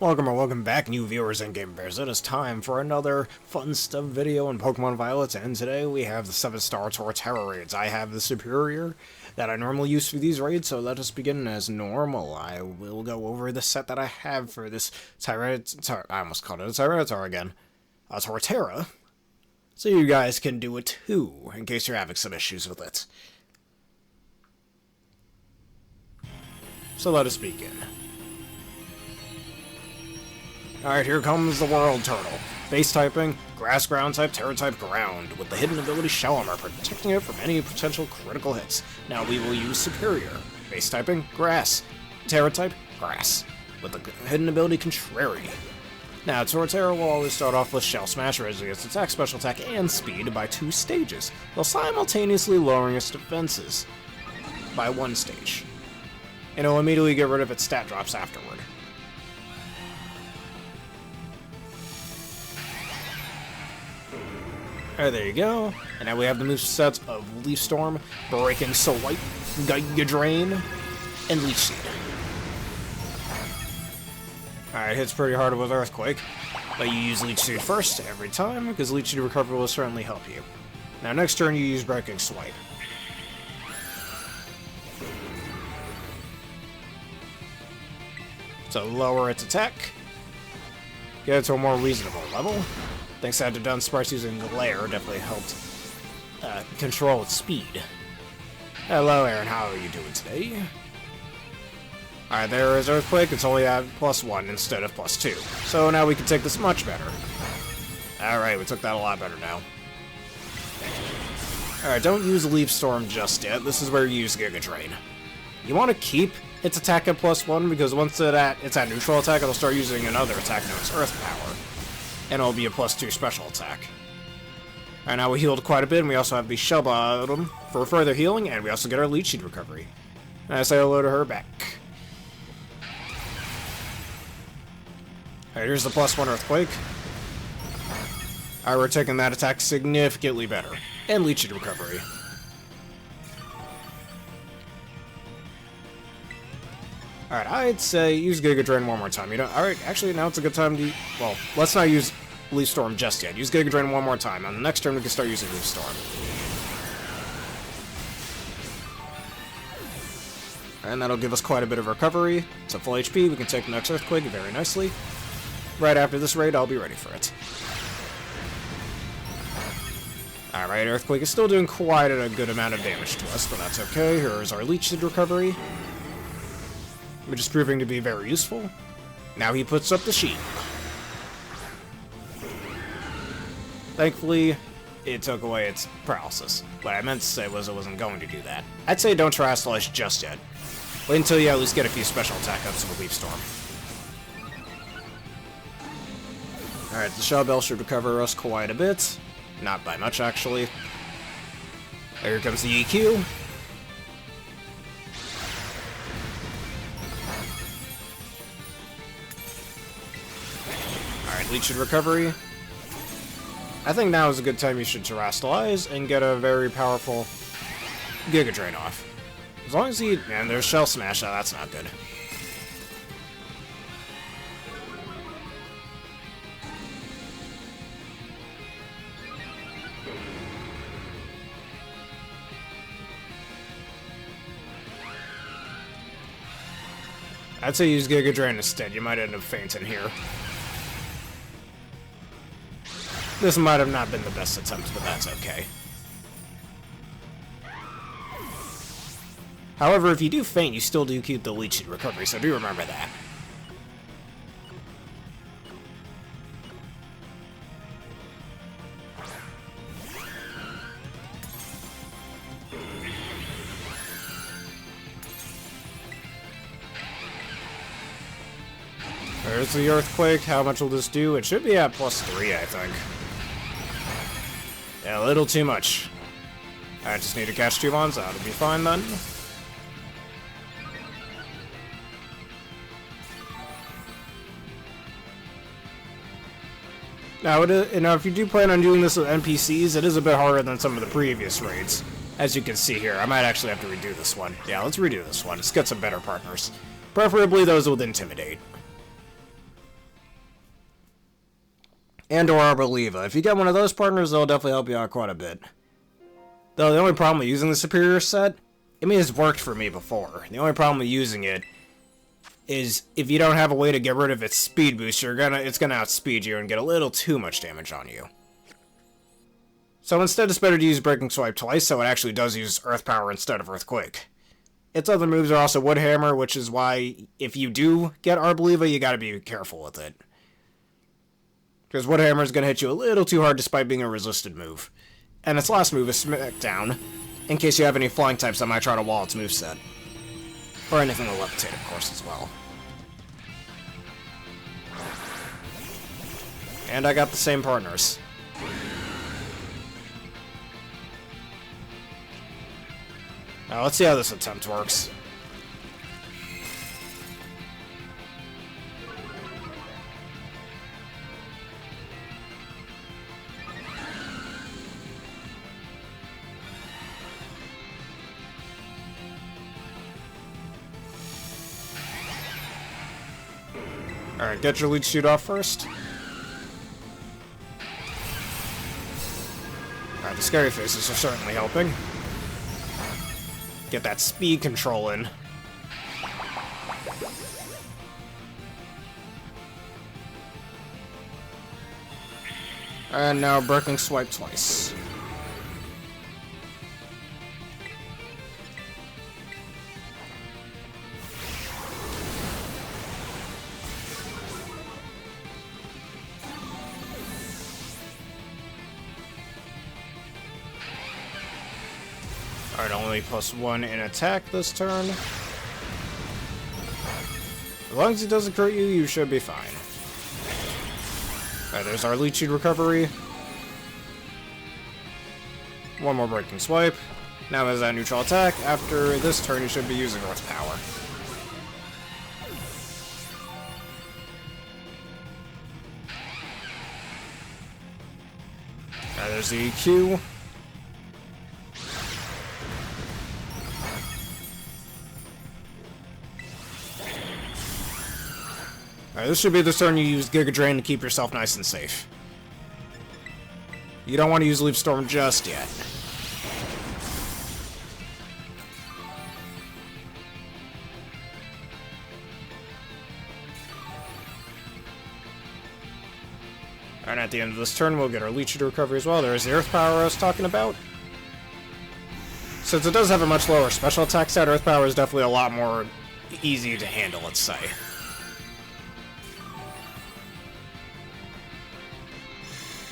Welcome or welcome back, new viewers and game bears. It is time for another fun stuff video in Pokemon Violet, and today we have the 7-star Torterra raids. I have the superior that I normally use for these raids, so let us begin as normal. I will go over the set that I have for this I almost called it a Tyranitar again. Torterra, so you guys can do it too, in case you're having some issues with it. So let us begin. Alright, here comes the World Turtle. Base typing, Grass Ground type, Terra type Ground, with the hidden ability Shell Armor, protecting it from any potential critical hits. Now we will use Superior. Base typing, Grass. Terra type, Grass, with the hidden ability Contrary. Now, Torterra will always start off with Shell Smash, raising its attack, special attack, and speed by 2 stages, while simultaneously lowering its defenses by 1 stage. And it'll immediately get rid of its stat drops afterward. Alright, there you go. And now we have the movesets of Leaf Storm, Breaking Swipe, Giga Drain, and Leech Seed. Alright, hits pretty hard with Earthquake, but you use Leech Seed first every time, because Leech Seed recovery will certainly help you. Now next turn you use Breaking Swipe. So lower its attack, get it to a more reasonable level. Thanks to Dunsparce using Glare definitely helped control its speed. Hello Aaron, how are you doing today? Alright, there is Earthquake, it's only at +1 instead of +2. So now we can take this much better. Alright, we took that a lot better now. Alright, don't use Leaf Storm just yet, this is where you use Giga Drain. You want to keep its attack at +1, because once it's at neutral attack, it'll start using another attack known as Earth Power. And it'll be a +2 special attack. Alright, now we healed quite a bit, and we also have the Shell Bottom for further healing, and we also get our Leech Seed recovery. And I say hello to her back. Alright, here's the +1 Earthquake. Alright, we're taking that attack significantly better. And Leech Seed recovery. Alright, I'd say use Giga Drain one more time. Alright, actually, now it's a good time to... Well, let's not use Leaf Storm just yet. Use Giga Drain one more time. On the next turn, we can start using Leaf Storm. And that'll give us quite a bit of recovery. It's a full HP. We can take the next Earthquake very nicely. Right after this raid, I'll be ready for it. Alright, Earthquake is still doing quite a good amount of damage to us, but that's okay. Here's our Leech Seed recovery, which is proving to be very useful. Now he puts up the sheet. Thankfully, it took away its paralysis. What I meant to say was it wasn't going to do that. I'd say don't Terastallize just yet. Wait until you at least get a few special attack ups with Leaf Storm. Alright, the Shell Bell should recover us quite a bit. Not by much, actually. Here comes the EQ. Leech Seed recovery. I think now is a good time you should Terastallize and get a very powerful Giga Drain off. As long as he... And there's Shell Smash, oh, that's not good. I'd say use Giga Drain instead, you might end up fainting here. This might have not been the best attempt, but that's okay. However, if you do faint, you still do keep the Leech Seed recovery, so do remember that. There's the Earthquake. How much will this do? It should be at +3, I think. Yeah, a little too much. I just need to catch 2 Mons, that'll be fine then. Now, if you do plan on doing this with NPCs, it is a bit harder than some of the previous raids. As you can see here, I might actually have to redo this one. Yeah, let's redo this one. Let's get some better partners. Preferably those with Intimidate. And or Arboliva. If you get one of those partners, they'll definitely help you out quite a bit. Though the only problem with using the Superior set, I mean, it's worked for me before. The only problem with using it is if you don't have a way to get rid of its speed boost, it's gonna outspeed you and get a little too much damage on you. So instead, it's better to use Breaking Swipe twice, so it actually does use Earth Power instead of Earthquake. Its other moves are also Wood Hammer, which is why, if you do get Arboliva, you gotta be careful with it. Because Wood Hammer is gonna hit you a little too hard despite being a resisted move. And its last move is Smackdown, in case you have any flying types that might try to wall its moveset. Or anything with Levitate, of course, as well. And I got the same partners. Now, let's see how this attempt works. Alright, get your lead shoot off first. Alright, the scary faces are certainly helping. Get that speed control in. And now Breaking Swipe twice. Alright, only +1 in attack this turn. As long as it doesn't crit you, you should be fine. Alright, there's our Leech Seed recovery. One more Breaking Swipe. Now there's that neutral attack. After this turn, you should be using Earth Power. Alright, there's the EQ. Alright, this should be the turn you use Giga Drain to keep yourself nice and safe. You don't want to use Leaf Storm just yet. And at the end of this turn, we'll get our Leech Seed recovery as well. There's the Earth Power I was talking about. Since it does have a much lower special attack stat, Earth Power is definitely a lot more easy to handle, let's say.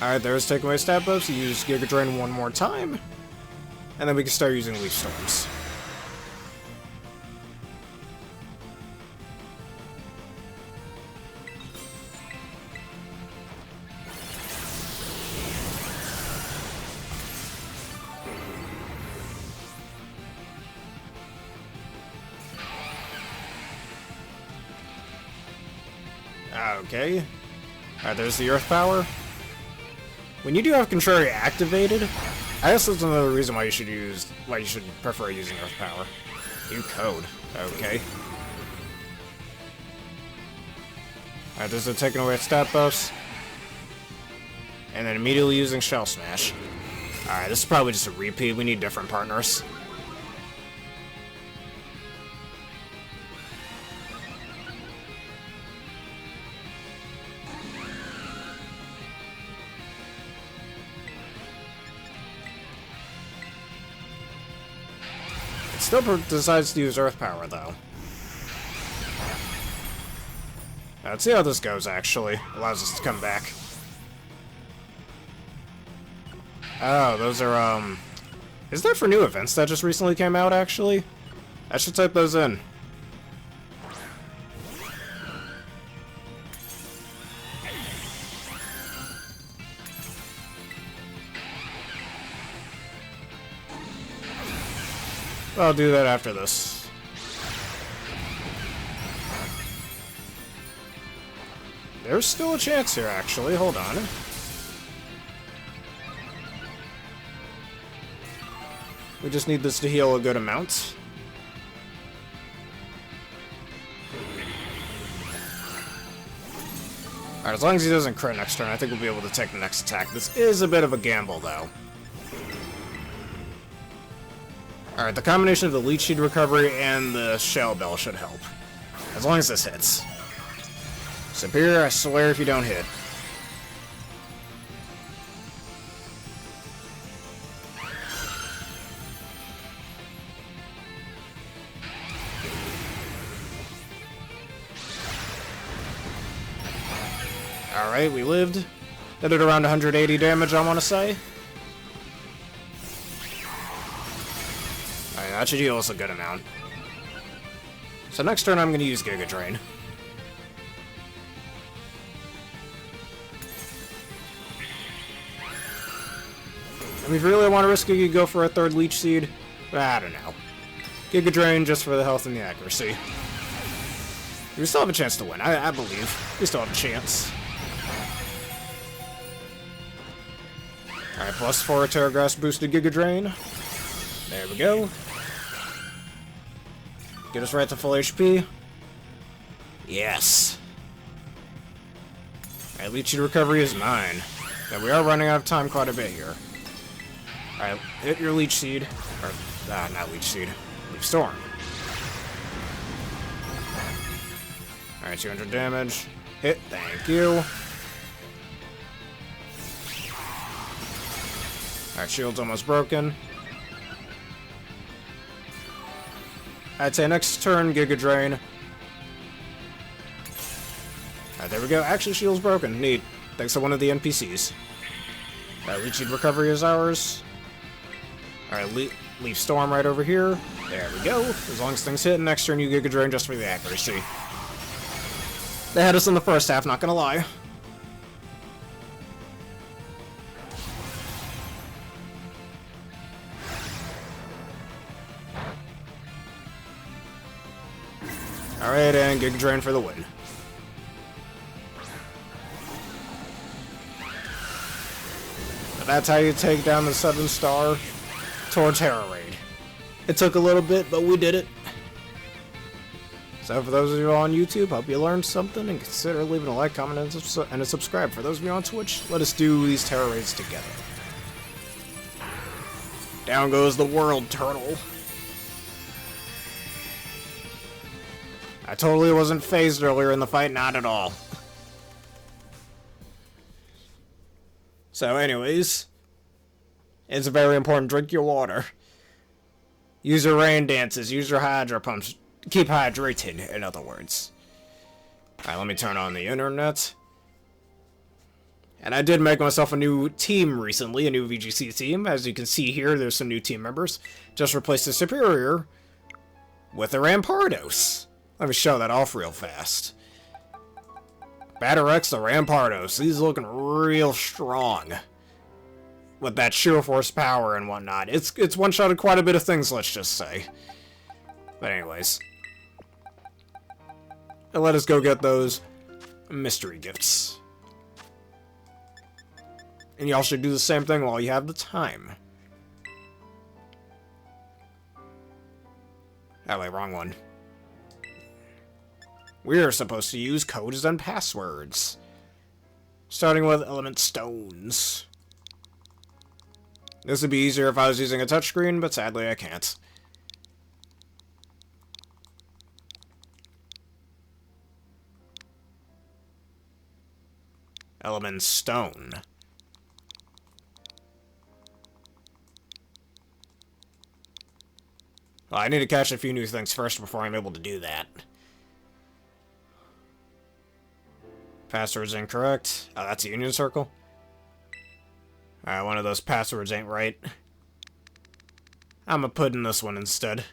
Alright, there's Take Away Stab Buffs. You use Giga Drain one more time. And then we can start using Leaf Storms. Okay. Alright, there's the Earth Power. When you do have Contrary activated, I guess that's another reason why you should prefer using Earth Power. New code. Okay. Alright, there's a taking away stat buffs. And then immediately using Shell Smash. Alright, this is probably just a repeat. We need different partners. Still decides to use Earth Power, though. Let's see how this goes, actually. Allows us to come back. Oh, those are, Is that for new events that just recently came out, actually? I should type those in. I'll do that after this. There's still a chance here, actually. Hold on. We just need this to heal a good amount. Alright, as long as he doesn't crit next turn, I think we'll be able to take the next attack. This is a bit of a gamble, though. Alright, the combination of the Leech Seed recovery and the Shell Bell should help. As long as this hits. Superior, I swear if you don't hit. Alright, we lived. Did it around 180 damage, I want to say. Alright, that should heal us a good amount. So next turn I'm going to use Giga Drain. I mean, if you really want to risk it, you could go for a third Leech Seed. But I don't know. Giga Drain just for the health and the accuracy. We still have a chance to win, I believe. We still have a chance. Alright, plus 4 Terra Grass boosted Giga Drain. There we go. Get us right to full HP. Yes. Alright, Leech Seed recovery is mine. Now we are running out of time quite a bit here. Alright, hit your Leech Seed. Or, not Leech Seed. Leaf Storm. Alright, 200 damage. Hit, thank you. Alright, shield's almost broken. I'd say next turn, Giga Drain. Alright, there we go. Actually, shield's broken. Neat. Thanks to one of the NPCs. Alright, Leech Seed recovery is ours. Alright, Leaf Storm right over here. There we go. As long as things hit, next turn you Giga Drain just for the accuracy. They had us in the first half, not gonna lie. Alright, and Giga Drain for the win. That's how you take down the 7-star Torterra Raid. It took a little bit, but we did it. So for those of you on YouTube, hope you learned something, and consider leaving a like, comment, and a subscribe. For those of you on Twitch, let us do these Tera Raids together. Down goes the World Turtle. I totally wasn't phased earlier in the fight, not at all. So anyways, it's very important, drink your water. Use your rain dances, use your hydro pumps. Keep hydrated, in other words. Alright, let me turn on the internet. And I did make myself a new team recently, a new VGC team. As you can see here, there's some new team members. Just replaced the Superior with a Rampardos. Let me show that off real fast. Batterex, the Rampardos. He's looking real strong. With that sheer force power and whatnot. It's one-shotted quite a bit of things, let's just say. But anyways. And let us go get those mystery gifts. And y'all should do the same thing while you have the time. Oh wait, wrong one. We're supposed to use codes and passwords. Starting with element stones. This would be easier if I was using a touchscreen, but sadly I can't. Element stone. Well, I need to catch a few new things first before I'm able to do that. Password's incorrect. Oh, that's a union circle? Alright, one of those passwords ain't right. I'ma put in this one instead.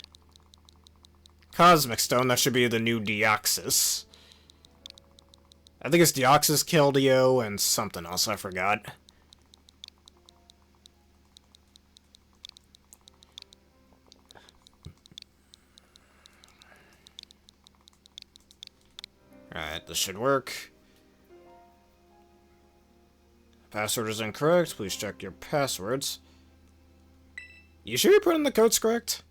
Cosmic Stone, that should be the new Deoxys. I think it's Deoxys, Keldeo, and something else, I forgot. Alright, this should work. Password is incorrect. Please check your passwords. You sure you're putting the codes correct?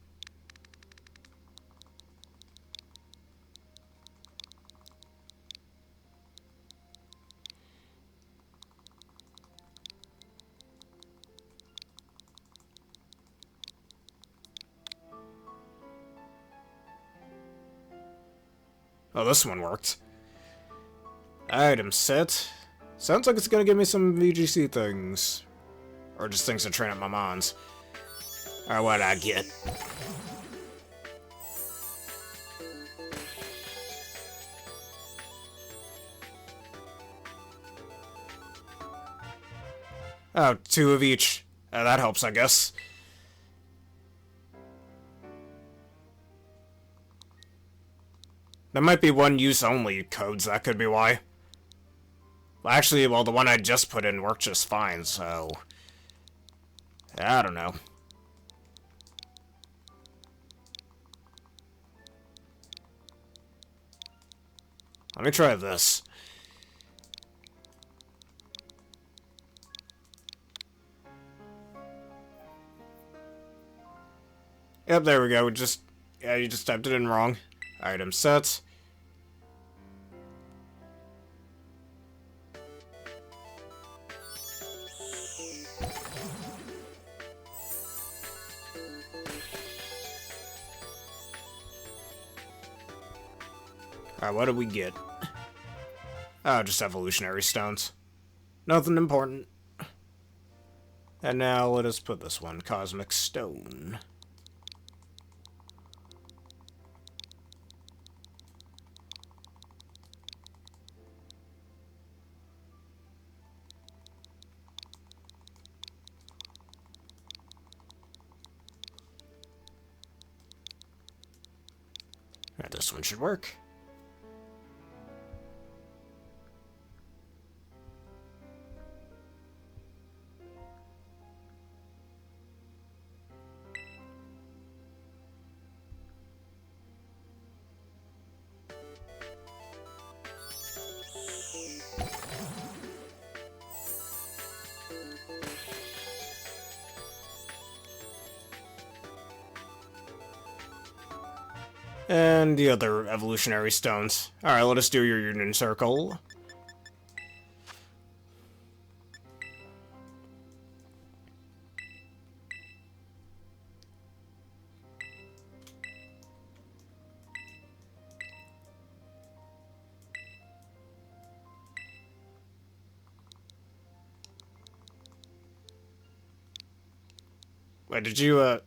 Oh, this one worked. Item set. Sounds like it's gonna give me some VGC things. Or just things to train up my mons. Alright, what'd I get? Oh, 2 of each. That helps, I guess. There might be one use only codes, that could be why. Well, actually, well, the one I just put in worked just fine, so... I don't know. Let me try this. Yep, there we go. Yeah, you just typed it in wrong. Item set. Alright, what did we get? Oh, just evolutionary stones. Nothing important. And now let us put this one, Cosmic Stone. Alright, this one should work. And the other evolutionary stones. Alright, let us do your Union Circle. Wait, did you, alright,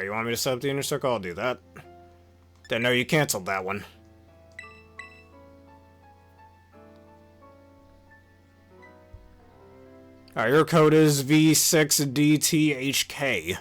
you want me to set up the inner circle? I'll do that. Then no, you canceled that one. Alright, your code is V6DTHK.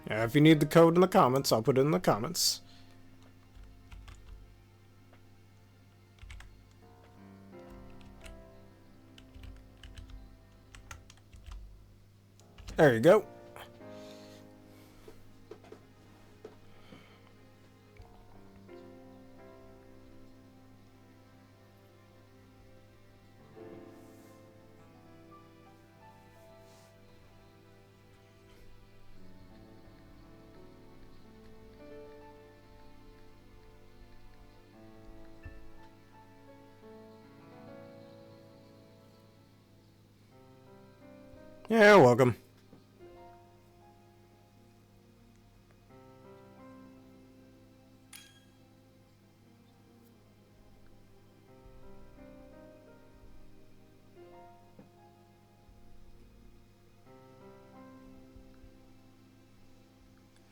If you need the code in the comments, I'll put it in the comments. There you go. Yeah, welcome.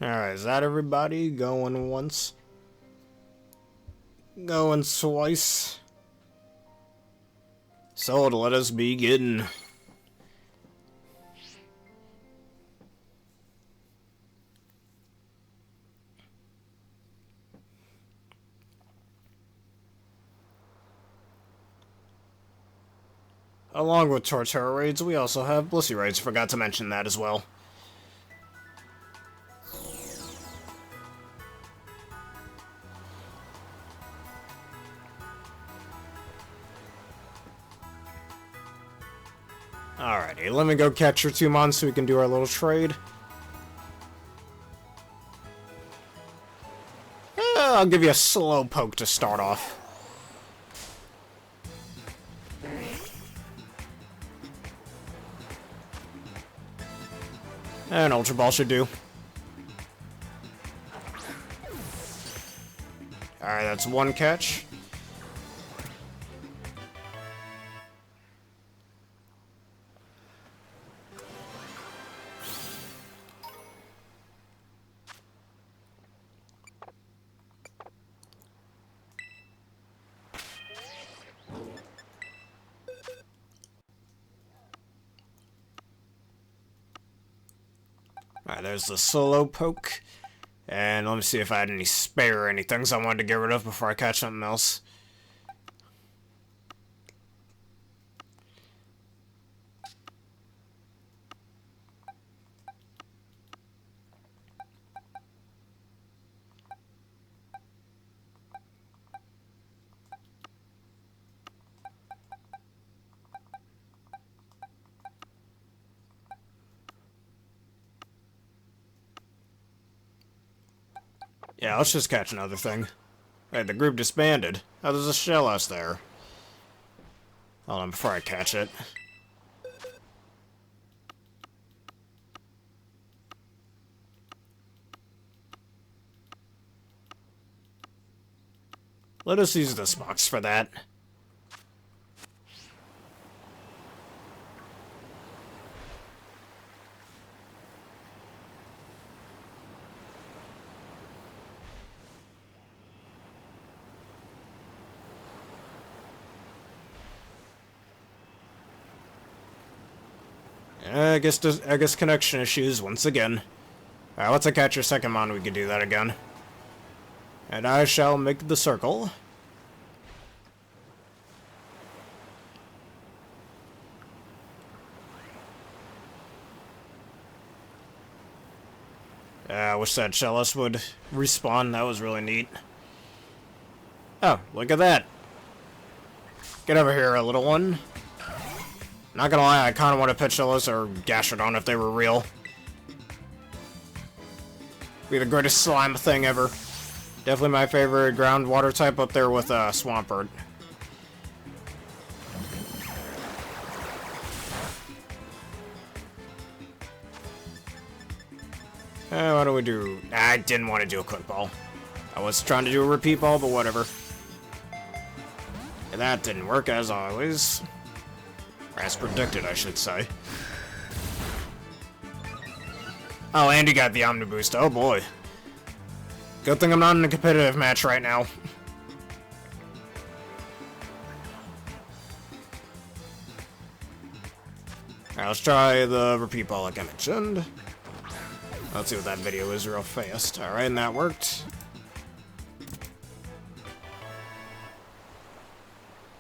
Alright, is that everybody? Going once? Going twice? So let us begin. Along with Torterra raids, we also have Blissey raids. Forgot to mention that as well. Alrighty, let me go catch your 2 mons so we can do our little trade. I'll give you a slow poke to start off. And Ultra Ball should do. Alright, that's 1 catch. Alright, there's the slow poke. And let me see if I had any spare or anything I wanted to get rid of before I catch something else. Yeah, let's just catch another thing. Hey, the group disbanded. Oh, there's a Shellos there. Hold on, before I catch it. Let us use this box for that. I guess connection issues once again. Alright, once I catch your second mon, we can do that again. And I shall make the circle. I wish that Shellos would respawn. That was really neat. Oh, look at that. Get over here, little one. Not gonna lie, I kinda want to pet Shellos or Gastrodon if they were real. Be the greatest slime thing ever. Definitely my favorite groundwater type up there with Swampert. What do we do? I didn't want to do a quick ball. I was trying to do a repeat ball, but whatever. And that didn't work as always. As predicted, I should say. Oh, and he got the Omni Boost. Oh boy. Good thing I'm not in a competitive match right now. Alright, let's try the repeat ball like I mentioned. Let's see what that video is real fast. Alright, and that worked.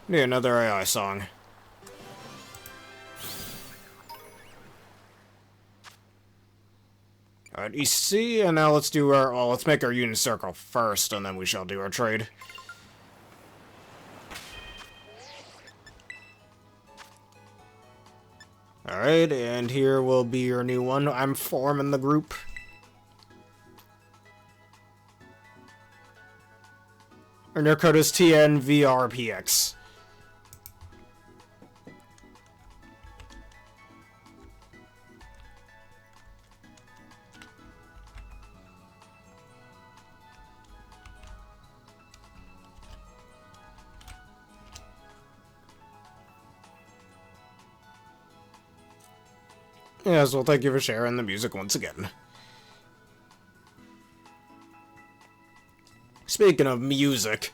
Need another AI song. Alright, EC, and now let's do our, well, let's make our unit circle first, and then we shall do our trade. Alright, and here will be your new one. I'm forming the group. And your code is TNVRPX. Yes, well, thank you for sharing the music once again. Speaking of music,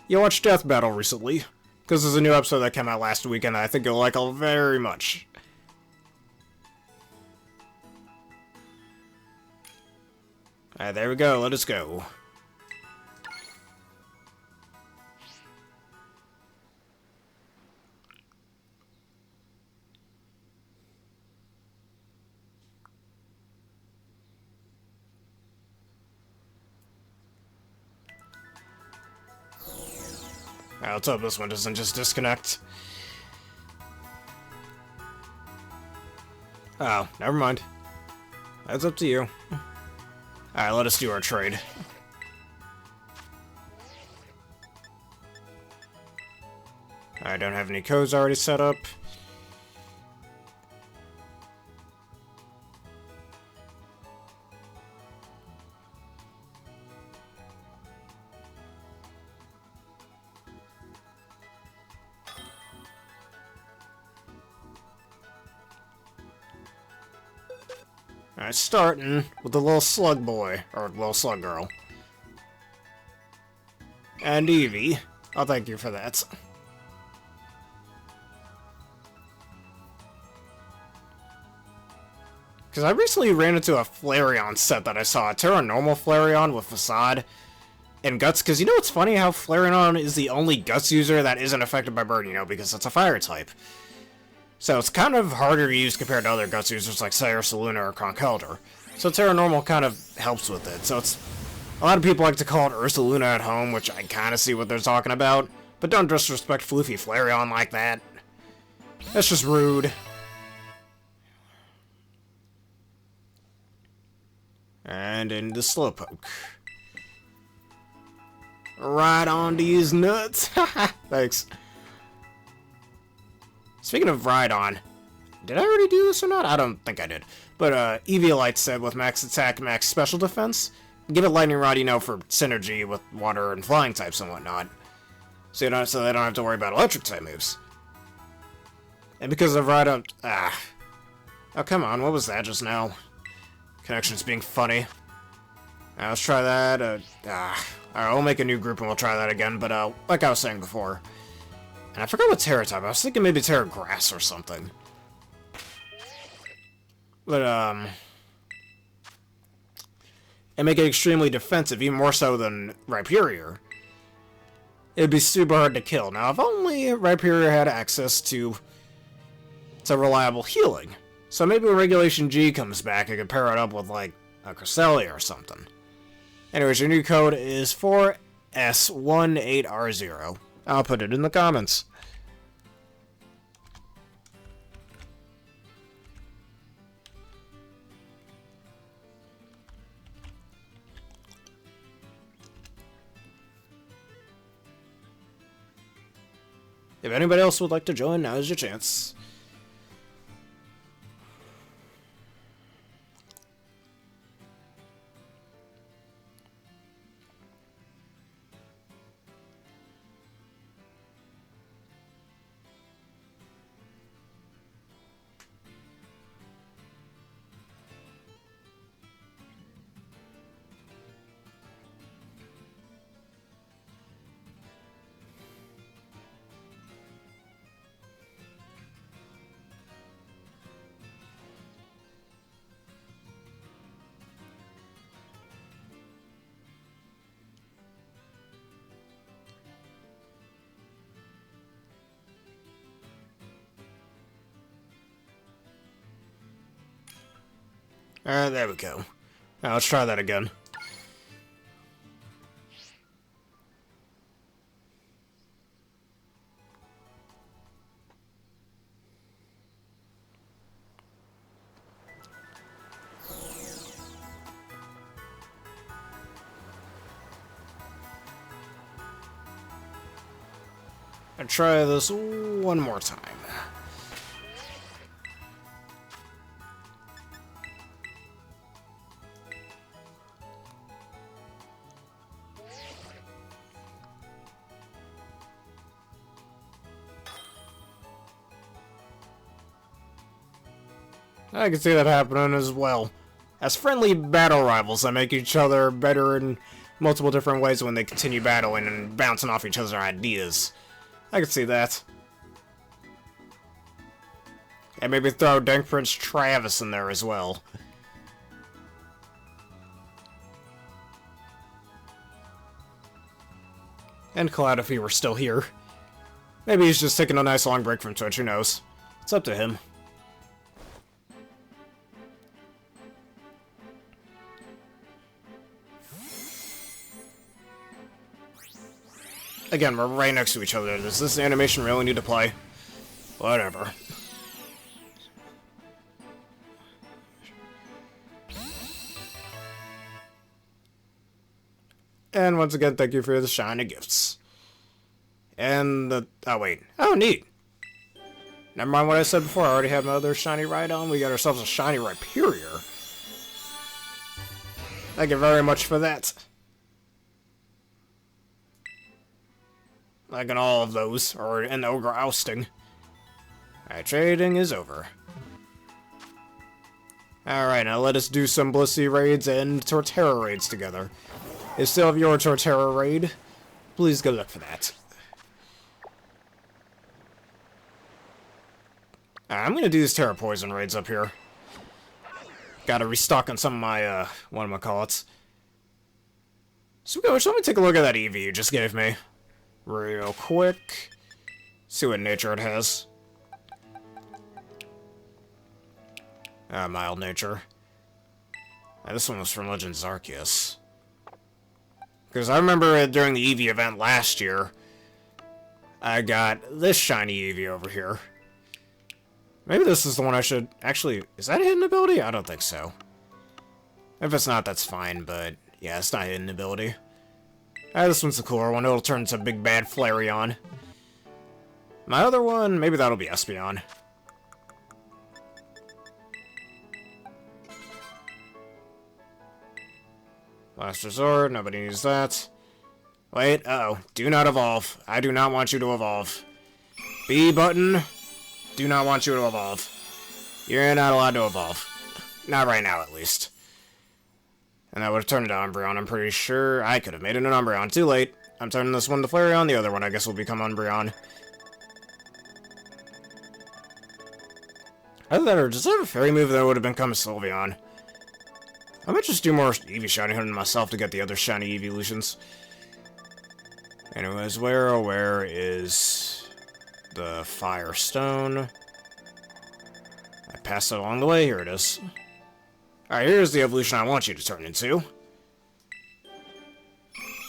you watched Death Battle recently? Because there's a new episode that came out last week, and I think you'll like it very much. Alright, there we go. Let us go. Alright, let's hope this one doesn't just disconnect. Oh, never mind. That's up to you. Alright, let us do our trade. I don't have any codes already set up. Alright, starting with the little slug boy, or little slug girl. And Eevee. I'll thank you for that. Because I recently ran into a Flareon set that I saw, a Tera normal Flareon with Facade and Guts, because you know what's funny how Flareon is the only Guts user that isn't affected by Burn, you know, because it's a fire type. So it's kind of harder to use compared to other Guts users like Saluna or Conkeldurr. So Tera normal kind of helps with it. So it's a lot of people like to call it Ursaluna at home, which I kind of see what they're talking about. But don't disrespect Floofy Flareon like that. That's just rude. And into Slowpoke. Right on these nuts. Thanks. Speaking of Rhydon, did I already do this or not? I don't think I did. But Eviolite said with max attack, max special defense, give it Lightning Rod, you know, for synergy with water and flying types and whatnot. So they don't have to worry about electric type moves. And because of Rhydon... Oh, come on, what was that just now? Connection's being funny. Let's try that. Alright, we'll make a new group and we'll try that again, but like I was saying before. And I forgot what Terra type. I was thinking maybe Terra Grass or something. But, and make it extremely defensive, even more so than Rhyperior. It'd be super hard to kill. Now, if only Rhyperior had access to reliable healing. So maybe when Regulation G comes back, I could pair it up with, like, a Cresselia or something. Anyways, your new code is 4S18R0. I'll put it in the comments. If anybody else would like to join, now is your chance. There we go. Now let's try that again. And try this one more time. I can see that happening as well. As friendly battle rivals that make each other better in multiple different ways when they continue battling and bouncing off each other's ideas. I can see that. And maybe throw Dank Prince Travis in there as well. And Cloud if he were still here. Maybe he's just taking a nice long break from Twitch, who knows. It's up to him. Again, we're right next to each other. Does this animation really need to play? Whatever. And once again, thank you for the shiny gifts. And the... oh, wait. Oh, neat. Never mind what I said before. I already have my other shiny Rhydon. We got ourselves a shiny Rhyperior. Thank you very much for that. Like in all of those, or in Ogre Ousting. Alright, trading is over. Alright, now let us do some Blissey raids and Torterra raids together. If you still have your Torterra raid, please go look for that. I'm gonna do these Terra Poison raids up here. Gotta restock on some of my, whatchamacallits. So let me take a look at that EV you just gave me. Real quick. See what nature it has. Mild nature. This one was from Legends Arceus. Because I remember during the Eevee event last year, I got this shiny Eevee over here. Maybe this is the one I should... actually, is that a hidden ability? I don't think so. If it's not, that's fine, but... yeah, it's not a hidden ability. This one's the cooler one. It'll turn into a big bad Flareon. My other one, maybe that'll be Espeon. Last resort, nobody needs that. Wait, uh-oh. Do not evolve. I do not want you to evolve. B button. Do not want you to evolve. You're not allowed to evolve. Not right now, at least. And that would have turned into Umbreon, I'm pretty sure. I could have made it an Umbreon. Too late. I'm turning this one to Flareon. The other one, I guess, will become Umbreon. Either that, or does it have a fairy move that would have become a Sylveon? I might just do more Eevee shiny hunting myself to get the other shiny evolutions. Anyways, where is the Firestone? I passed it along the way. Here it is. Alright, here's the evolution I want you to turn into.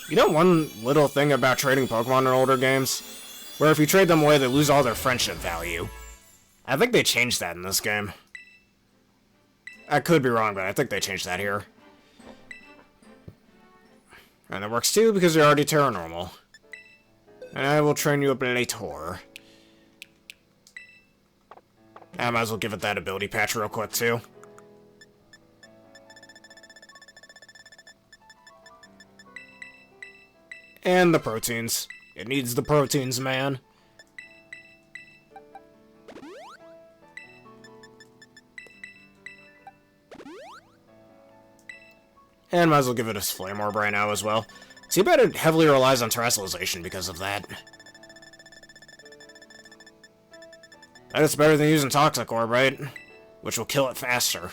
You know one little thing about trading Pokemon in older games? Where if you trade them away, they lose all their friendship value. I think they changed that in this game. I could be wrong, but I think they changed that here. And it works too, because you're already Terra Normal. And I will train you up later. I might as well give it that ability patch real quick, too. And the proteins. It needs the proteins, man. And might as well give it a Flame Orb right now as well. Too bad it heavily relies on Terrestrialization because of that. But it's better than using Toxic Orb, right? Which will kill it faster.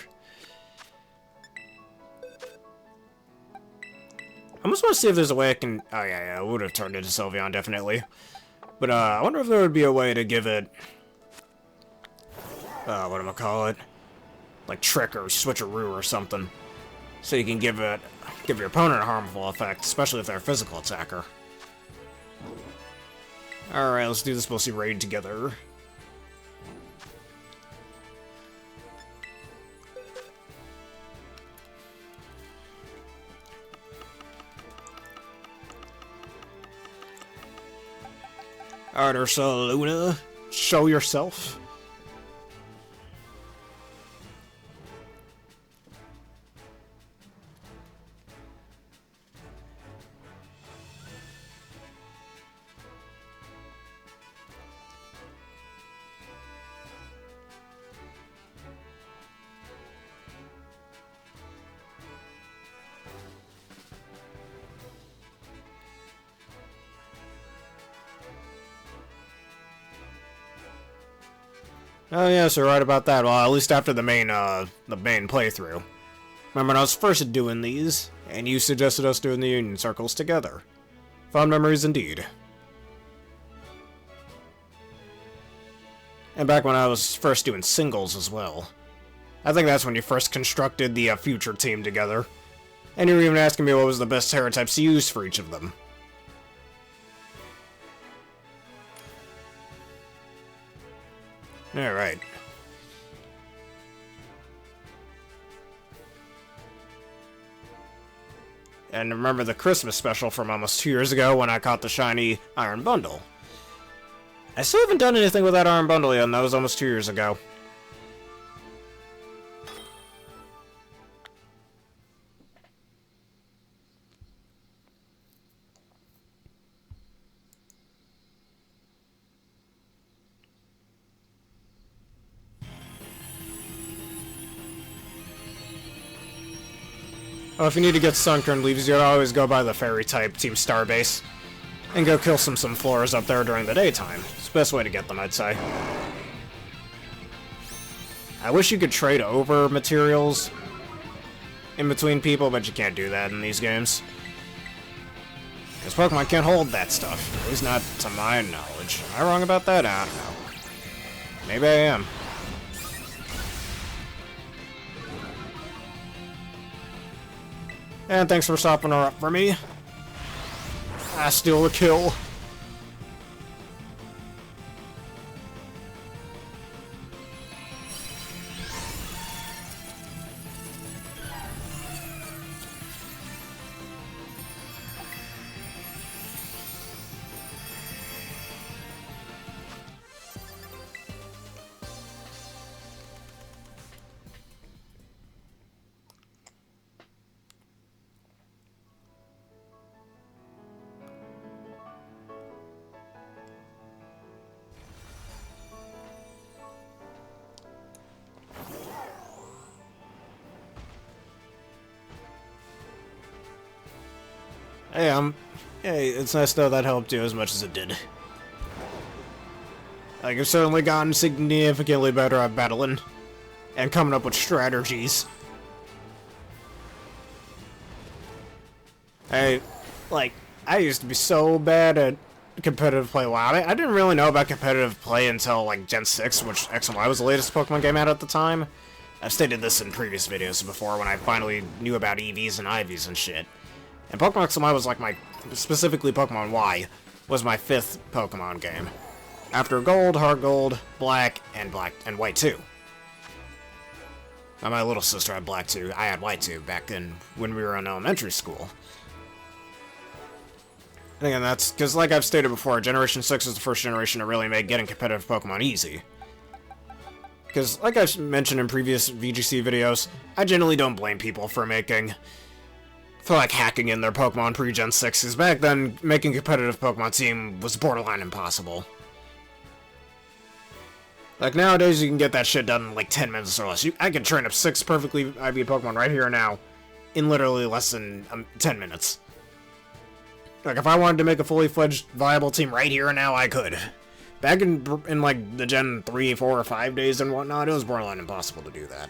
I almost want to see if there's a way I can... oh, yeah, I would have turned it to Sylveon, definitely. But, I wonder if there would be a way to give it... whatchamacallit? Like Trick or Switcheroo or something. So you can give your opponent a harmful effect, especially if they're a physical attacker. Alright, let's do this Blissey raid together. Alright, Ursaluna, show yourself. Oh yeah, so right about that. Well, at least after the main playthrough. Remember when I was first doing these, and you suggested us doing the Union Circles together. Fond memories indeed. And back when I was first doing singles as well. I think that's when you first constructed the future team together. And you were even asking me what was the best Terra types to use for each of them. Alright. And remember the Christmas special from almost 2 years ago when I caught the shiny Iron Bundle. I still haven't done anything with that Iron Bundle yet, and that was almost 2 years ago. Oh, if you need to get Sunkern leaves, you always go by the Fairy-type Team Starbase. And go kill some floors up there during the daytime. It's the best way to get them, I'd say. I wish you could trade over materials in between people, but you can't do that in these games. Because Pokemon can't hold that stuff. At least not to my knowledge. Am I wrong about that? I don't know. Maybe I am. And thanks for stopping her up for me. I steal the kill. Hey, it's nice to know that helped you as much as it did. Like, I've certainly gotten significantly better at battling and coming up with strategies. I used to be so bad at competitive play. Wow, I didn't really know about competitive play until, like, Gen 6, which X and Y was the latest Pokemon game out at the time. I've stated this in previous videos before when I finally knew about EVs and IVs and shit. And Pokemon X and Y was like specifically Pokemon Y, was my 5th Pokemon game. After Gold, Heart Gold, Black, and White 2. Now, my little sister had Black 2, I had White 2 back in when we were in elementary school. And again, that's because, like I've stated before, Generation 6 is the first generation to really make getting competitive Pokemon easy. Because, like I've mentioned in previous VGC videos, I generally don't blame people for hacking in their Pokemon pre-Gen 6, because back then, making a competitive Pokemon team was borderline impossible. Like, nowadays, you can get that shit done in, like, 10 minutes or less. I can train up 6 perfectly IV Pokemon right here and now, in literally less than 10 minutes. Like, if I wanted to make a fully fledged, viable team right here and now, I could. Back in like, the Gen 3, 4, or 5 days and whatnot, it was borderline impossible to do that.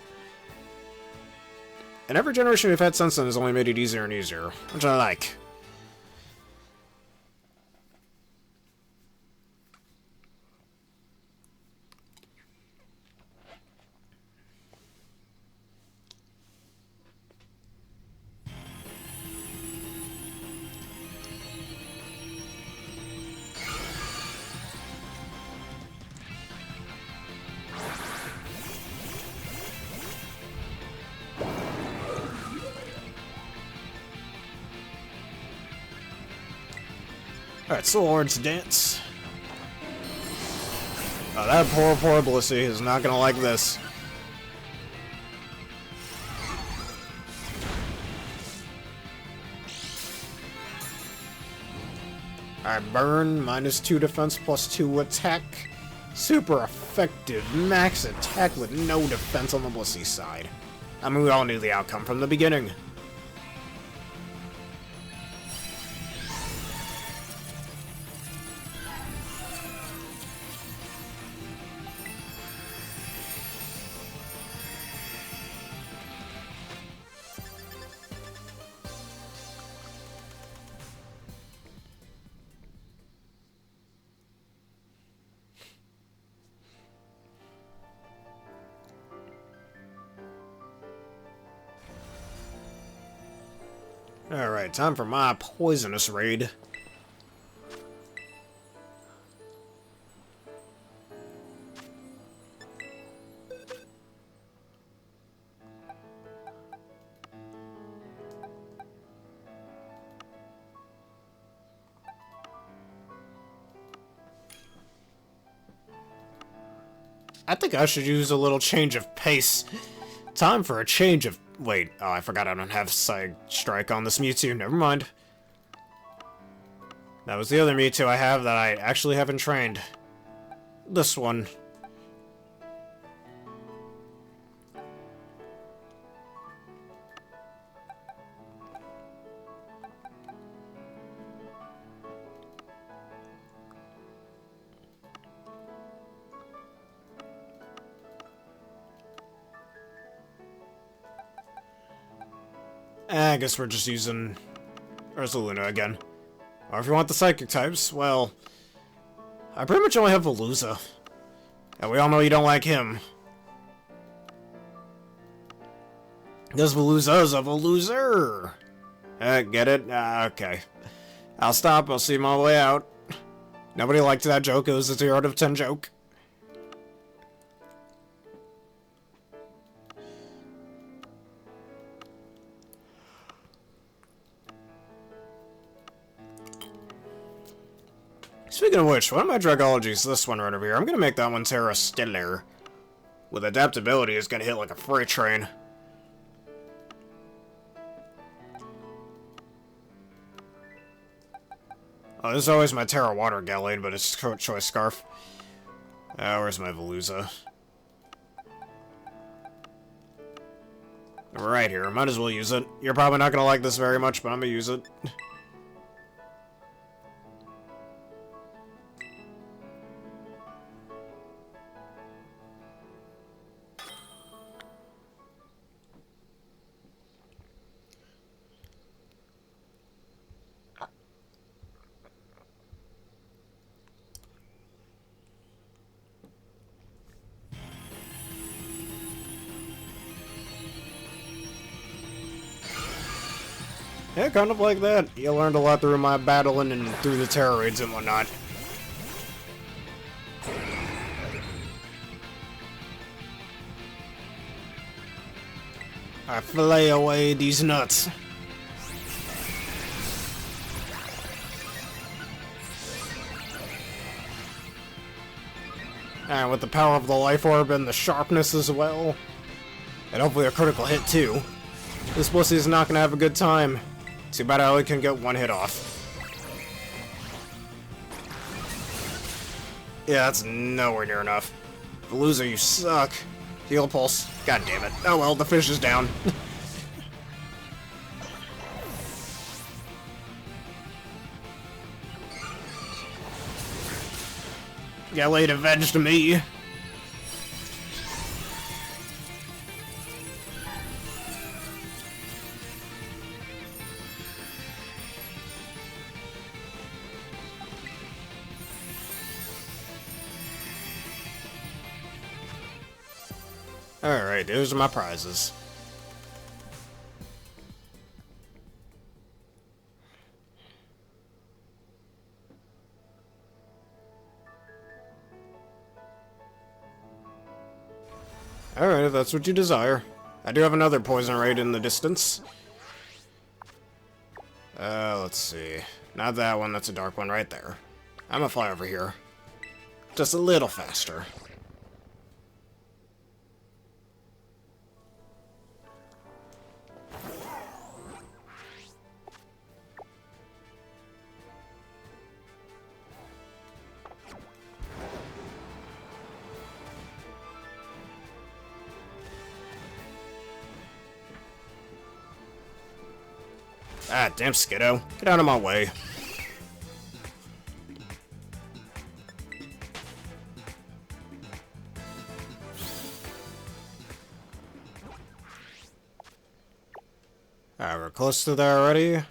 And every generation we've had since then has only made it easier and easier, which I like. Alright, Swords Dance. Oh, that poor Blissey is not gonna like this. Alright, Burn, -2 defense, +2 attack. Super effective, max attack with no defense on the Blissey side. I mean, we all knew the outcome from the beginning. Alright, time for my Poisonous Raid. I think I should use a little change of pace. Time for a change of... Wait, oh, I forgot I don't have Side Strike on this Mewtwo. Never mind. That was the other Mewtwo I have that I actually haven't trained. This one. I guess we're just using Ursaluna again. Or if you want the Psychic types, well... I pretty much only have Veluza. And we all know you don't like him. Because Veluza's a Veluzer! Get it? Okay. I'll stop, I'll see my way out. Nobody liked that joke, it was a 0 out of 10 joke. Speaking of which, one of my Dragologies, this one right over here, I'm gonna make that one Tera Stellar. With adaptability, it's gonna hit like a freight train. Oh, this is always my Tera Water Gallade, but it's Choice Scarf. Where's my Veluza? Right here, might as well use it. You're probably not gonna like this very much, but I'm gonna use it. Yeah, kind of like that. You learned a lot through my battling and through the Tera Raids and whatnot. I fillet away these nuts. And with the power of the Life Orb and the sharpness as well. And hopefully a critical hit too. This pussy is not gonna have a good time. Too bad I only can get one hit off. Yeah, that's nowhere near enough. Veluza, you suck. Heal Pulse. God damn it. Oh well, the fish is down. Gallade avenged me. Alright, those are my prizes. Alright, if that's what you desire. I do have another Poison Raid in the distance. Let's see. Not that one, that's a dark one right there. I'm gonna fly over here. Just a little faster. Ah, damn Skiddo. Get out of my way. Alright, we're close to there already.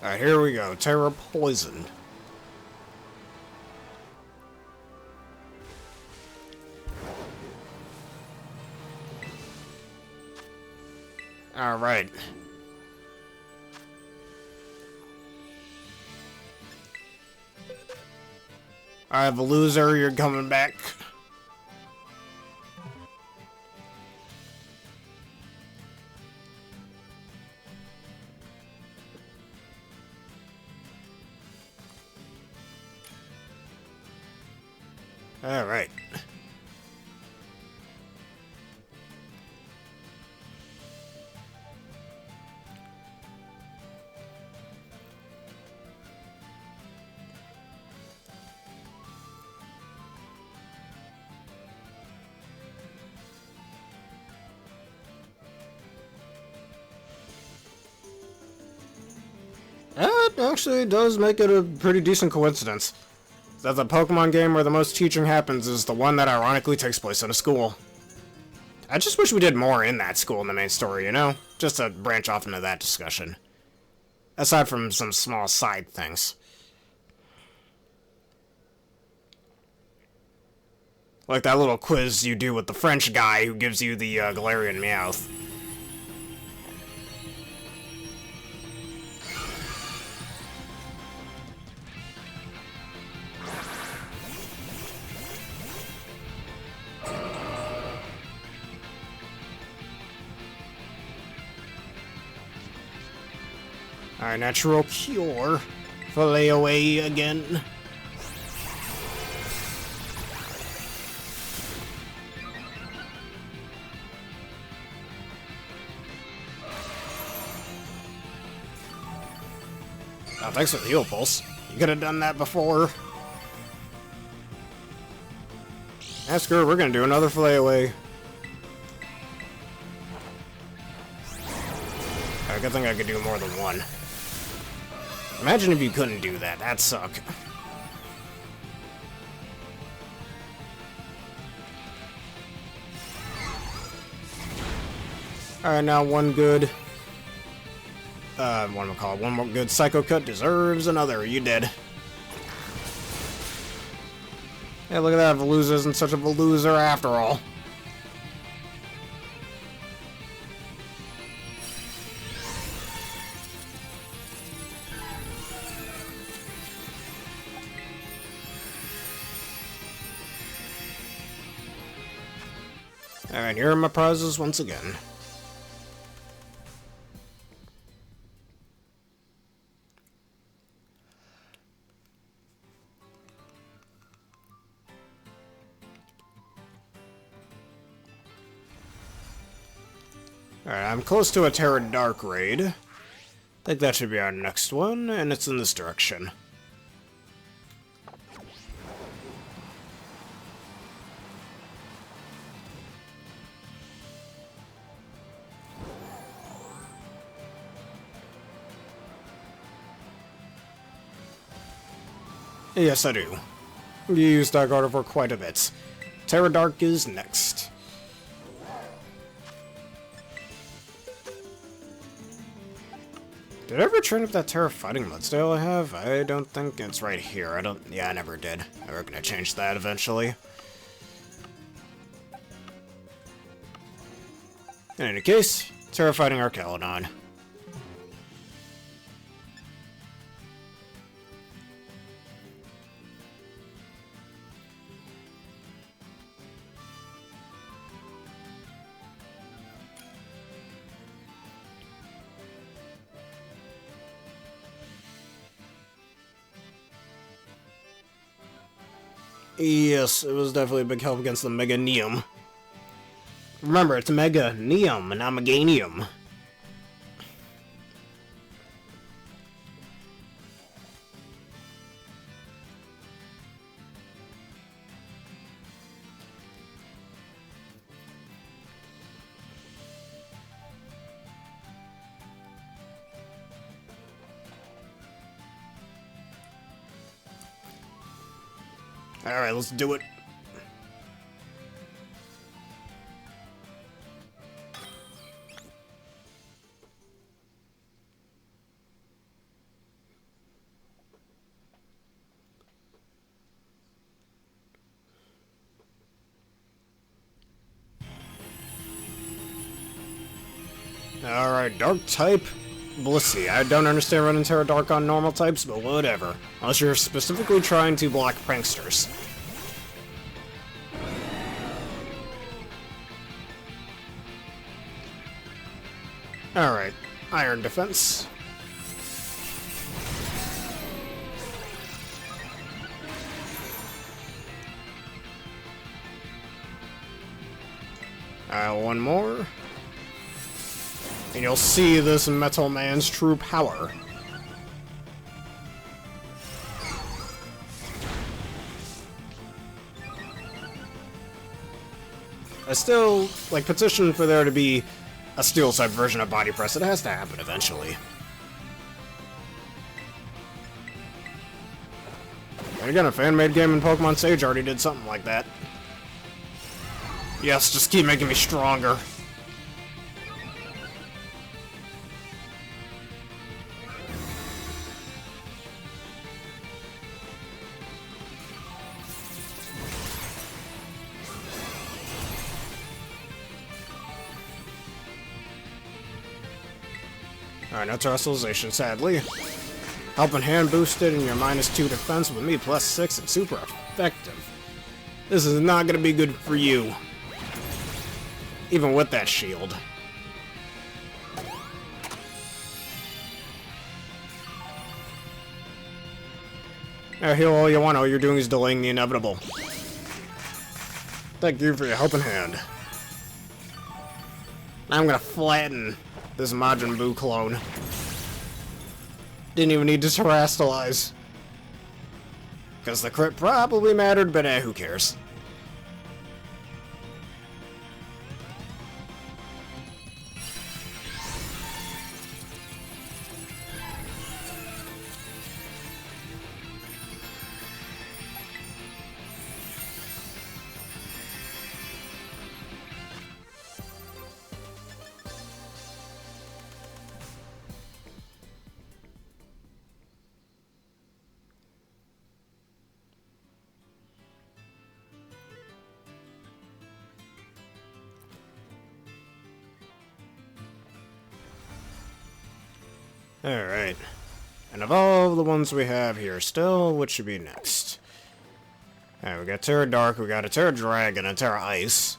Alright, here we go. Tera Poison. Alright. Alright, the loser, you're coming back. Alright. That actually does make it a pretty decent coincidence that the Pokemon game where the most teaching happens is the one that ironically takes place in a school. I just wish we did more in that school in the main story, you know? Just to branch off into that discussion. Aside from some small side things. Like that little quiz you do with the French guy who gives you the Galarian Meowth. Alright, natural cure. Fillet away again. Oh, thanks for the heal pulse. You could have done that before. Ah, screw it, we're gonna do another fillet away. Good thing I could do more than one. Imagine if you couldn't do that. That'd suck. Alright, now one good... what do we call it? One more good Psycho Cut deserves another. You did. Hey, look at that. Veluza isn't such a loser after all. Alright, here are my prizes once again. Alright, I'm close to a Tera Raid. I think that should be our next one, and it's in this direction. Yes, I do. You use Dark Order for quite a bit. Tera Dark is next. Did I ever train up that Tera Fighting Mudsdale I have? I don't think it's right here. Yeah, I never did. We're gonna change that eventually. In any case, Tera Fighting Archelodon. Yes, it was definitely a big help against the Mega Neum. Remember, it's Mega Neum, not Meganium. Alright, let's do it. Alright, Dark type. Blissey. I don't understand running Tera Dark on normal types, but whatever. Unless you're specifically trying to block pranksters. Alright, Iron Defense. One more. And you'll see this Metal Man's true power. I still, like, petition for there to be a steel-type version of Body Press. It has to happen eventually. And again, a fan-made game in Pokemon Sage already did something like that. Yes, just keep making me stronger. Alright, no terrestrialization, sadly. Helping Hand boosted and your -2 defense with me +6 and super effective. This is not gonna be good for you. Even with that shield. Heal all you want, all you're doing is delaying the inevitable. Thank you for your helping hand. I'm gonna flatten this Majin Buu clone. Didn't even need to terrestrialize. Because the crit probably mattered, but who cares? Alright. And of all the ones we have here still, what should be next? Alright, we got Tera Dark, we got a Tera Dragon, and a Tera Ice.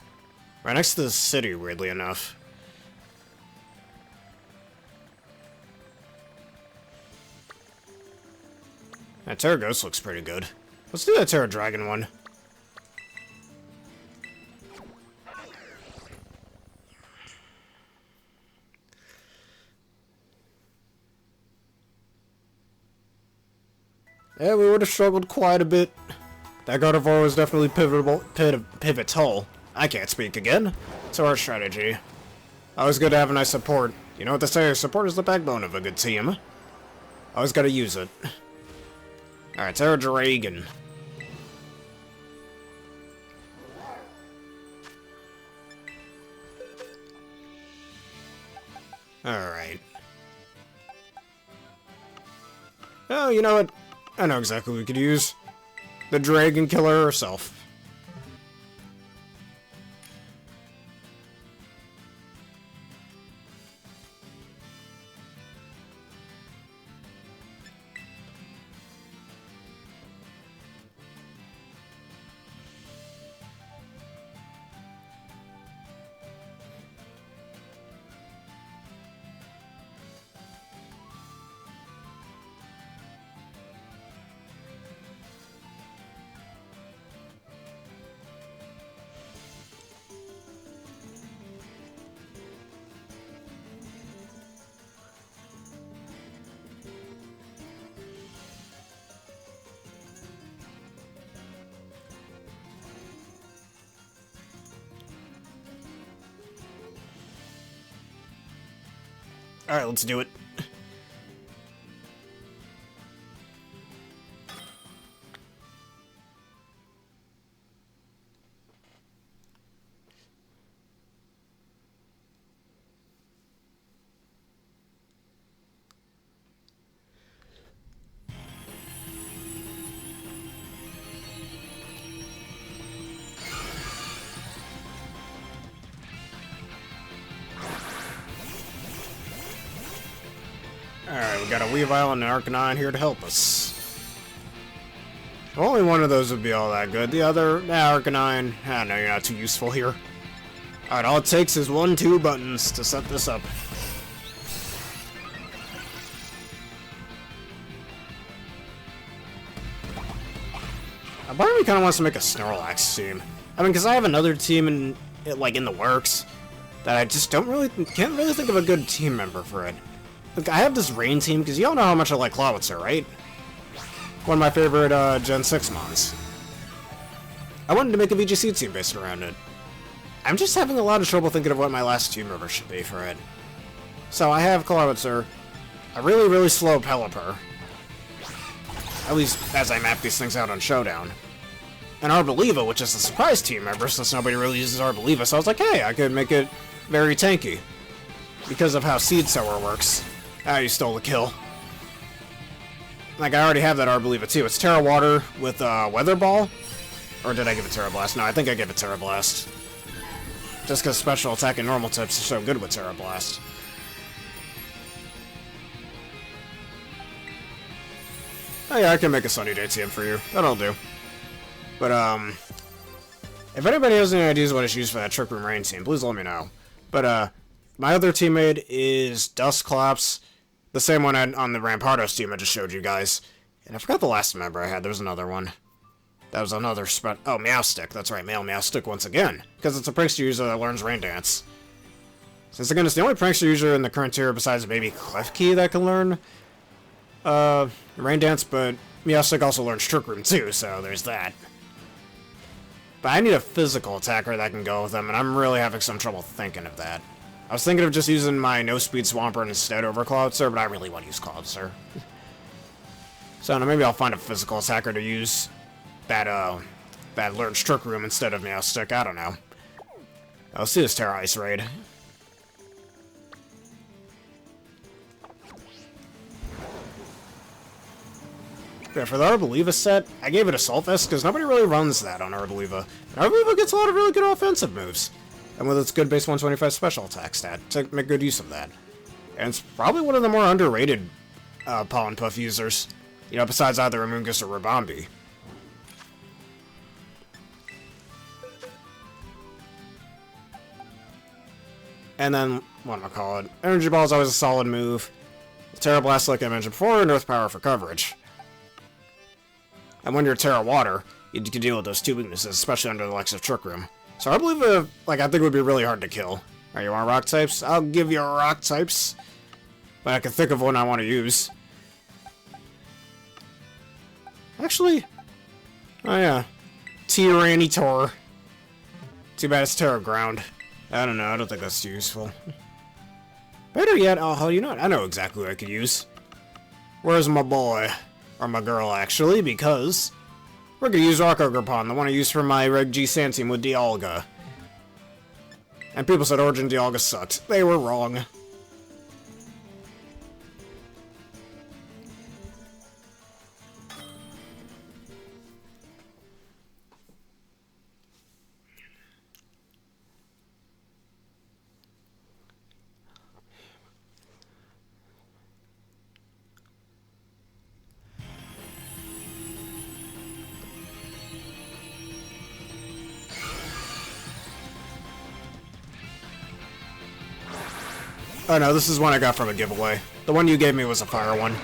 Right next to the city, weirdly enough. That Tera Ghost looks pretty good. Let's do that Tera Dragon one. Yeah, we would have struggled quite a bit. That God of War was definitely pivotal. I can't speak again. It's our strategy. Always good to have a nice support. You know what they say, support is the backbone of a good team. Always gotta use it. Alright, Tera Dragon. Alright. Oh, you know what? I know exactly what we could use. The Dragon Killer herself. Alright, let's do it. we got a Weavile and an Arcanine here to help us. Only one of those would be all that good. The other, Arcanine, no, you're not too useful here. Alright, all it takes is 1-2 buttons to set this up. Part of me kind of wants to make a Snorlax team. I mean, because I have another team in the works that I just can't really think of a good team member for it. Look, I have this Rain team because y'all know how much I like Clawitzer, right? One of my favorite Gen 6 mons. I wanted to make a VGC team based around it. I'm just having a lot of trouble thinking of what my last team member should be for it. So I have Clawitzer, a really, really slow Pelipper. At least as I map these things out on Showdown. And Arboliva, which is a surprise team member since nobody really uses Arboliva, so I was like, hey, I could make it very tanky. Because of how Seed Sower works. Ah, you stole the kill. Like, I already have that Arboliva too. It's Terra Water with Weather Ball? Or did I give it Terra Blast? No, I think I gave it Terra Blast. Just because special attack and normal types are so good with Terra Blast. Oh yeah, I can make a Sunny Day TM for you. That'll do. But, if anybody has any ideas what I should use for that Trick Room Rain team, please let me know. But, my other teammate is Dusclops, the same one on the Rampardos team I just showed you guys. And I forgot the last member I had, there was another one. That was another oh, Meowstick, that's right, male Meowstick once again. Because it's a prankster user that learns Rain Dance. Since again, it's the only prankster user in the current tier besides maybe Klefki that can learn Rain Dance, but Meowstick also learns Trick Room too, so there's that. But I need a physical attacker that can go with them, and I'm really having some trouble thinking of that. I was thinking of just using my no-speed Swampert instead over Clawitzer, but I really want to use Clawitzer. So I don't know, maybe I'll find a physical attacker to use that learns Trick Room instead of Meowstick, I don't know. Let's see this Tera Ice Raid. Yeah, for the Arboliva set, I gave it Assault Vest because nobody really runs that on Arboliva. And Arboliva gets a lot of really good offensive moves. And with its good base 125 special attack stat, to make good use of that. And it's probably one of the more underrated Pollen Puff users. You know, besides either Amoonguss or Ribombee. And then, whatchamacallit, Energy Ball is always a solid move. Terra Blast, like I mentioned before, and Earth Power for coverage. And when you're Terra Water, you can deal with those two weaknesses, especially under the likes of Trick Room. So I believe, I think it would be really hard to kill. Alright, you want Rock types? I'll give you Rock types. But I can think of one I want to use. Actually, oh yeah, Tyranitar. Too bad it's Terra Ground. I don't know, I don't think that's too useful. Better yet, oh, you know what? I know exactly what I could use. Where's my boy? Or my girl, actually, because we're gonna use Rock Ogre Pond, the one I used for my Reg G Sand team with Dialga. And people said Origin Dialga sucked. They were wrong. Oh no, this is one I got from a giveaway. The one you gave me was a fire one.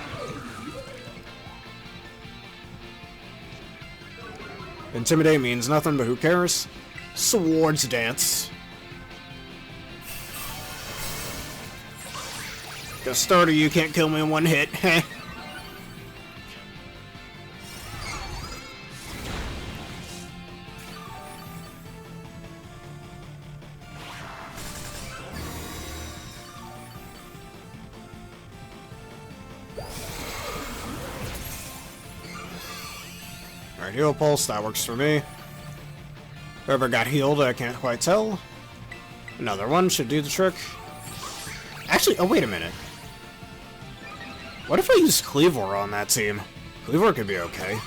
Intimidate means nothing, but who cares? Swords Dance. The starter, you can't kill me in one hit. Heh. Alright, heal pulse, that works for me. Whoever got healed, I can't quite tell. Another one should do the trick. Actually, oh wait a minute. What if I use Cleavor on that team? Cleavor could be okay.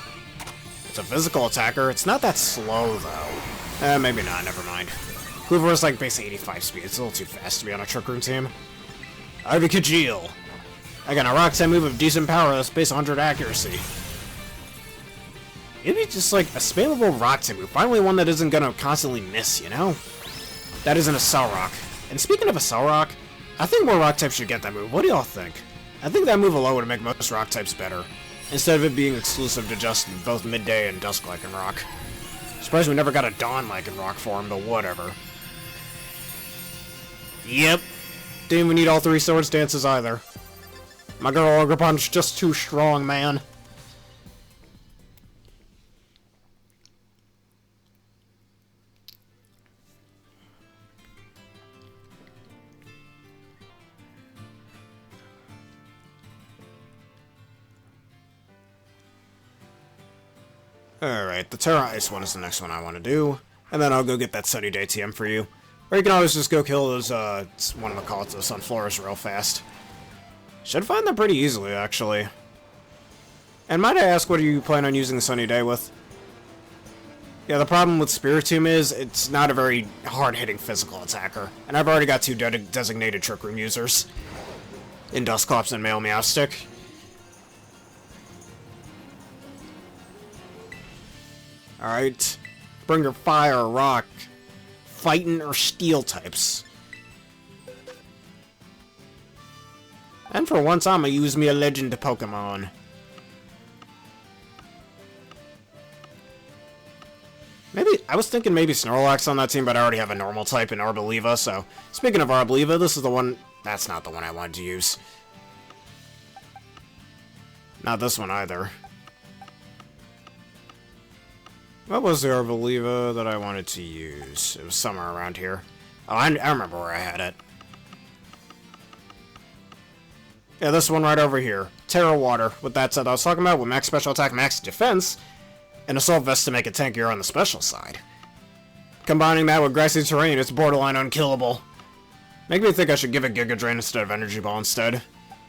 It's a physical attacker. It's not that slow, though. Maybe not, never mind. Cleavor is like base 85 speed. It's a little too fast to be on a Trick Room team. Ivy Kajeel. Again, a rock type move of decent power that's base 100 accuracy. Maybe just like a spammable rock type move. Finally one that isn't gonna constantly miss, you know? That isn't a Cell Rock. And speaking of a Cell Rock, I think more rock types should get that move. What do y'all think? I think that move alone would make most rock types better, instead of it being exclusive to just both Midday and Dusk Lycanroc. Surprised we never got a Dawn Lycanroc form, but whatever. Yep. Didn't even need all 3 Swords Dances either. My girl Ogerpun's just too strong, man. Alright, the Tera Ice one is the next one I want to do. And then I'll go get that Sunny Day TM for you. Or you can always just go kill those, whatchamacallits, those Sunflowers real fast. Should find them pretty easily, actually. And might I ask, what do you plan on using the Sunny Day with? Yeah, the problem with Spiritomb is, it's not a very hard-hitting physical attacker. And I've already got 2 designated Trick Room users. In Dusclops and Male Meowstic. Alright. Bring your Fire, Rock, Fighting, or Steel types. And for once, I'ma use me a Legend Pokemon. Maybe, I was thinking maybe Snorlax on that team, but I already have a normal type in Arboliva, so... Speaking of Arboliva, this is the one... That's not the one I wanted to use. Not this one either. What was the Arboliva that I wanted to use? It was somewhere around here. Oh, I remember where I had it. Yeah, this one right over here. Terra Water. With that said, I was talking about with max special attack, max defense, and Assault Vest to make it tankier on the special side. Combining that with Grassy Terrain, it's borderline unkillable. Make me think I should give it Giga Drain instead of Energy Ball instead.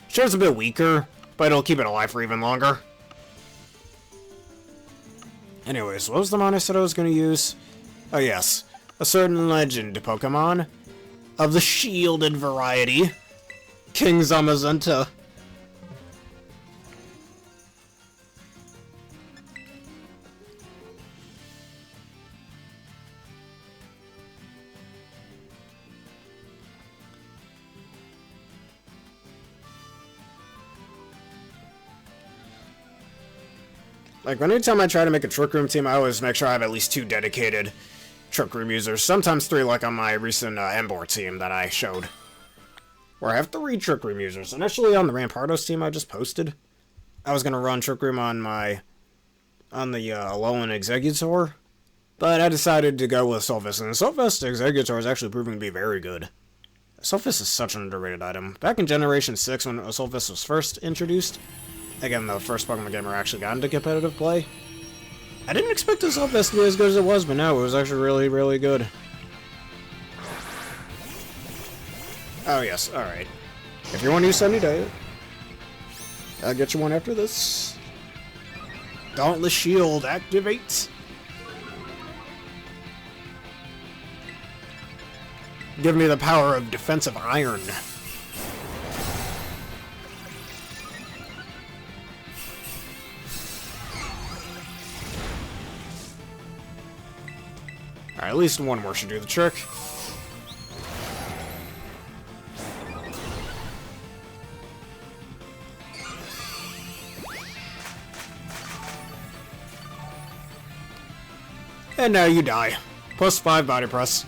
Sure, it's a bit weaker, but it'll keep it alive for even longer. Anyways, what was the mon I said I was going to use? Oh yes, a certain legend Pokemon of the shielded variety, King Zamazenta. Like, anytime I try to make a Trick Room team, I always make sure I have at least 2 dedicated Trick Room users. Sometimes 3, like on my recent Embor team that I showed. Where I have 3 Trick Room users. Initially, on the Rampardos team I just posted, I was going to run Trick Room on the Alolan Exeggutor. But I decided to go with Assault Vest, and Assault Vest Exeggutor is actually proving to be very good. Assault Vest is such an underrated item. Back in Generation 6, when Assault Vest was first introduced, again, the first Pokemon gamer actually got into competitive play, I didn't expect Assault Vest to be as good as it was, but no, it was actually really, really good. Oh yes, alright. If you want to use Sunny Day, I'll get you one after this. Dauntless Shield, activate! Give me the power of Defensive Iron. Alright, at least one more should do the trick. And now you die. Plus 5 body press.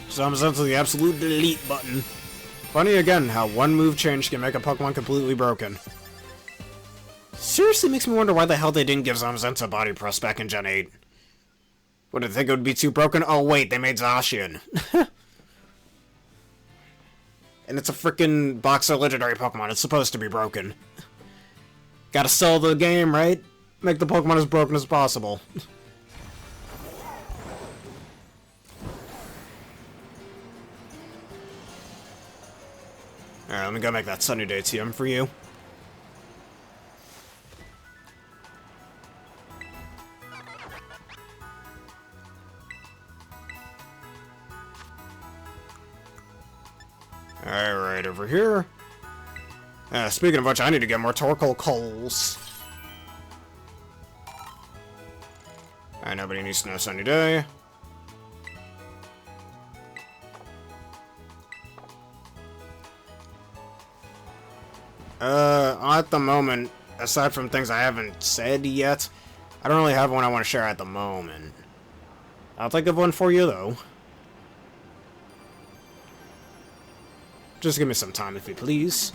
So I'm sent to the absolute delete button. Funny again how one move change can make a Pokemon completely broken. Seriously makes me wonder why the hell they didn't give Zamazenta Body Press back in Gen 8. What, did they think it would be too broken? Oh wait, they made Zacian. And it's a freaking Boxer Legendary Pokemon, it's supposed to be broken. Gotta sell the game, right? Make the Pokemon as broken as possible. Alright, let me go make that Sunny Day TM for you. Alright, over here. Speaking of which, I need to get more Torkoal coals. Alright, nobody needs to know sunny day. At the moment, aside from things I haven't said yet, I don't really have one I want to share at the moment. I'll think of one for you, though. Just give me some time, if you please.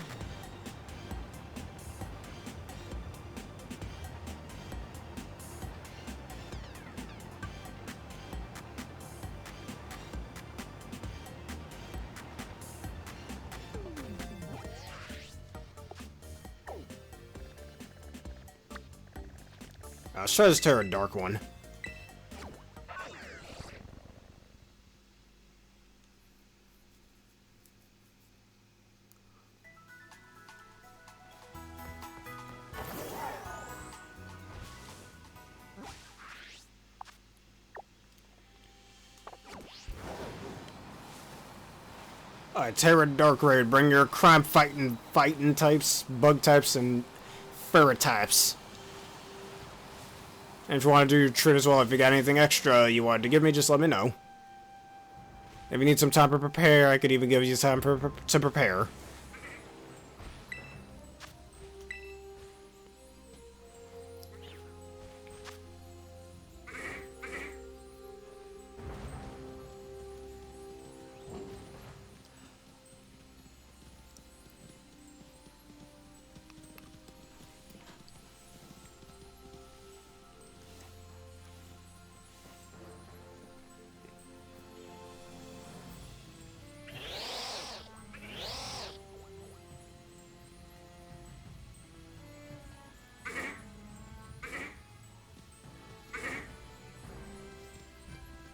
Let's try this Tera Dark one. Alright, Tera Dark Raid, bring your crime fighting types, bug types, and ferret types. And if you want to do your trait as well, if you got anything extra you wanted to give me, just let me know. If you need some time to prepare, I could even give you time to prepare.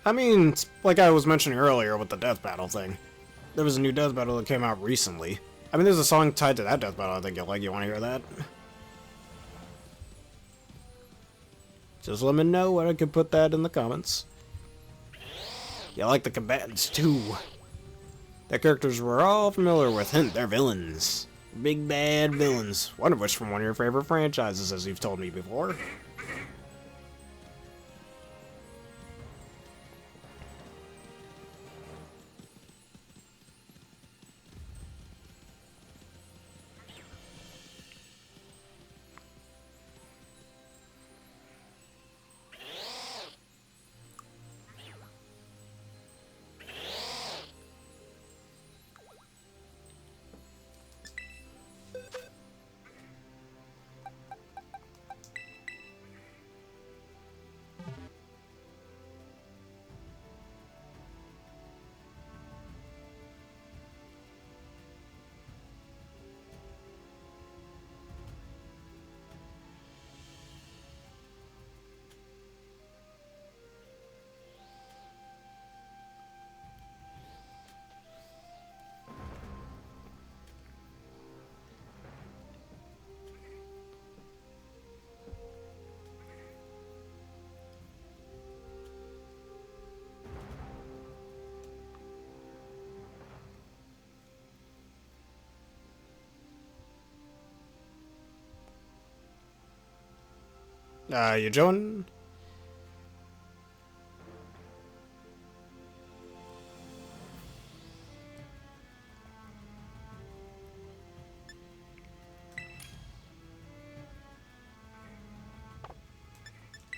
I mean, like I was mentioning earlier with the death battle thing, there was a new death battle that came out recently. I mean, there's a song tied to that death battle I think you'll like. You want to hear that? Just let me know where I can put that in the comments. You like the combatants too. The characters we're all familiar with, hint, they're villains. Big bad villains. One of which from one of your favorite franchises, as you've told me before. You join?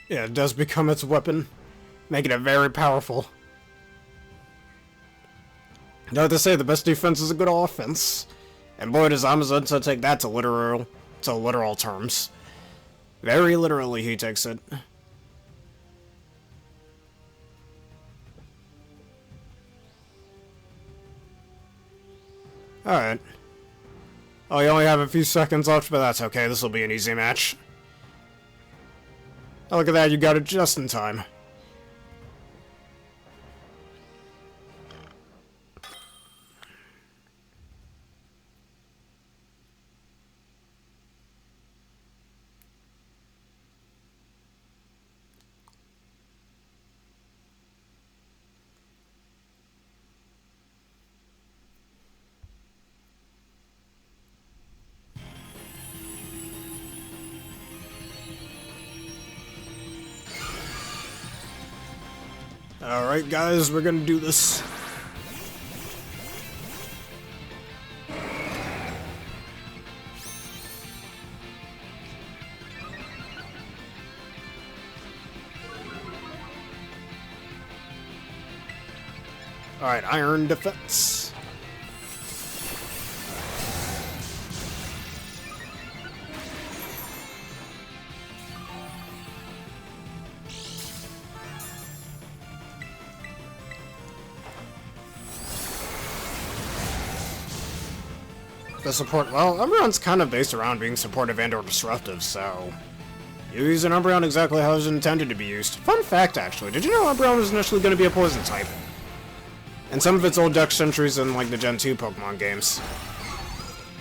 Yeah, it does become its weapon, making it very powerful. You know what they say, the best defense is a good offense. And boy, does Amazon to take that to literal terms. Very literally, he takes it. Alright. Oh, you only have a few seconds left, but that's okay. This will be an easy match. Oh, look at that, you got it just in time. Alright guys, we're gonna do this. Alright, Iron Defense. The support, well, Umbreon's kind of based around being supportive and or disruptive, so you use an Umbreon exactly how it was intended to be used. Fun fact, actually, did you know Umbreon was initially going to be a poison type? And some of its old Dex entries in, like, the Gen 2 Pokemon games.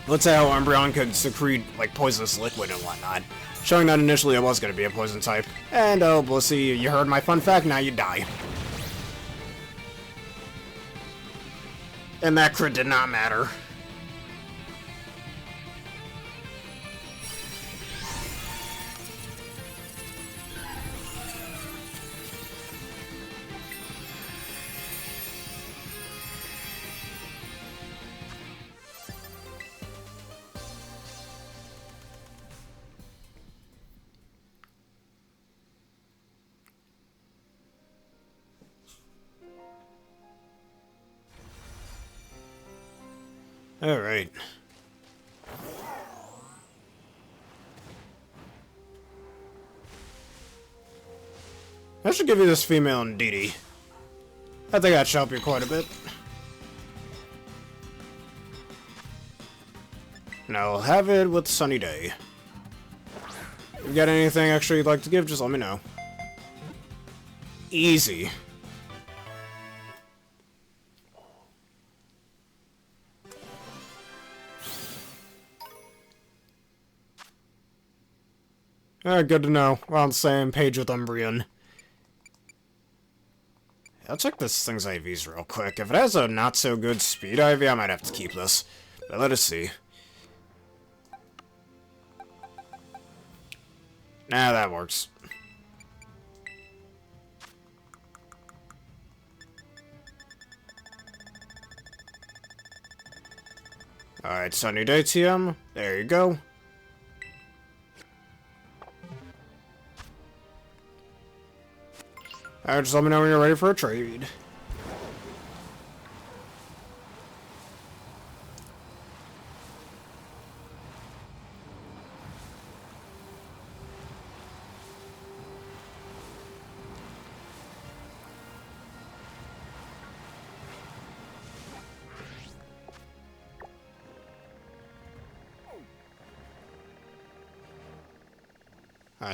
Let's say how Umbreon could secrete, like, poisonous liquid and whatnot, showing that initially it was going to be a poison type. And, oh, Blissey, you heard my fun fact, now you die. And that crit did not matter. Alright. I should give you this female and Didi. I think that should help you quite a bit. Now, have it with Sunny Day. If you got anything extra you'd like to give, just let me know. Easy. Good to know. We're on the same page with Umbreon. I'll check this thing's IVs real quick. If it has a not-so-good speed IV, I might have to keep this. But let us see. Nah, that works. Alright, Sunny Day TM. There you go. Alright, just let me know when you're ready for a trade.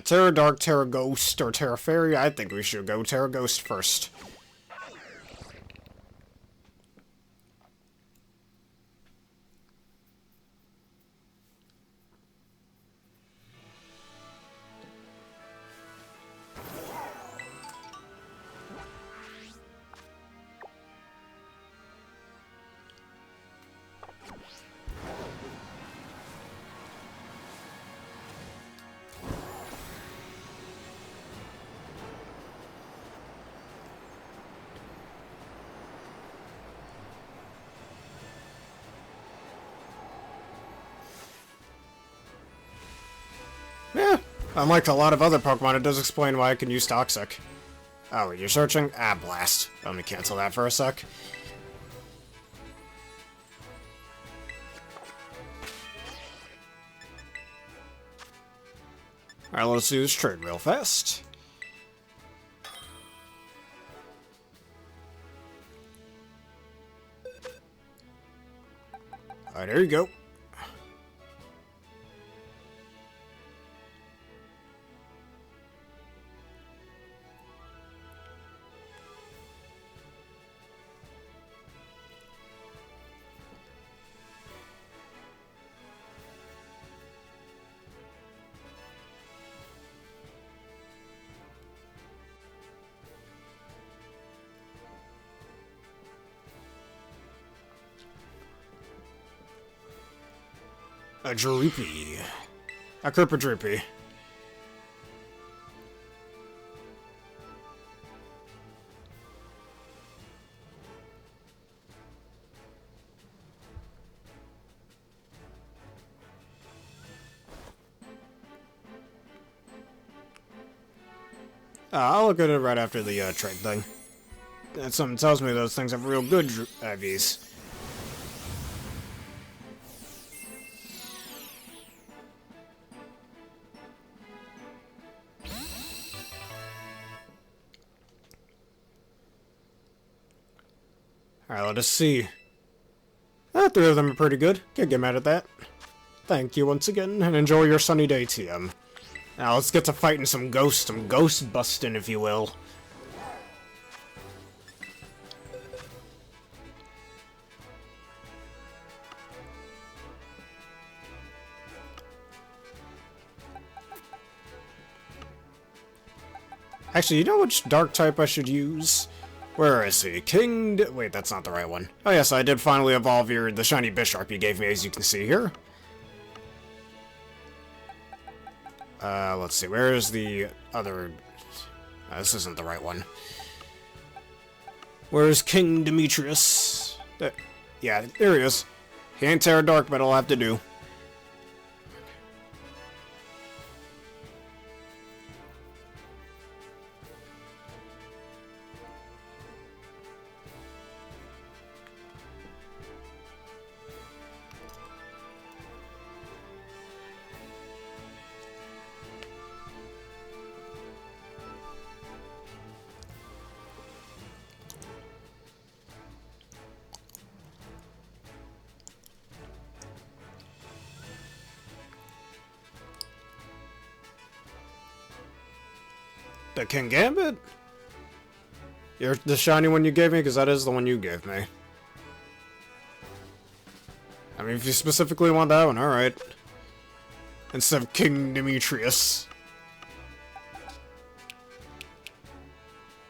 Terra Dark, Terra Ghost, or Terra Fairy. I think we should go Terra Ghost first. Yeah, unlike a lot of other Pokemon, it does explain why I can use Toxic. Oh, you're searching? Ah, blast. Let me cancel that for a sec. Alright, let's do this trade real fast. Alright, there you go. A Droopy. A Koopa Droopy. I'll look at it right after the trade thing. Something tells me those things have real good IVs. Alright, let us see. Three of them are pretty good. Can't get mad at that. Thank you once again, and enjoy your sunny day, TM. Now let's get to fighting some ghost busting, if you will. Actually, you know which dark type I should use? Where is he? Wait, that's not the right one. Oh yes, I did finally evolve the shiny Bisharp you gave me, as you can see here. Let's see, where is the other... this isn't the right one. Where's King Demetrius? Yeah, there he is. He ain't Tera Dark, but it'll have to do. The King Gambit? You're the shiny one you gave me? Because that is the one you gave me. I mean, if you specifically want that one, alright. Instead of King Demetrius.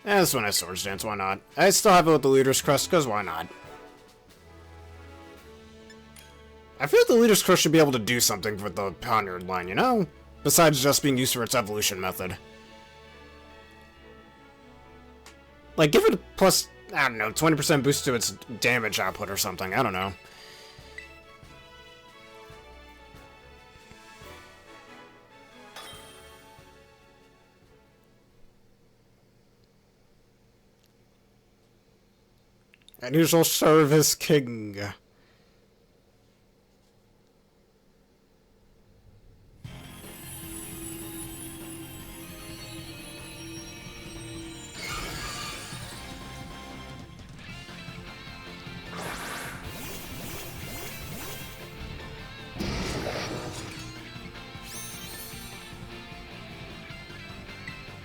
This one has Swords Dance, why not? I still have it with the Leader's Crest, because why not? I feel like the Leader's Crest should be able to do something with the Pondered line, you know? Besides just being used for its evolution method. Like, give it a plus, I don't know, 20% boost to its damage output or something. I don't know. And you shall serve as king.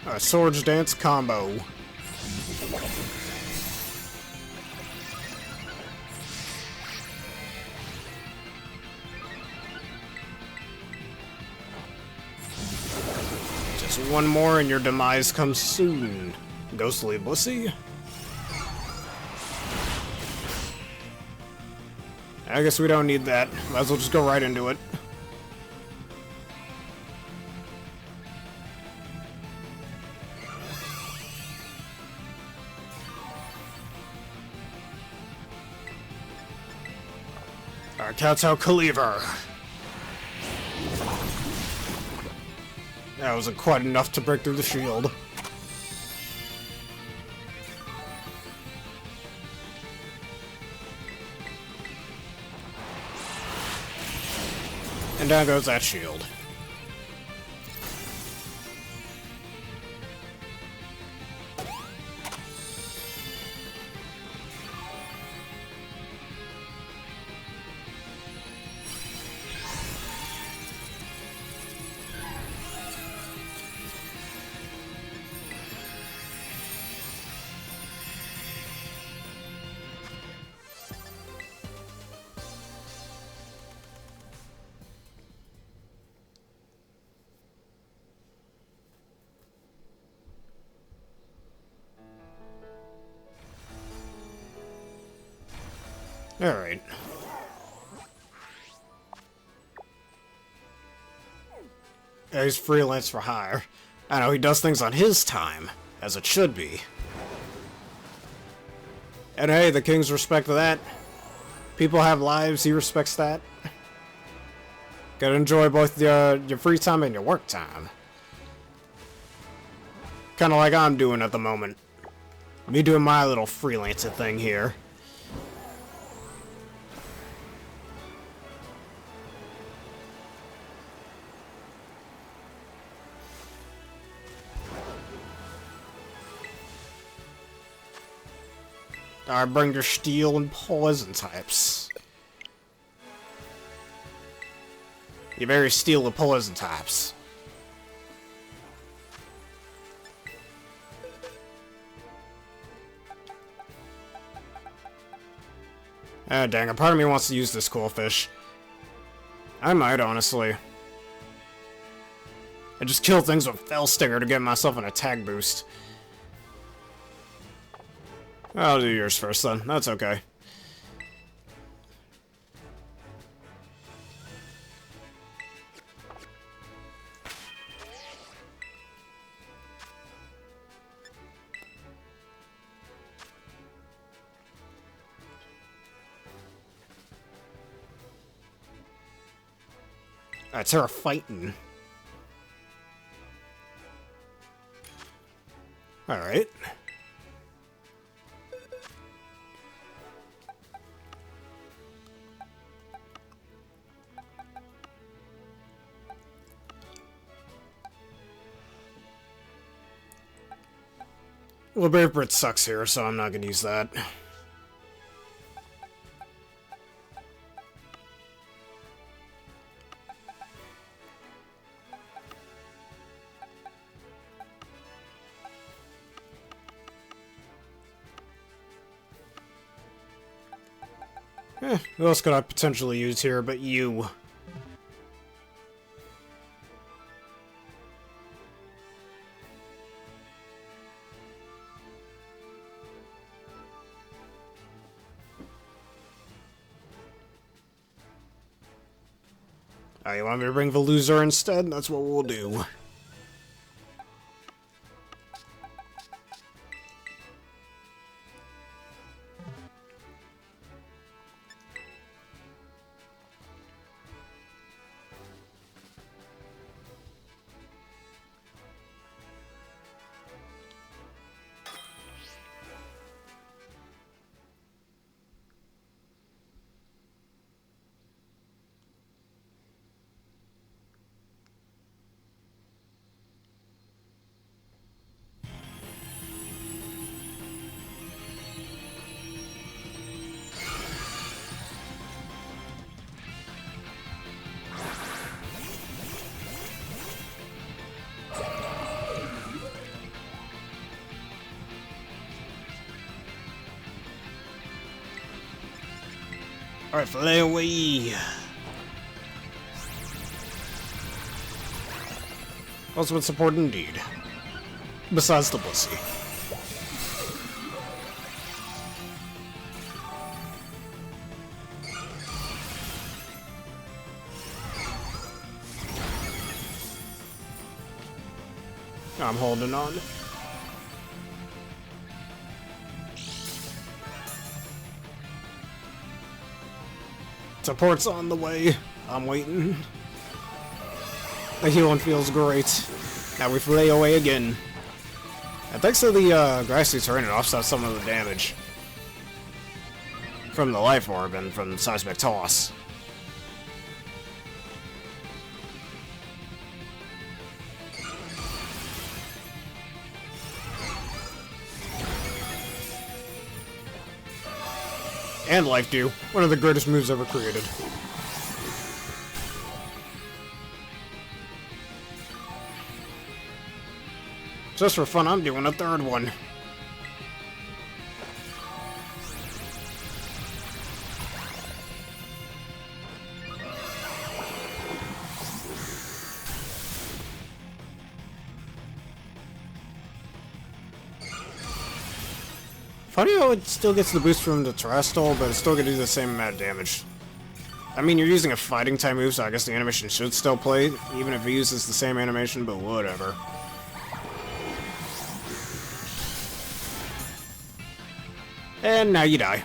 A Swords Dance combo. Just one more and your demise comes soon, ghostly bussy. I guess we don't need that. Might as well just go right into it. Our Kowtow Cleaver. That wasn't quite enough to break through the shield. And down goes that shield. Alright. Yeah, he's freelance for hire. I know, he does things on his time, as it should be. And hey, the kings respect that. People have lives, he respects that. Gotta enjoy both your free time and your work time. Kind of like I'm doing at the moment. Me doing my little freelancer thing here. Alright, bring your steel and poison types. You very steel and poison types. Ah, dang, a part of me wants to use this cool fish. I might, honestly. I just kill things with Fell Stinger to get myself an attack boost. I'll do yours first, then. That's okay. Alright, Tera fighting. Alright. Well, Brave Brit sucks here, so I'm not gonna use that. Who else could I potentially use here but you? Oh, you want me to bring the loser instead? That's what we'll do. Alright, fly away! Ultimate support indeed. Besides the Blissey. I'm holding on. Support's on the way. I'm waiting. The healing feels great. Now we fly away again. And thanks to the grassy terrain, it offsets some of the damage from the life orb and from the seismic toss. And Life Dew, one of the greatest moves ever created. Just for fun, I'm doing a third one. Funny how it still gets the boost from the Terrestrial, but it's still gonna do the same amount of damage. I mean, you're using a fighting type move, so I guess the animation should still play, even if it uses the same animation, but whatever. And now you die.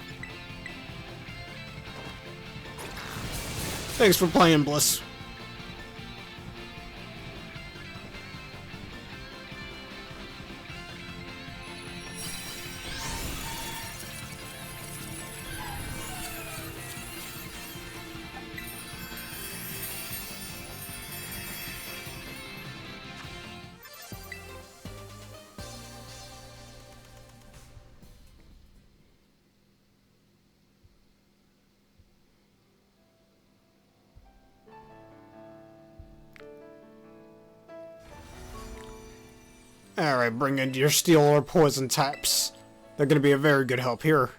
Thanks for playing, Bliss. Alright, bring in your steel or poison types. They're gonna be a very good help here.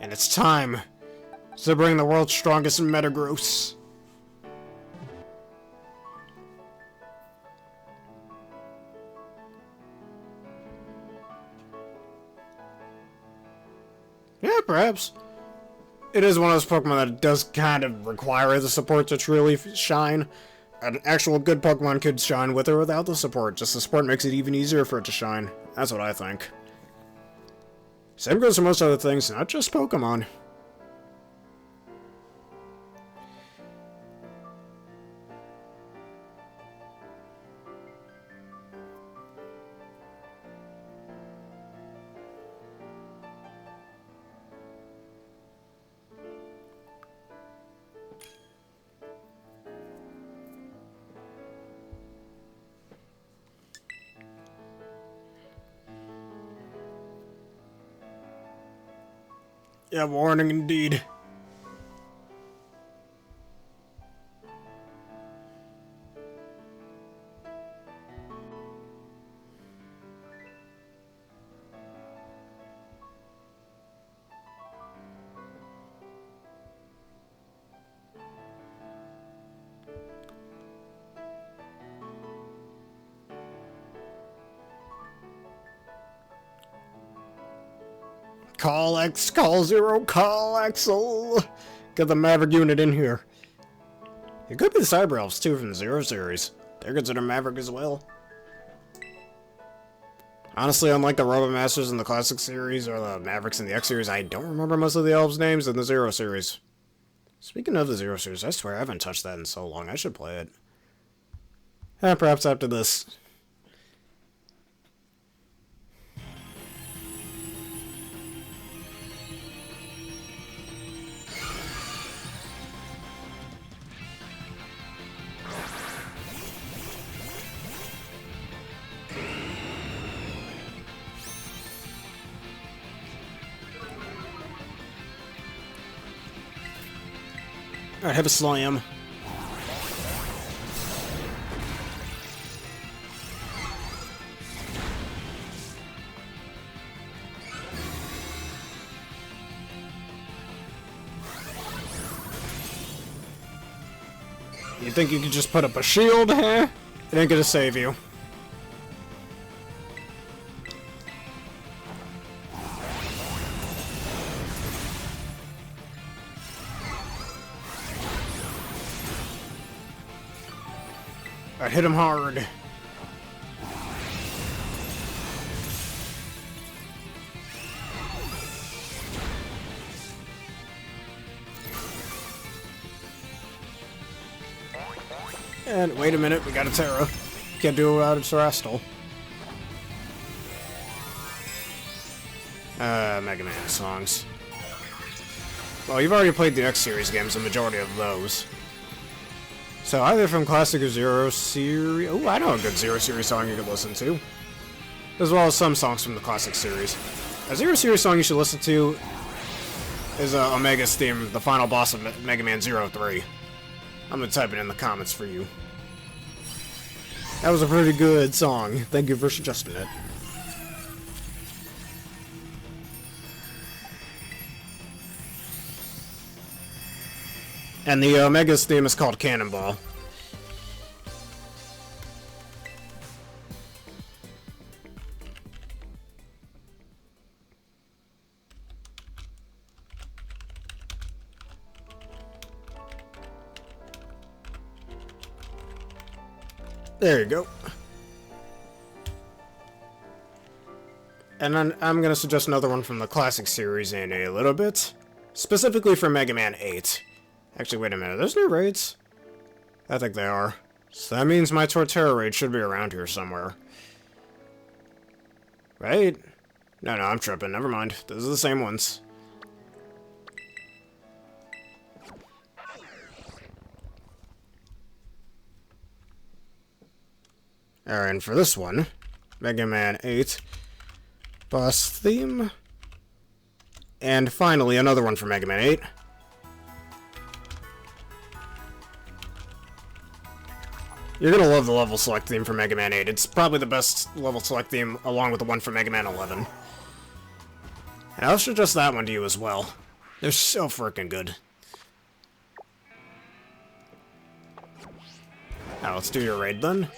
And it's time to bring the world's strongest Metagross. Yeah, perhaps. It is one of those Pokemon that does kind of require the support to truly shine. An actual good Pokemon could shine with or without the support. Just the support makes it even easier for it to shine. That's what I think. Same goes for most other things, not just Pokemon. Yeah, warning indeed. Call X, call Zero, call Axel! Get the Maverick unit in here. It could be the Cyber Elves too from the Zero series. They're considered Maverick as well. Honestly, unlike the Robo Masters in the Classic series or the Mavericks in the X series, I don't remember most of the Elves' names in the Zero series. Speaking of the Zero series, I swear I haven't touched that in so long. I should play it. Perhaps after this. Alright, have a slam. You think you could just put up a shield, huh? It ain't gonna save you. I hit him hard. And wait a minute, we got a Tera. Can't do it without a Terrestrial. Mega Man songs. Well, you've already played the X series games, the majority of those. So either from Classic or Zero series... Oh, I know a good Zero series song you could listen to. As well as some songs from the Classic series. A Zero series song you should listen to is Omega's theme, the final boss of Mega Man 03. I'm gonna type it in the comments for you. That was a pretty good song. Thank you for suggesting it. And the Omega's theme is called Cannonball. There you go. And then I'm gonna suggest another one from the Classic series in a little bit. Specifically for Mega Man 8. Actually, wait a minute. There's new raids? I think they are. So that means my Torterra raid should be around here somewhere. Right? No, I'm tripping. Never mind. Those are the same ones. Alright, and for this one, Mega Man 8, boss theme, and finally another one for Mega Man 8. You're gonna love the level select theme for Mega Man 8. It's probably the best level select theme along with the one for Mega Man 11. And I'll suggest that one to you as well. They're so freaking good. Now let's do your raid then.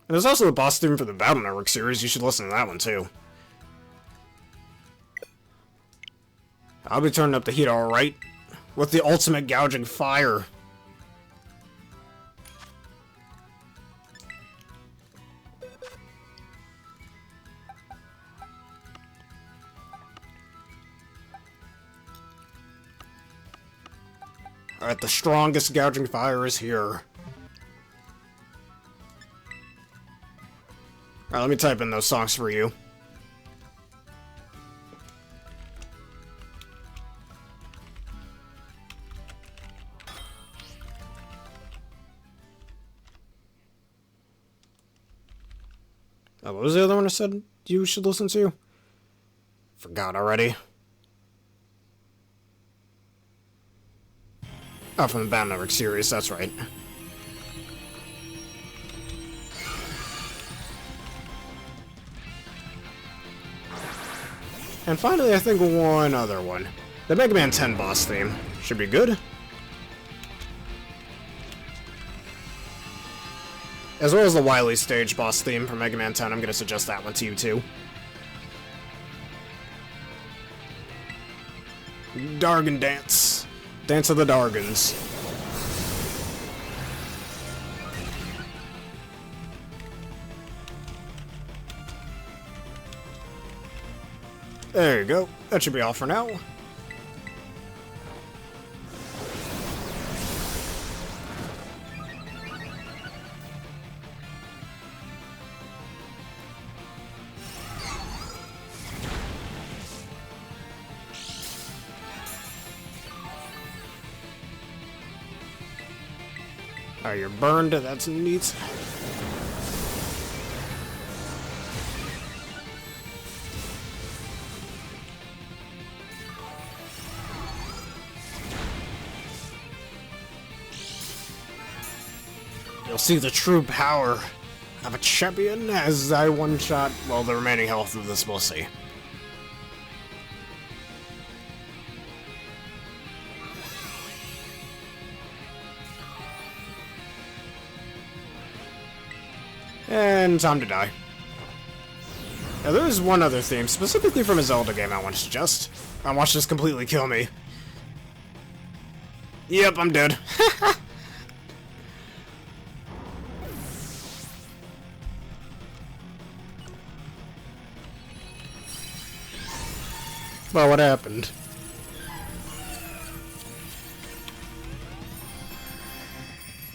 And there's also the boss theme for the Battle Network series. You should listen to that one too. I'll be turning up the heat alright. With the ultimate gouging fire. Alright, the strongest gouging fire is here. Alright, let me type in those songs for you. Oh, what was the other one I said you should listen to? Forgot already. Oh, from the Battle Network series, that's right. And finally, I think one other one. The Mega Man 10 boss theme. Should be good. As well as the Wily stage boss theme for Mega Man 10, I'm gonna suggest that one to you too. Dargon Dance. Dance of the Dargons. There you go. That should be all for now. Oh, you're burned. That's neat. You'll see the true power of a champion as I one-shot, well, the remaining health of this pussy. And time to die. Now there is one other theme, specifically from a Zelda game I want to suggest. I watched this completely kill me. Yep, I'm dead. Well, what happened?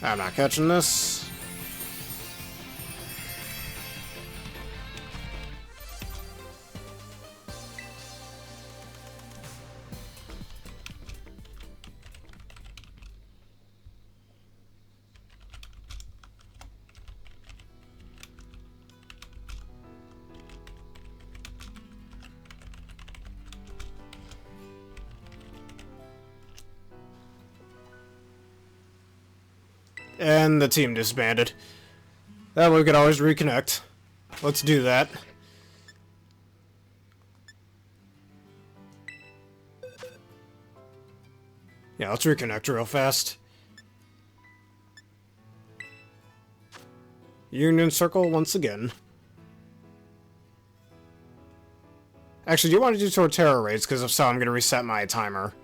I'm not catching this. And the team disbanded. That way we could always reconnect. Let's do that. Yeah, let's reconnect real fast. Union Circle once again. Actually, do you want to do Torterra raids? Because if so, I'm going to reset my timer.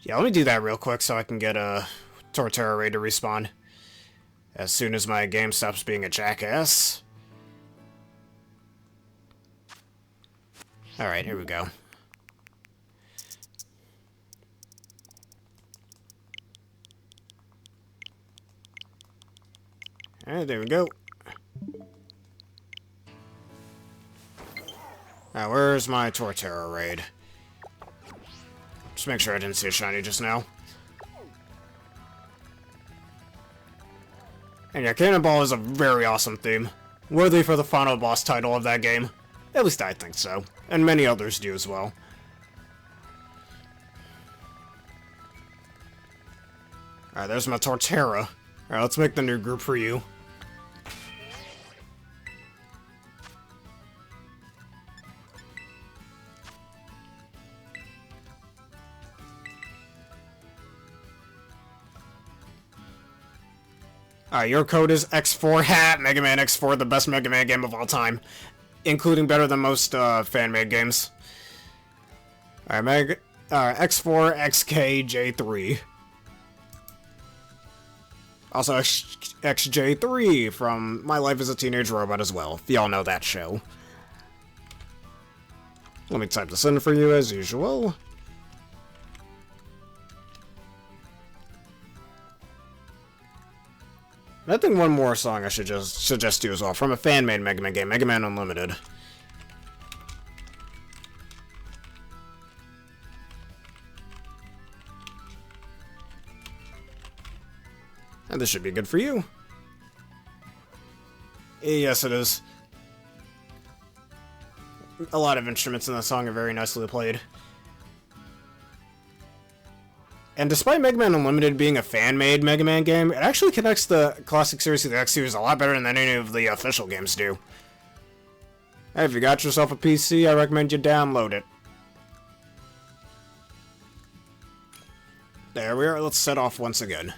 Yeah, let me do that real quick so I can get a Torterra raid to respawn as soon as my game stops being a jackass. Alright, here we go. Alright, there we go. Now, where's my Torterra raid? Just make sure I didn't see a shiny just now. And yeah, Cannonball is a very awesome theme. Worthy for the final boss title of that game. At least I think so. And many others do as well. Alright, there's my Torterra. Alright, let's make the new group for you. Alright, your code is X4. Ha! Mega Man X4, the best Mega Man game of all time. Including better than most fan-made games. Alright, X4, XK, J3. Also, XJ3 from My Life as a Teenage Robot as well, if y'all know that show. Let me type this in for you as usual. I think one more song I should just suggest to you as well, from a fan-made Mega Man game, Mega Man Unlimited. And this should be good for you. Yes, it is. A lot of instruments in the song are very nicely played. And despite Mega Man Unlimited being a fan-made Mega Man game, it actually connects the classic series to the X series a lot better than any of the official games do. Hey, if you got yourself a PC, I recommend you download it. There we are, let's set off once again.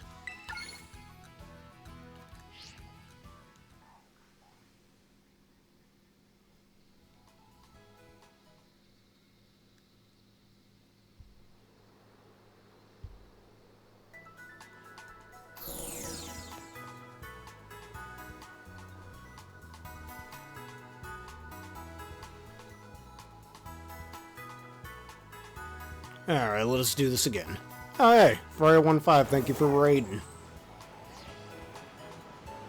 Alright, let us do this again. Oh, hey, Fire15, thank you for raiding.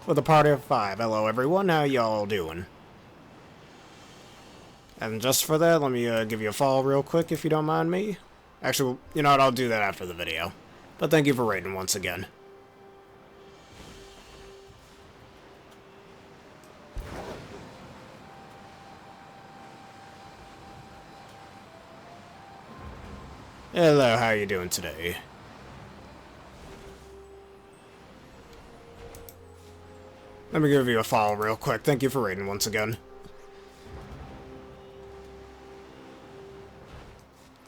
With a party of 5. Hello, everyone, how y'all doing? And just for that, let me give you a follow real quick, if you don't mind me. Actually, you know what, I'll do that after the video. But thank you for raiding once again. Hello, how you doing today? Let me give you a follow real quick. Thank you for raiding once again.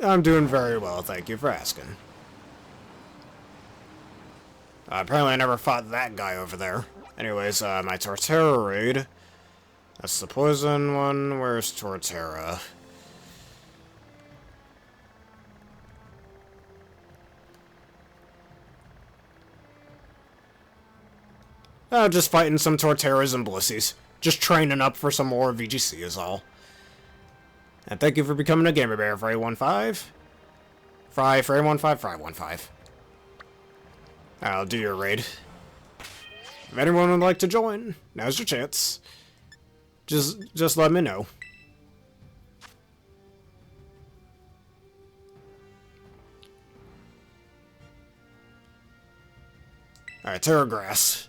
I'm doing very well, thank you for asking. Apparently I never fought that guy over there. Anyways, my Torterra raid. That's the poison one. Where's Torterra? Oh, just fighting some Torterras and Blissies. Just training up for some more VGC is all. And thank you for becoming a gamer bear, Fray15. Fray15. I'll do your raid. If anyone would like to join, now's your chance. Just let me know. Alright, Terra Grass.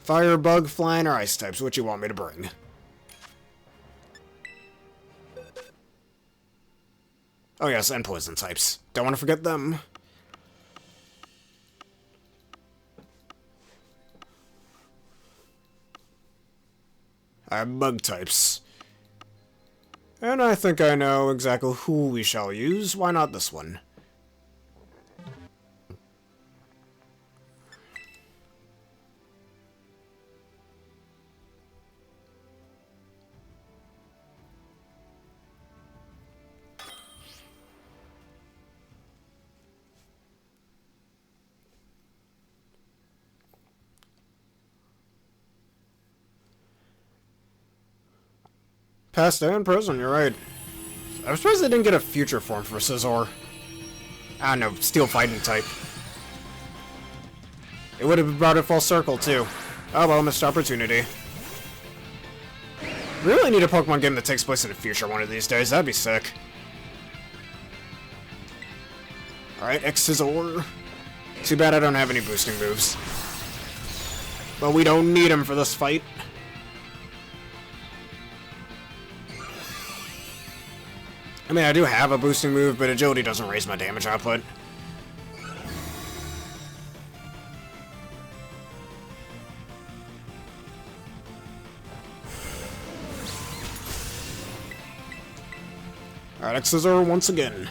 Fire, bug, flying, or ice types, what you want me to bring? Oh yes, and poison types. Don't want to forget them. Bug types. And I think I know exactly who we shall use. Why not this one? Past and present, you're right. I'm surprised they didn't get a future form for Scizor. I don't know, steel fighting type. It would have brought it full circle, too. Oh well, missed opportunity. We really need a Pokemon game that takes place in the future one of these days, that'd be sick. Alright, X-Scizor. Too bad I don't have any boosting moves. But we don't need them for this fight. I mean, I do have a boosting move, but agility doesn't raise my damage output. Alright, X-Scissor once again.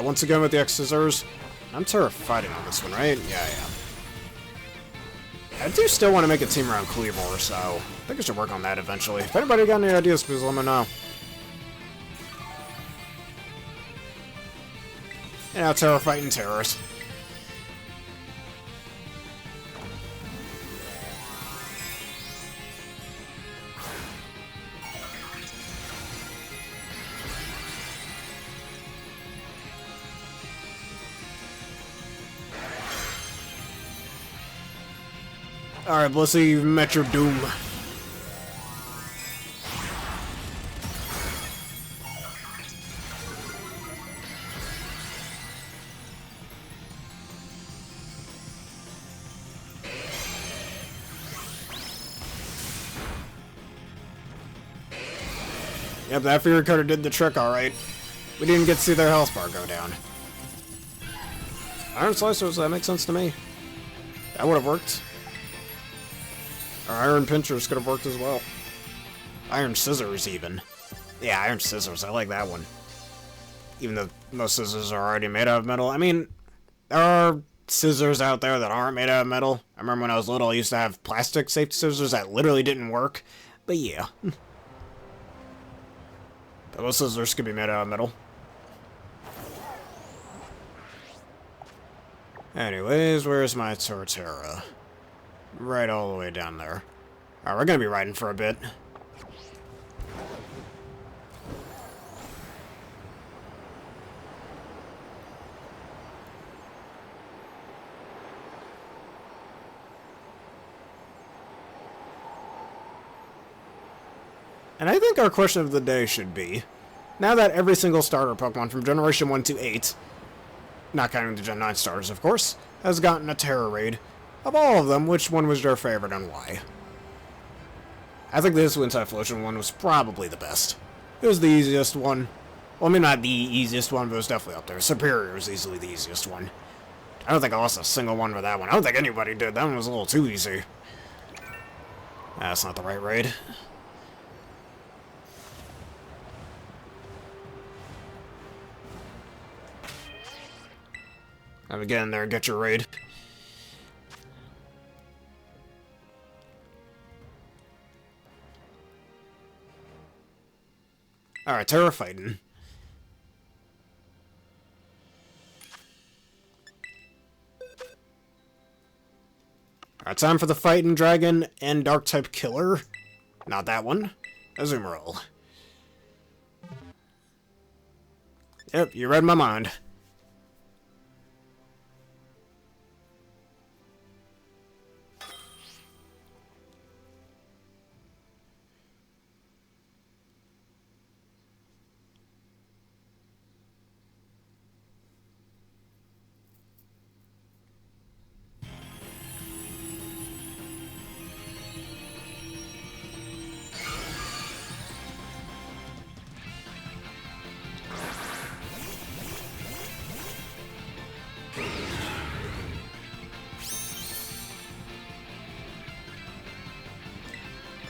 Once again with the X-Scissors. I'm terrified on this one, right? Yeah, yeah. I do still want to make a team around Cleavor, so I think I should work on that eventually. If anybody got any ideas, please let me know. And now Terra fighting terrorists. Alright, Blissey, you've met your doom. Yep, that Fury Cutter did the trick, alright. We didn't get to see their health bar go down. Iron Slicers, that makes sense to me. That would have worked. Or Iron Pinchers could have worked as well. Iron Scissors, even. Yeah, Iron Scissors, I like that one. Even though most scissors are already made out of metal. I mean, there are scissors out there that aren't made out of metal. I remember when I was little, I used to have plastic safety scissors that literally didn't work. But yeah. But most scissors could be made out of metal. Anyways, where's my Torterra? Right all the way down there. Alright, we're gonna be riding for a bit. And I think our question of the day should be, now that every single starter Pokemon from Generation 1 to 8, not counting the Gen 9 starters of course, has gotten a Tera Raid, of all of them, which one was your favorite and why? I think this Wind Typhlosion one was probably the best. It was the easiest one. Well, I mean, not the easiest one, but it was definitely up there. Superior is easily the easiest one. I don't think I lost a single one with that one. I don't think anybody did. That one was a little too easy. That's not the right raid. Now get in there and get your raid. Alright, Terra fighting. Alright, time for the fighting dragon and dark type killer. Not that one. Azumarill. Yep, you read my mind.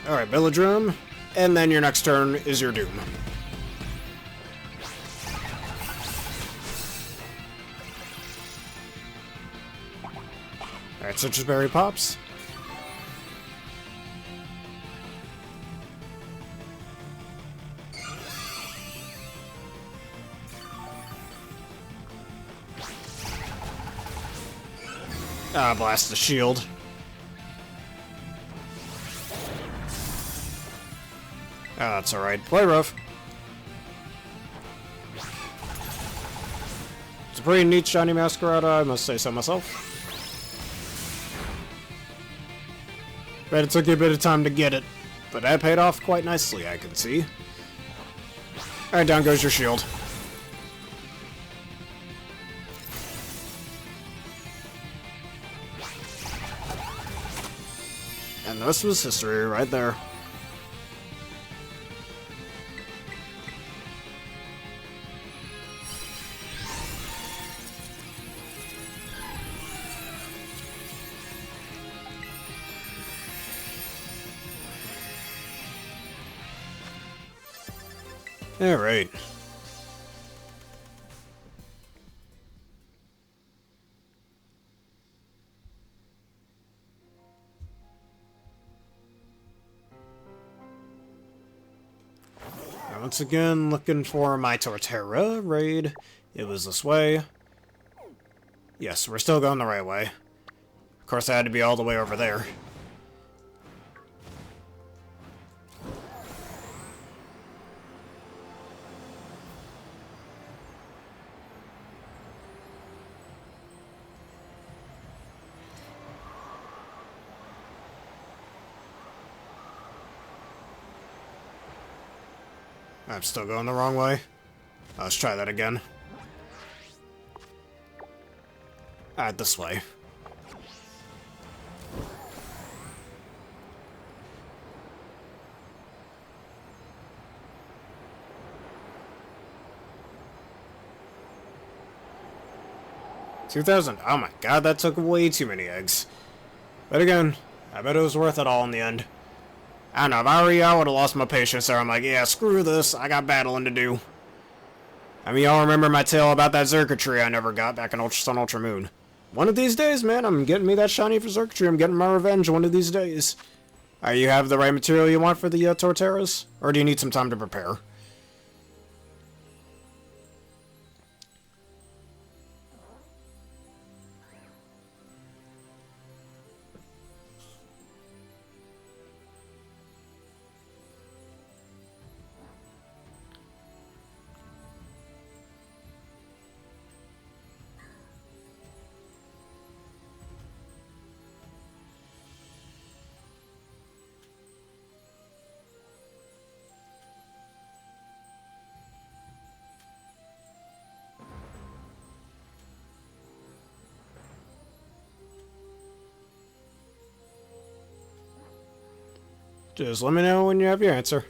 Alright, Villadrum, and then your next turn is your doom. Alright, Citrus Berry pops. Ah, blast the shield. Ah, that's alright. Play rough. It's a pretty neat shiny Masquerada, I must say so myself. Bet it took you a bit of time to get it, but that paid off quite nicely, I can see. Alright, down goes your shield. And this was history right there. Alright. Once again, looking for my Torterra raid. It was this way. Yes, we're still going the right way. Of course, I had to be all the way over there. I'm still going the wrong way. Let's try that again. Alright, this way. $2,000. Oh my god, that took way too many eggs. But again, I bet it was worth it all in the end. I don't know, if I were you, I would have lost my patience there. I'm like, yeah, screw this, I got battling to do. I mean, y'all remember my tale about that Xurkitree I never got back in Ultra Sun, Ultra Moon. One of these days, man, I'm getting me that shiny for Xurkitree. I'm getting my revenge one of these days. You have the right material you want for the Torterras? Or do you need some time to prepare? Just let me know when you have your answer.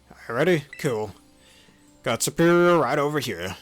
Alright, ready? Cool. Got Superior right over here.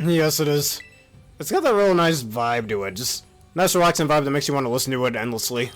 Yes, it is. It's got that real nice vibe to it. Just nice relaxing vibe that makes you want to listen to it endlessly.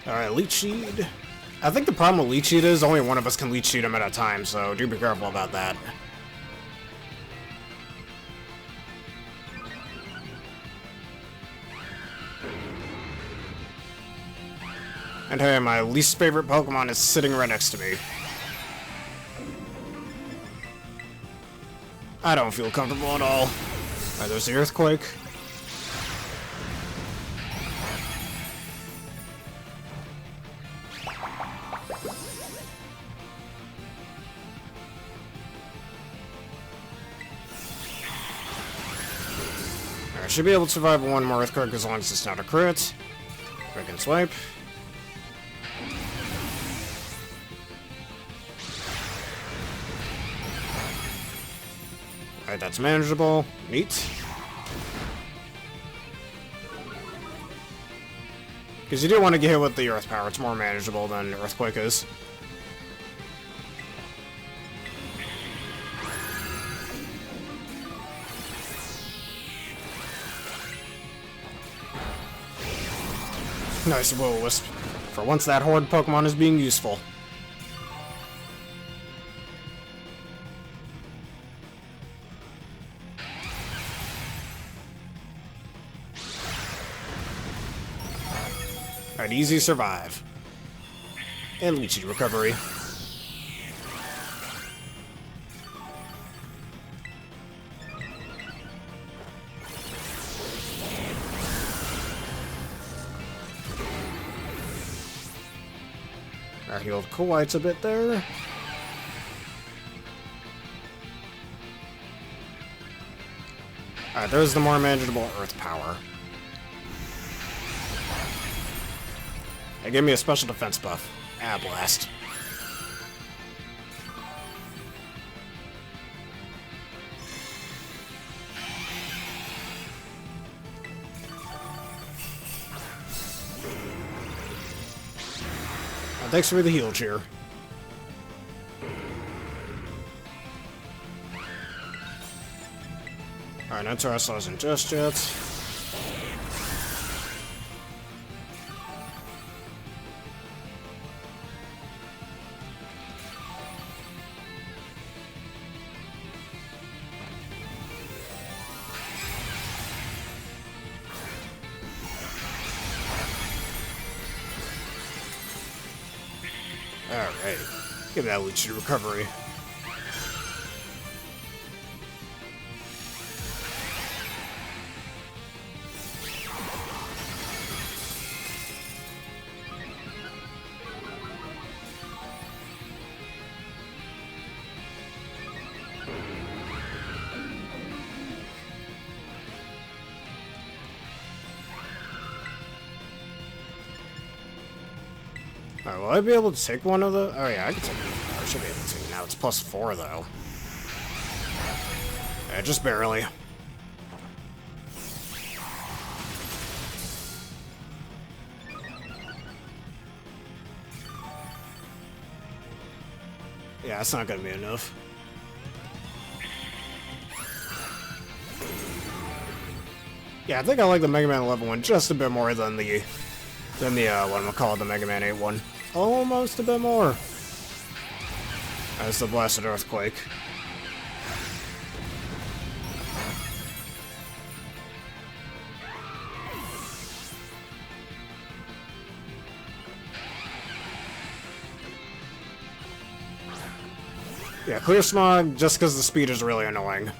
Alright, Leech Seed. I think the problem with Leech Seed is only one of us can Leech Seed him at a time, so do be careful about that. And hey, my least favorite Pokemon is sitting right next to me. I don't feel comfortable at all. Alright, there's the Earthquake. I should be able to survive one more Earthquake as long as it's not a crit. Quick and Swipe. Alright, that's manageable. Neat. Because you do want to get hit with the Earth Power. It's more manageable than Earthquake is. Nice Will-O-Wisp. For once, that Horde Pokemon is being useful. Alright, easy survive. And Leechy recovery. Alright, healed Cool Whites a bit there. Alright, there's the more manageable Earth Power. It gave me a special defense buff. Ah, blast. Thanks for the heal cheer. Alright, no Terrestrial isn't just yet. Alright. Give that Leechy recovery. Alright, will I be able to take one of the... Oh yeah, I can take it. I should be able to. Now it's +4 though. Yeah, just barely. Yeah, that's not gonna be enough. Yeah, I think I like the Mega Man 11 one just a bit more than the what I'm gonna call it, the Mega Man 8 one. Almost a bit more. As the Blasted Earthquake. Yeah, Clear Smog just because the speed is really annoying.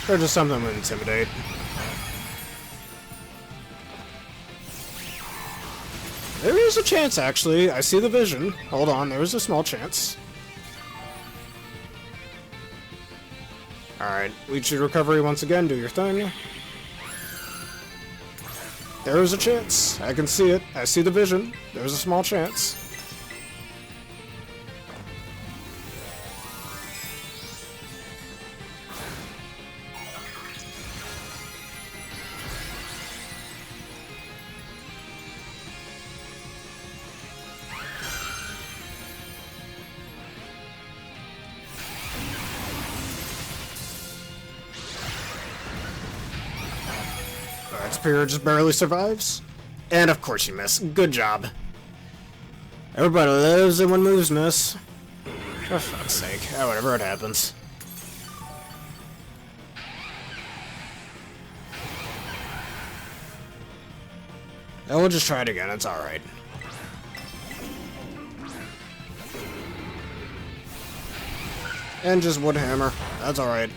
Or just something to intimidate. There is a chance, actually. I see the vision. Hold on, there is a small chance. Alright, Leechy recovery once again, do your thing. There is a chance. I can see it. I see the vision. There's a small chance. Superior just barely survives. And of course you miss. Good job. Everybody lives it when moves miss. For fuck's sake. Oh, whatever, it happens. And we'll just try it again, it's alright. And just Wood Hammer. That's alright.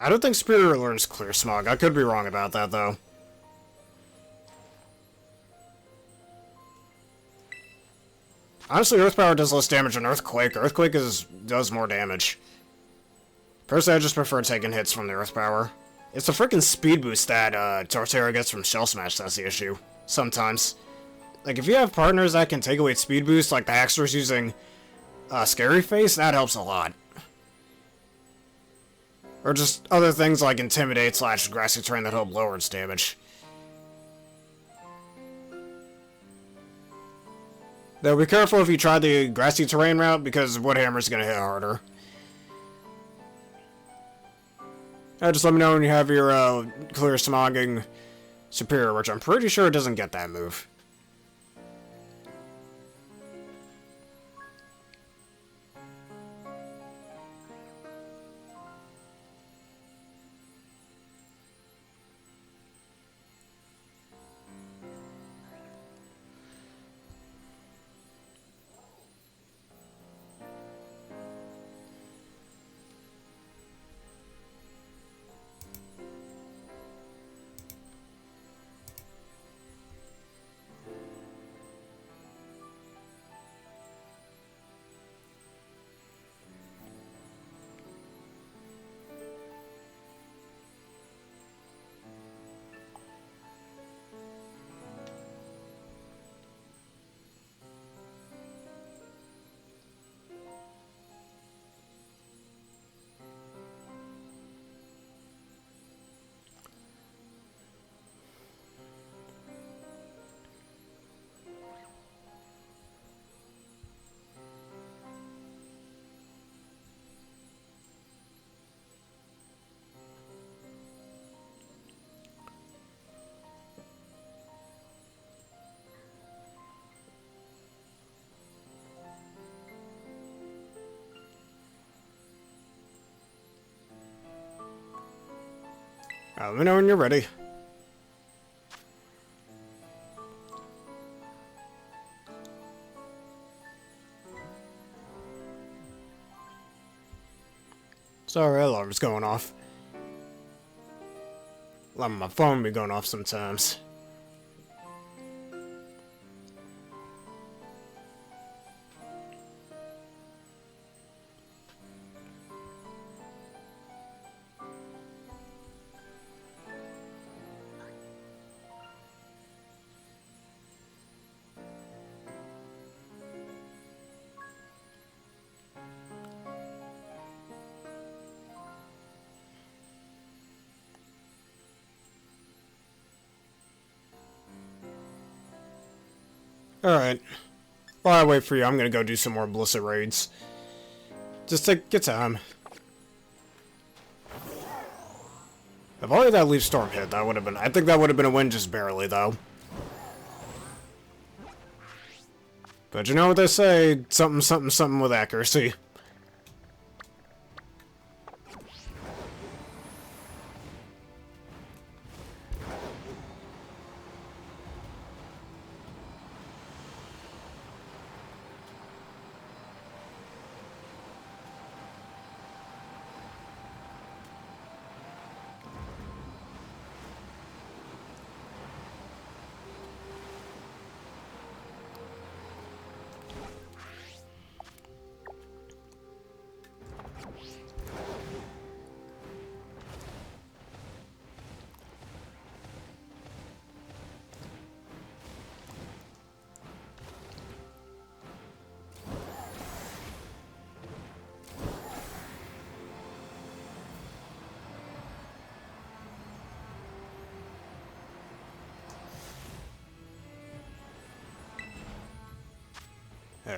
I don't think Superior learns Clear Smog. I could be wrong about that, though. Honestly, Earth Power does less damage than Earthquake. Earthquake does more damage. Personally, I just prefer taking hits from the Earth Power. It's the freaking speed boost that Torterra gets from Shell Smash that's the issue. Sometimes. Like, if you have partners that can take away speed boost, like the Haxor's using Scary Face, that helps a lot. Or just other things like Intimidate / Grassy Terrain that help lower its damage. Though be careful if you try the Grassy Terrain route, because Wood Hammer's gonna hit harder. Just let me know when you have your Clear Smogging Superior, which I'm pretty sure it doesn't get that move. Let me know when you're ready. Sorry, alarm's going off. My phone be going off sometimes. Alright. While I wait for you, I'm gonna go do some more Blissed Raids. Just take your time. If only that Leaf Storm hit, that would have been... I think that would have been a win just barely, though. But you know what they say, something, something, something with accuracy.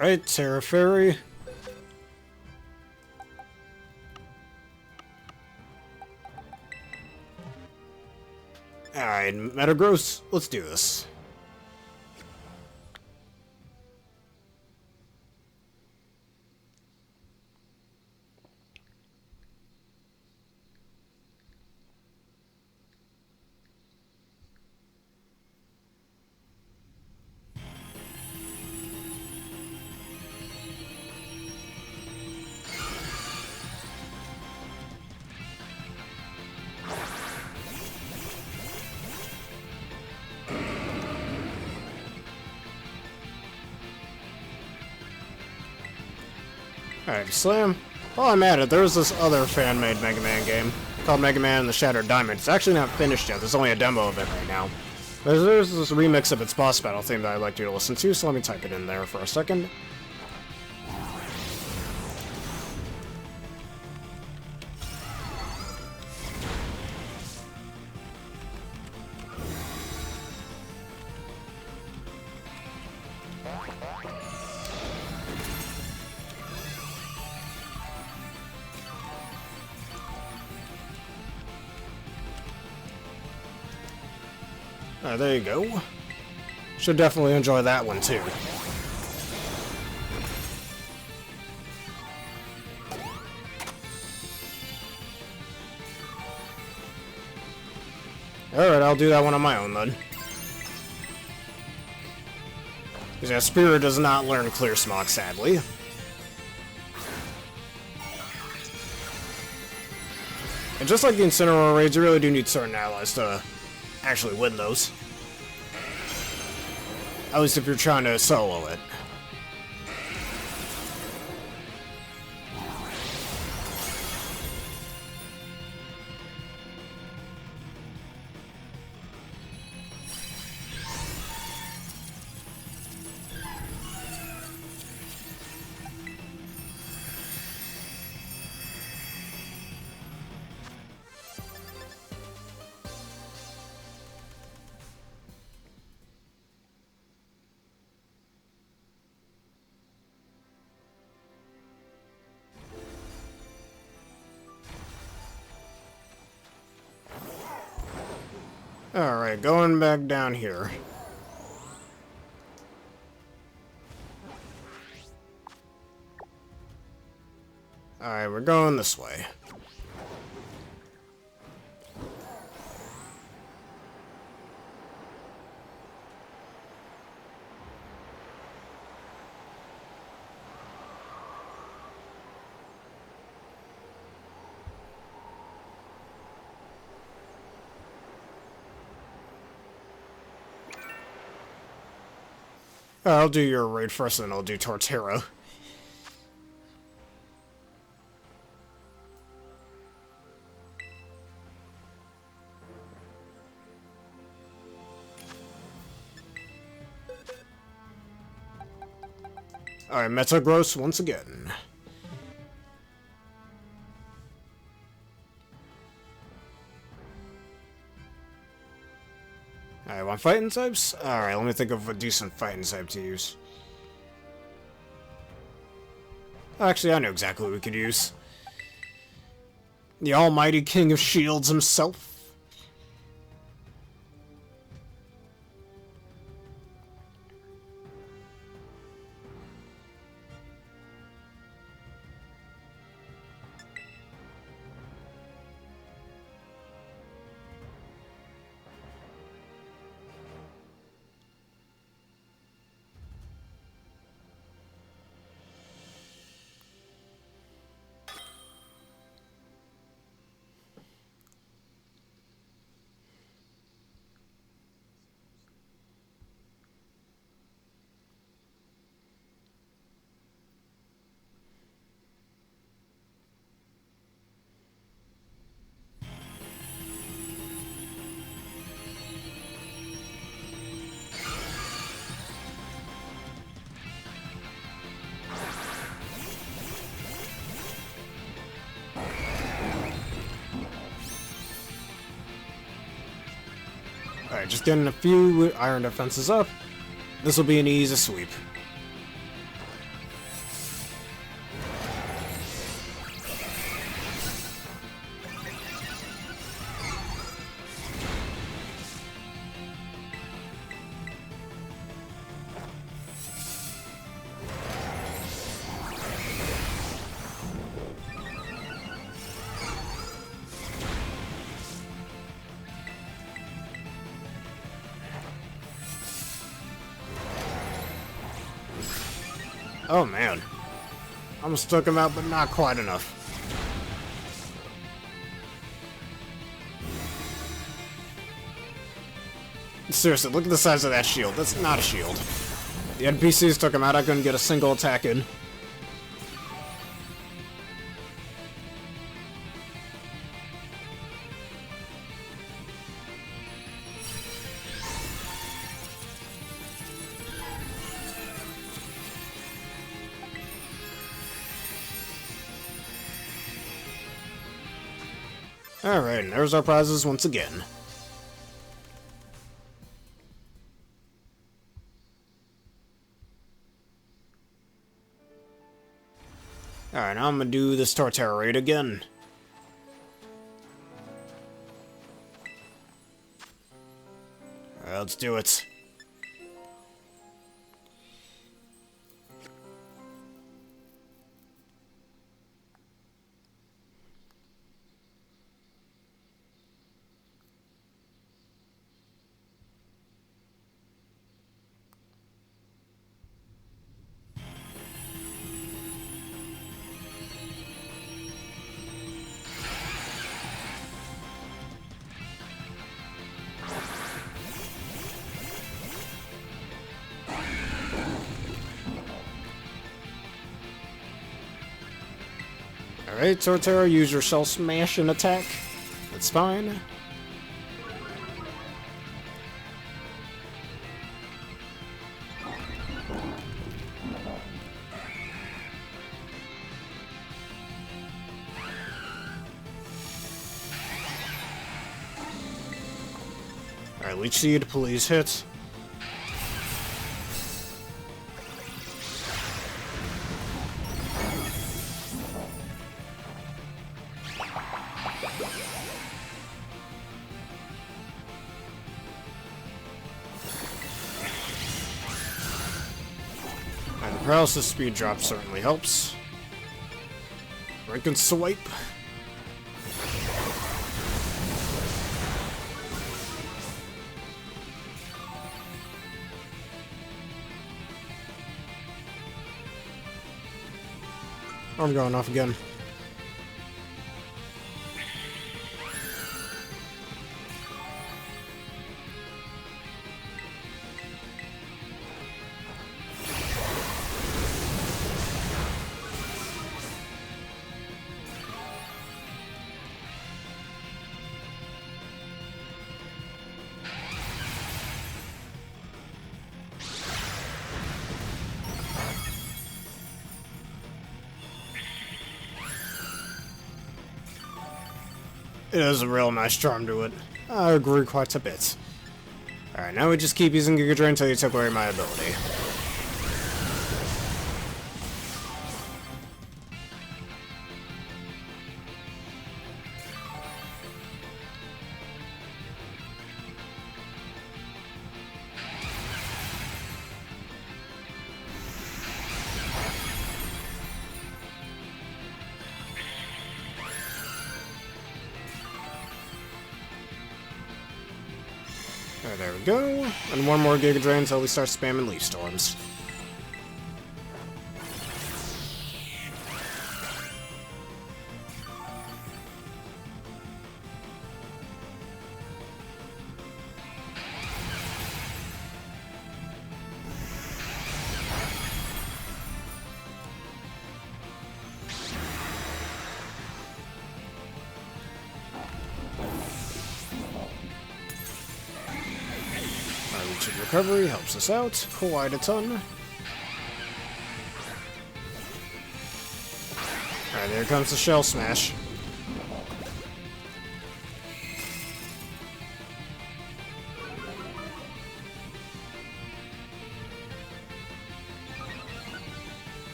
Alright, Terra Fairy. Alright, Metagross, let's do this. Alright, Slam. While I'm at it, there's this other fan-made Mega Man game called Mega Man and the Shattered Diamond. It's actually not finished yet. There's only a demo of it right now. There's this remix of its boss battle theme that I'd like you to listen to, so let me type it in there for a second. Alright, there you go. Should definitely enjoy that one, too. Alright, I'll do that one on my own, then. Because yeah, Spirit does not learn Clear Smog, sadly. And just like the Incineroar raids, you really do need certain allies to actually win those. At least if you're trying to solo it. Alright, going back down here. Alright, we're going this way. I'll do your raid first, and then I'll do Torterra. Alright, Metagross once again. Alright, want fighting types? Alright, let me think of a decent fighting type to use. Actually, I know exactly what we could use. The almighty King of Shields himself. Alright, just getting a few iron defenses up. This will be an easy sweep. Oh man. Almost took him out, but not quite enough. Seriously, look at the size of that shield. That's not a shield. The NPCs took him out, I couldn't get a single attack in. Alright, and there's our prizes once again. Alright, now I'm gonna do this Torterra Raid again. Alright, let's do it. Alright, Torterra, use your Shell Smash and attack. That's fine. Alright, Leech Seed, please hit. And the paralysis speed drop certainly helps. Break and swipe. I'm going off again. It has a real nice charm to it. I agree quite a bit. Alright, now we just keep using Giga Drain until you take away my ability. Alright, there we go. And one more Giga Drain until we start spamming Leaf Storms. Recovery helps us out quite a ton. Alright, there comes the Shell Smash.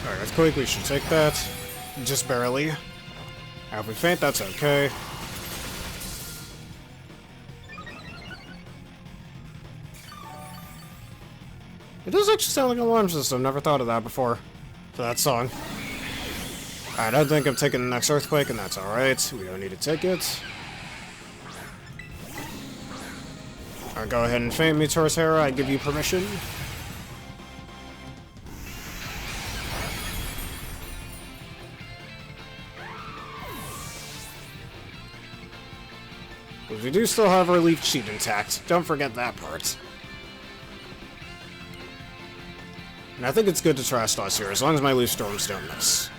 Alright, that's quick, we should take that. Just barely. Now if we faint, that's okay. It does actually sound like an alarm system, never thought of that before. For that song. Alright, I think I'm taking the next Earthquake, and that's alright. We don't need to take it. Alright, go ahead and faint me, Torterra, I give you permission. But we do still have our Leaf Sheet intact. Don't forget that part. And I think it's good to trust us here, as long as my Leaf Storms don't miss.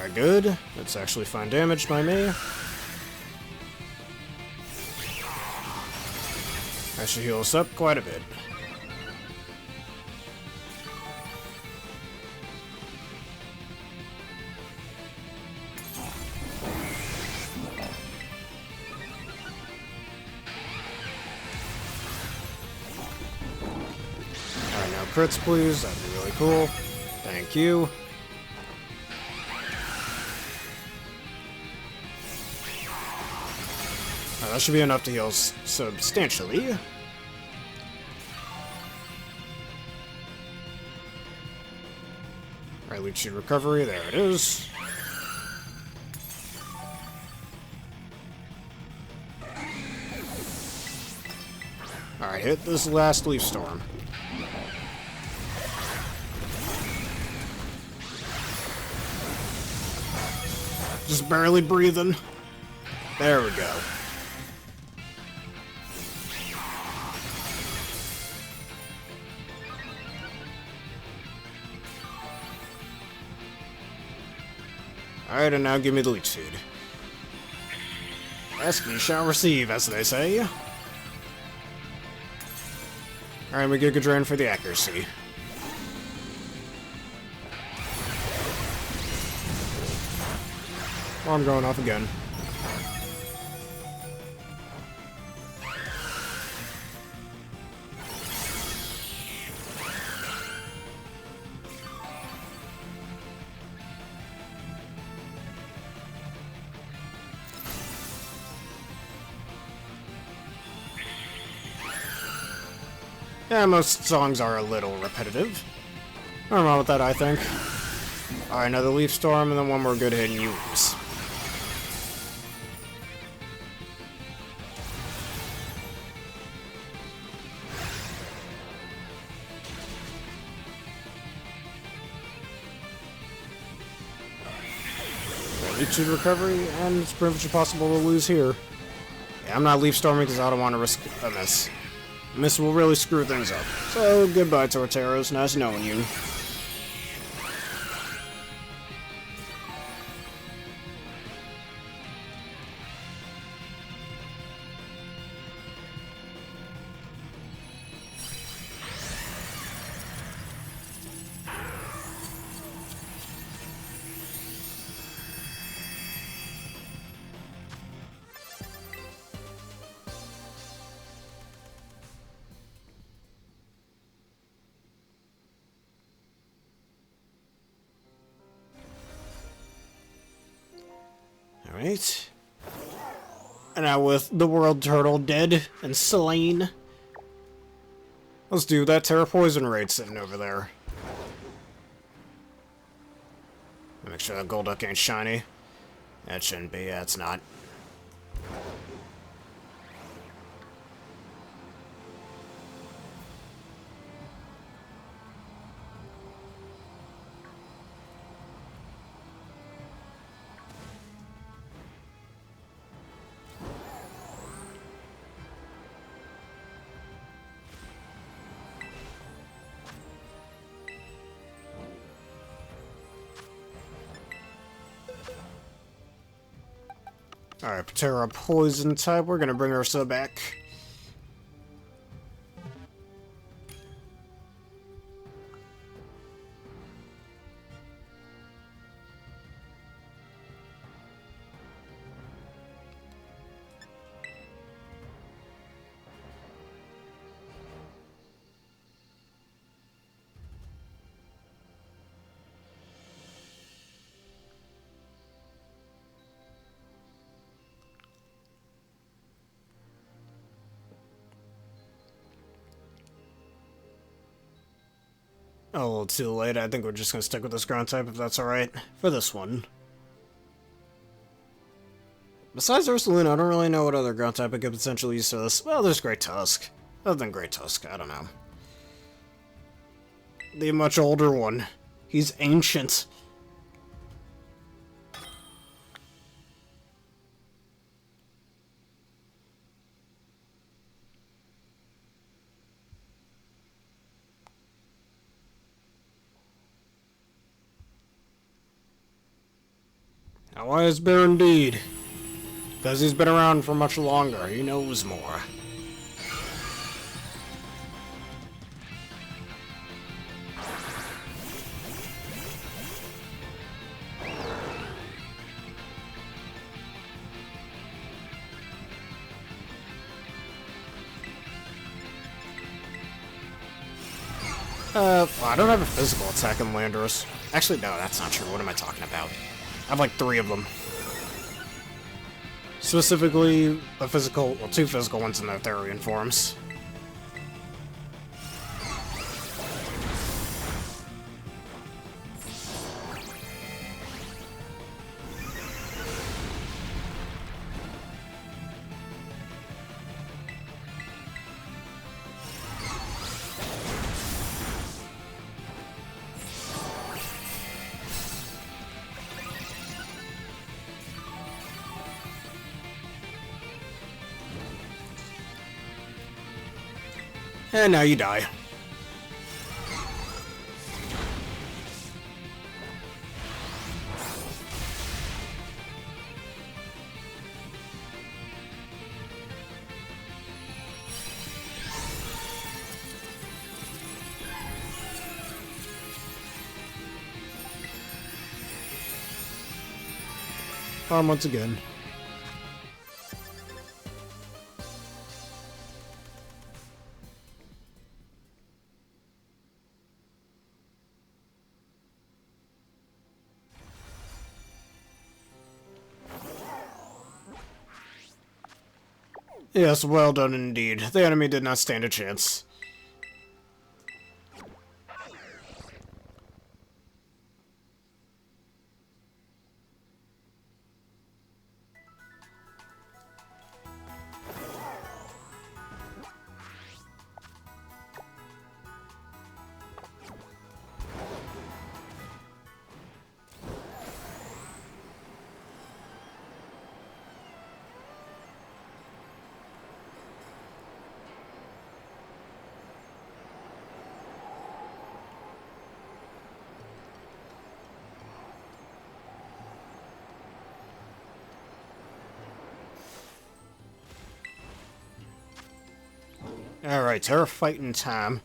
Alright, good. That's actually fine damage by me. That should heal us up quite a bit. Alright, now crits please, that'd be really cool. Thank you. That should be enough to heal substantially. Alright, Leech Seed recovery, there it is. Alright, hit this last Leaf Storm. Just barely breathing. There we go. Alright, and now give me the Leech Seed. Ask ye shall receive, as they say. Alright, we Giga Drain for the accuracy. Oh, I'm going off again. Yeah, most songs are a little repetitive. Nothing wrong with that, I think. Alright, another Leaf Storm, and then one more good hit and you lose. Leech Seed recovery, and it's pretty much impossible to lose here. Yeah, I'm not Leaf Storming because I don't want to risk a miss. A miss will really screw things up. So, goodbye, Torterra. It's nice knowing you. Alright. And now with the World Turtle dead and slain, let's do that Tera Poison Raid sitting over there. Make sure that Golduck ain't shiny. That shouldn't be, yeah, it's not. Alright, Tera Poison type. We're gonna bring Ursa back. A little too late. I think we're just gonna stick with this ground type if that's alright for this one. Besides Ursaluna, I don't really know what other ground type I could potentially use for this. Well, there's Great Tusk. Other than Great Tusk, I don't know. The much older one. He's ancient. A wise bear indeed. Because he's been around for much longer, he knows more. I don't have a physical attack in Landorus. Actually, no, that's not true. What am I talking about? I have like 3 of them. Specifically, a physical, well, 2 physical ones in their Therian forms. And now you die. Once again. Yes, well done indeed. The enemy did not stand a chance. Alright, Tera fighting time.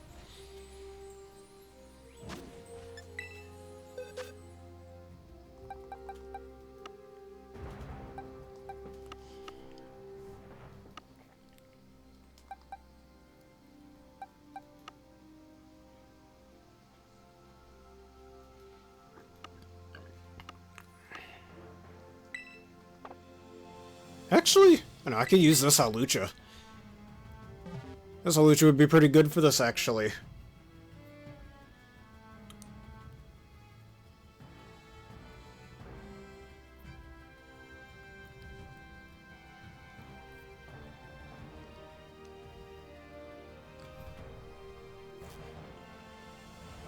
Actually, I could use this Halucha. This Halucha would be pretty good for this, actually.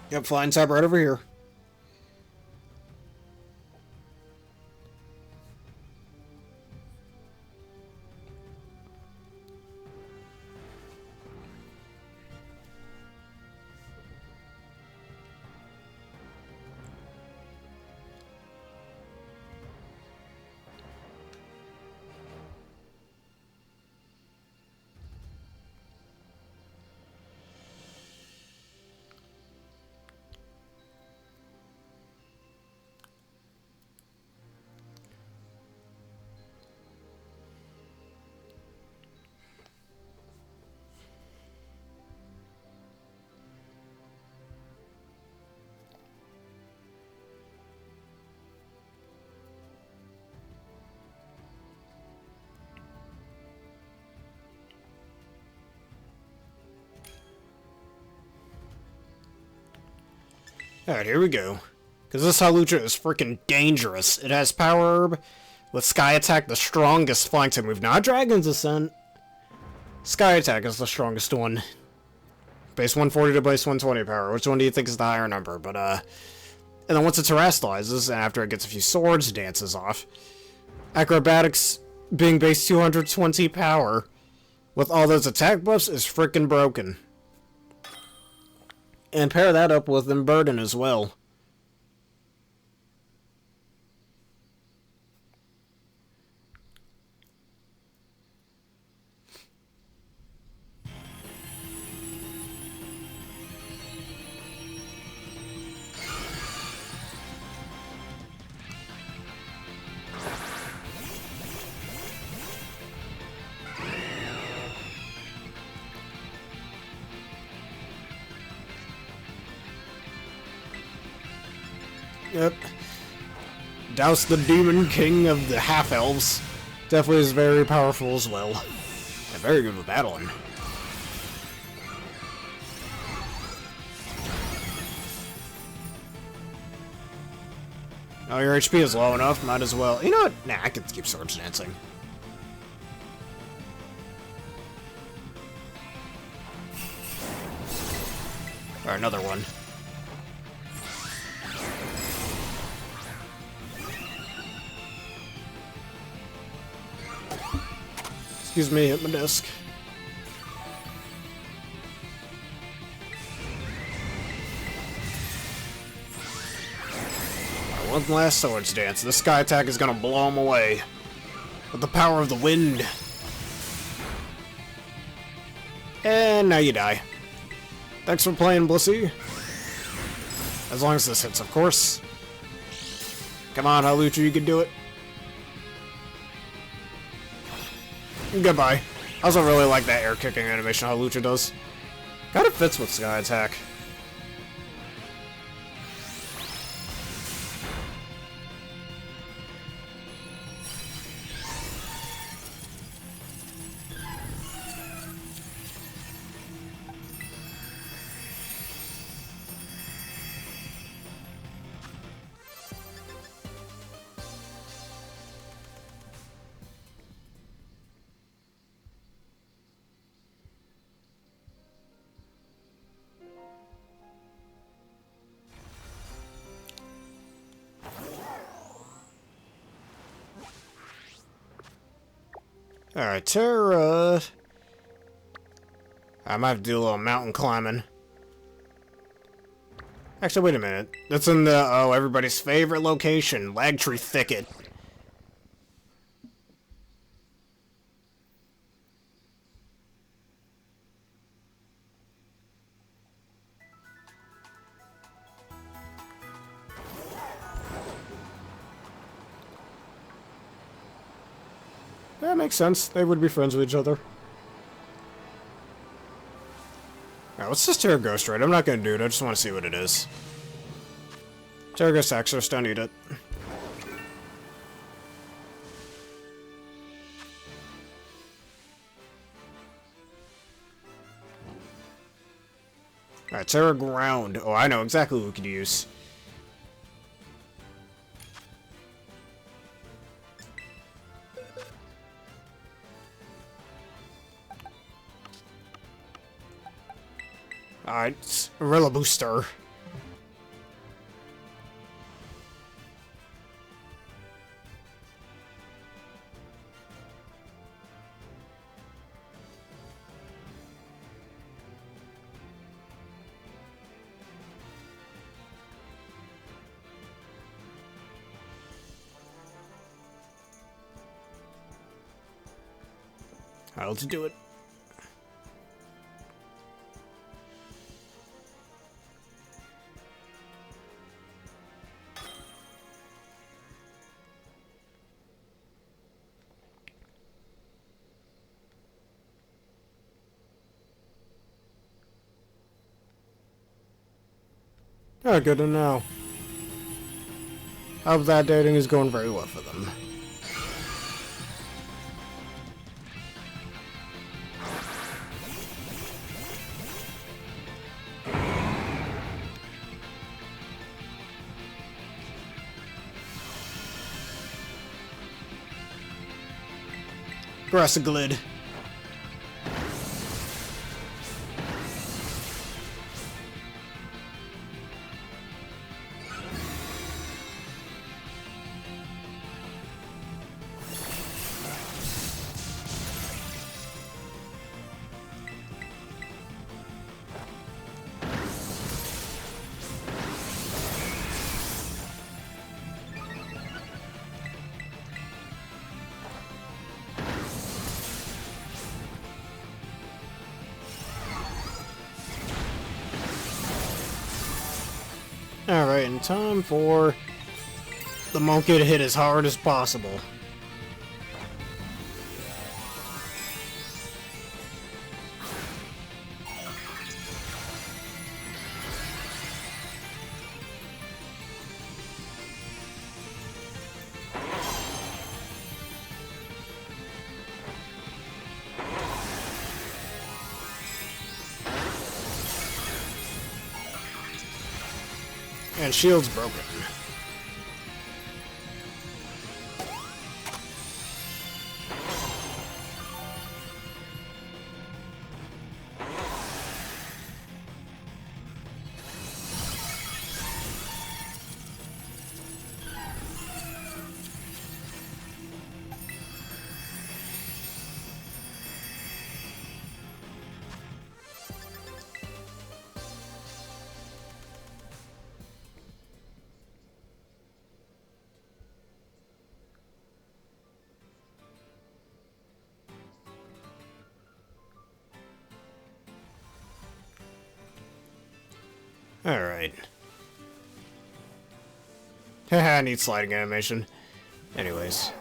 Yep, flying tab right over here. Alright, here we go. Because this Halucha is freaking dangerous. It has Power Herb with Sky Attack, the strongest flying type move. Not Dragon's Ascent. Sky Attack is the strongest one. Base 140 to base 120 power. Which one do you think is the higher number? But, and then once it terrestrializes, and after it gets a few swords, dances off. Acrobatics being base 220 power with all those attack buffs is freaking broken. And pair that up with Burden as well. Yep. Douse the Demon King of the Half-Elves. Definitely is very powerful as well. And very good with battling. Oh, your HP is low enough, might as well. You know what? Nah, I can keep Swords Dancing. Alright, another one. Excuse me, hit my desk. One last Swords Dance. This Sky Attack is gonna blow him away. With the power of the wind. And now you die. Thanks for playing, Blissey. As long as this hits, of course. Come on, Halucha, you can do it. Goodbye. I also really like that air kicking animation Halucha does. Kinda fits with Sky Attack. Alright, Tera. I might have to do a little mountain climbing. Actually, wait a minute. That's in the, oh, everybody's favorite location, Lagtree Thicket. That makes sense. They would be friends with each other. Alright, let's just Tera Ghost Raid. I'm not gonna do it, I just want to see what it is. Tera Ghost Exorcist, don't need it. Alright, Tera Ground. Oh, I know exactly what we could use. Alright, Gorilla Booster. Alright, let's do it. Oh, good to know. I hope that dating is going very well for them. Grassaglid. Alright, and time for the monkey to hit as hard as possible. And shield's broken. Alright. Haha, I need sliding animation. Anyways.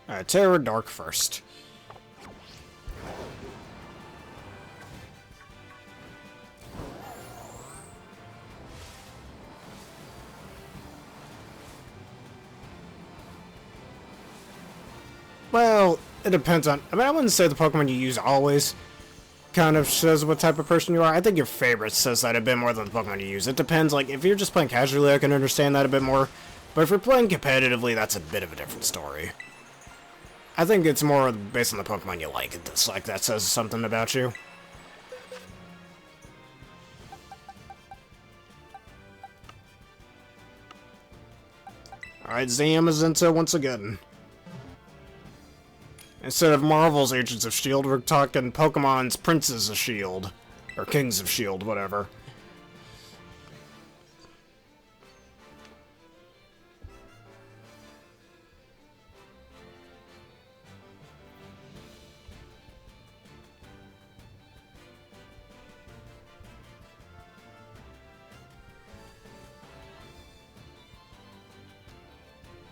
Alright, Tera Dark first. Well, it depends on... I mean, I wouldn't say the Pokemon you use always kind of says what type of person you are. I think your favorite says that a bit more than the Pokemon you use. It depends, like, if you're just playing casually, I can understand that a bit more. But if you're playing competitively, that's a bit of a different story. I think it's more based on the Pokemon you like and dislike that says something about you. Alright, Zamazenta once again. Instead of Marvel's Agents of S.H.I.E.L.D., we're talking Pokemon's Princes of S.H.I.E.L.D. Or Kings of S.H.I.E.L.D., whatever.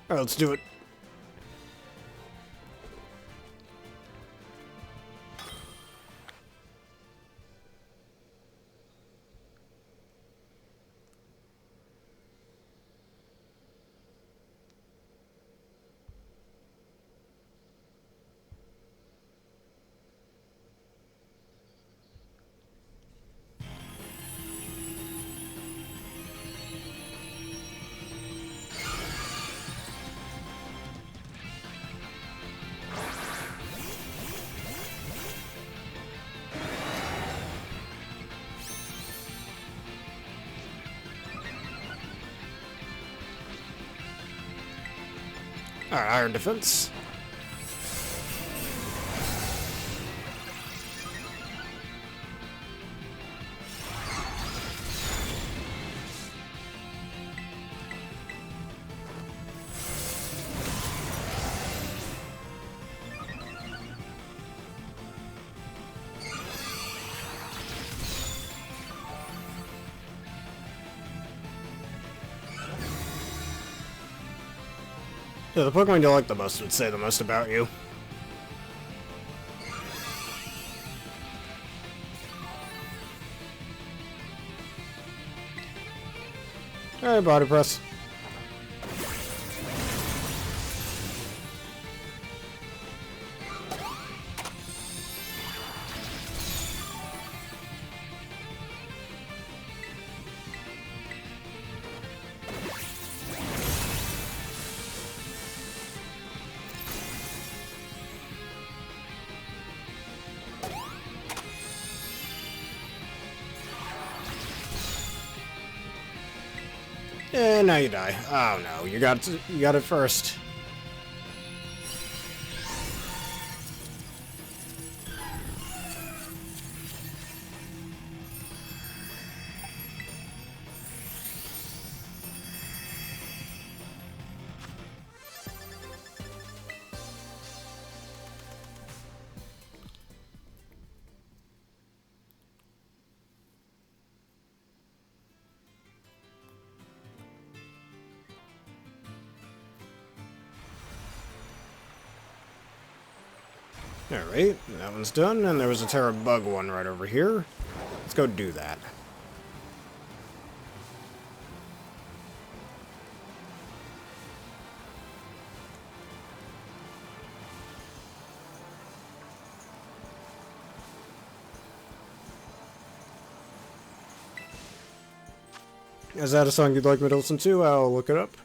Alright, let's do it. Alright, Iron Defense. Yeah, the Pokemon you like the most would say the most about you. Alright, Body Press. And now you die. Oh no, you got it first. Alright, that one's done, and there was a Tera Bug one right over here. Let's go do that. Is that a song you'd like me to listen to? I'll look it up.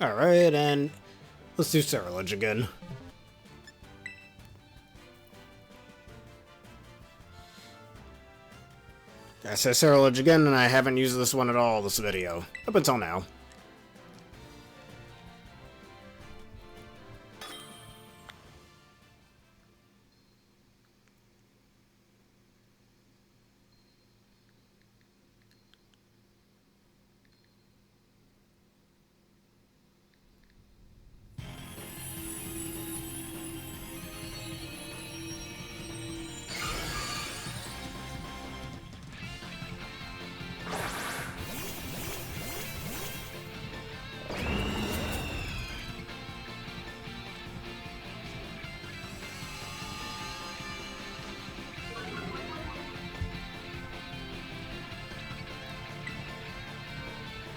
Alright, and let's do Cerulege again. I say Cerulege again, and I haven't used this one at all this video, up until now.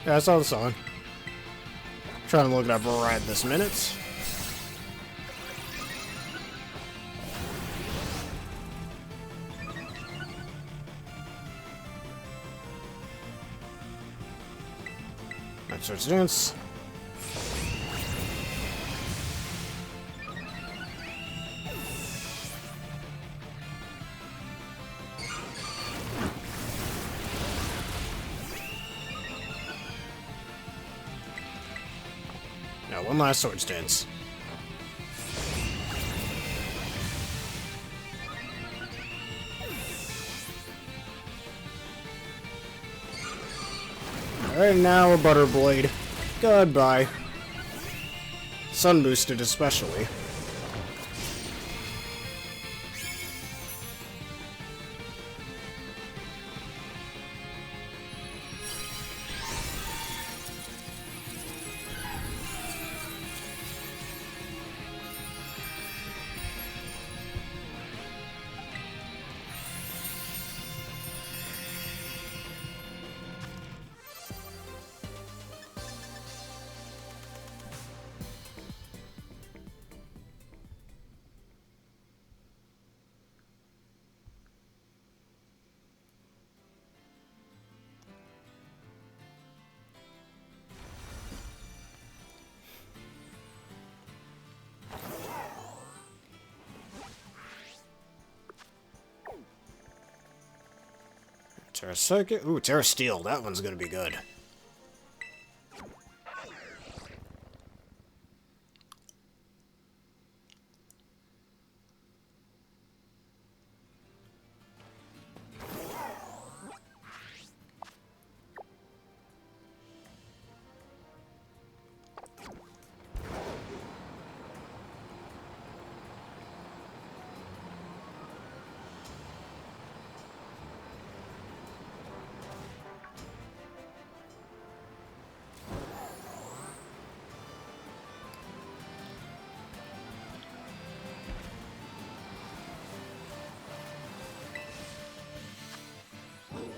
Yeah, I saw the song. Trying to look it up right this minute. That starts to dance. Now, one last sword stance. Alright, now a Butter Blade. Goodbye. Sun boosted especially. Tera Circuit? Ooh, Tera Steel. That one's gonna be good.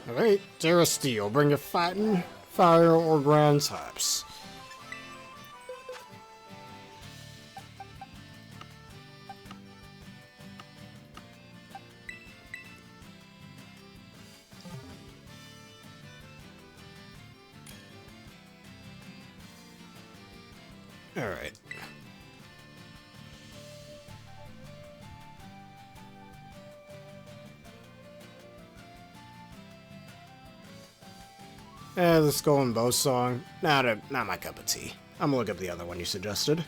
Alright, Tera Steel. Bring your fighting, fire, or ground types. Alright. The Skull and Bow song, not my cup of tea. I'm gonna look up the other one you suggested.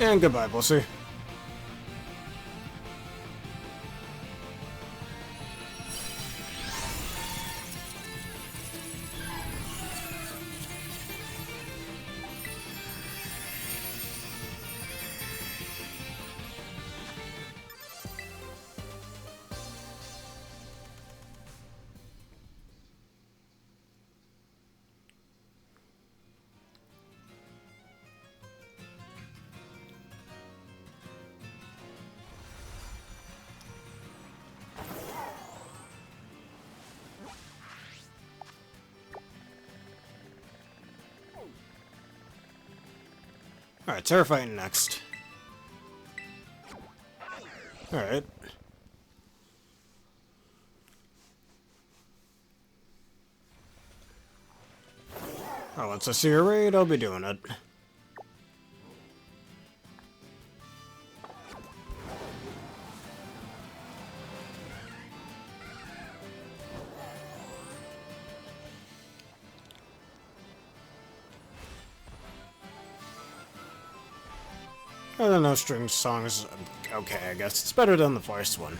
And goodbye, Pussy. Alright, Tera fighting next. Alright. Oh, once I see a raid, I'll be doing it. I don't know, string songs. Okay, I guess it's better than the first one.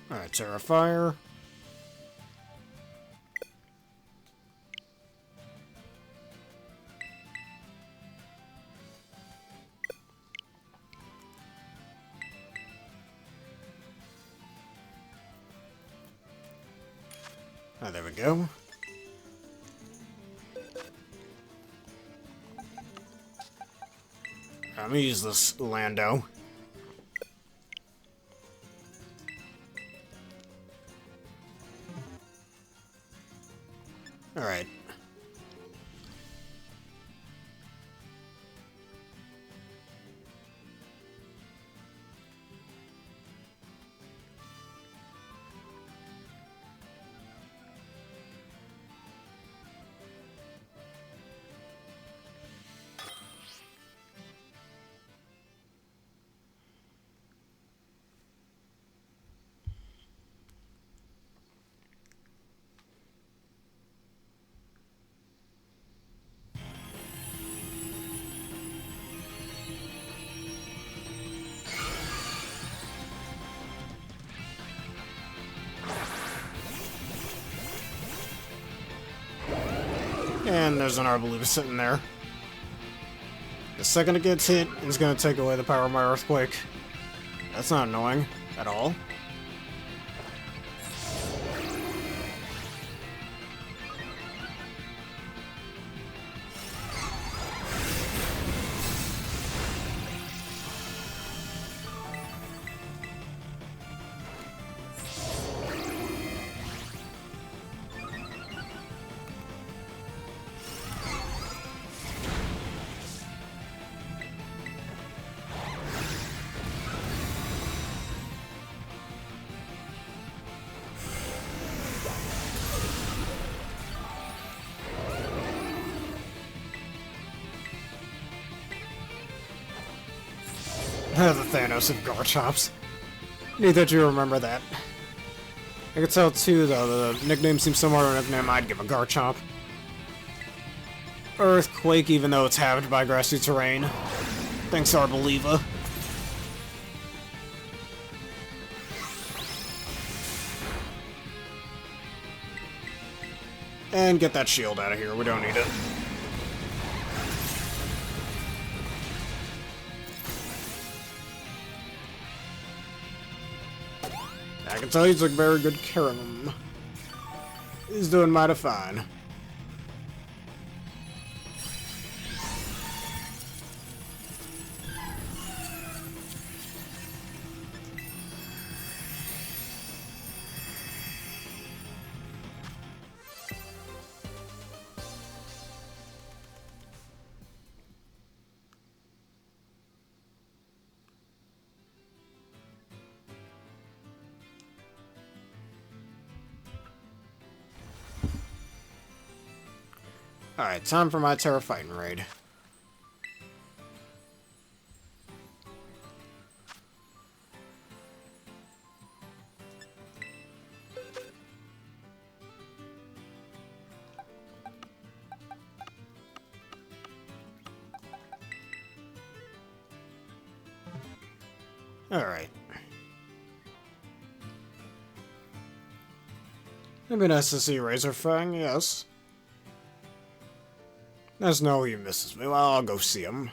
Alright, Tera Fire. Ah, there we go. I'm gonna use this Lando. Alright. And there's an Unrivaled sitting there. The second it gets hit, it's gonna take away the power of my Earthquake. That's not annoying at all. The Thanos of Garchops. Need that you remember that. I can tell too, though, the nickname seems similar to a nickname I'd give a Garchomp. Earthquake, even though it's halved by grassy terrain. Thanks, Arbeliva. And get that shield out of here, we don't need it. I can tell you took very good care of him. He's doing mighty fine. Alright, time for my Tera fighting raid. Alright. It'd be nice to see Razorfang, yes. There's no he misses me. Well, I'll go see him.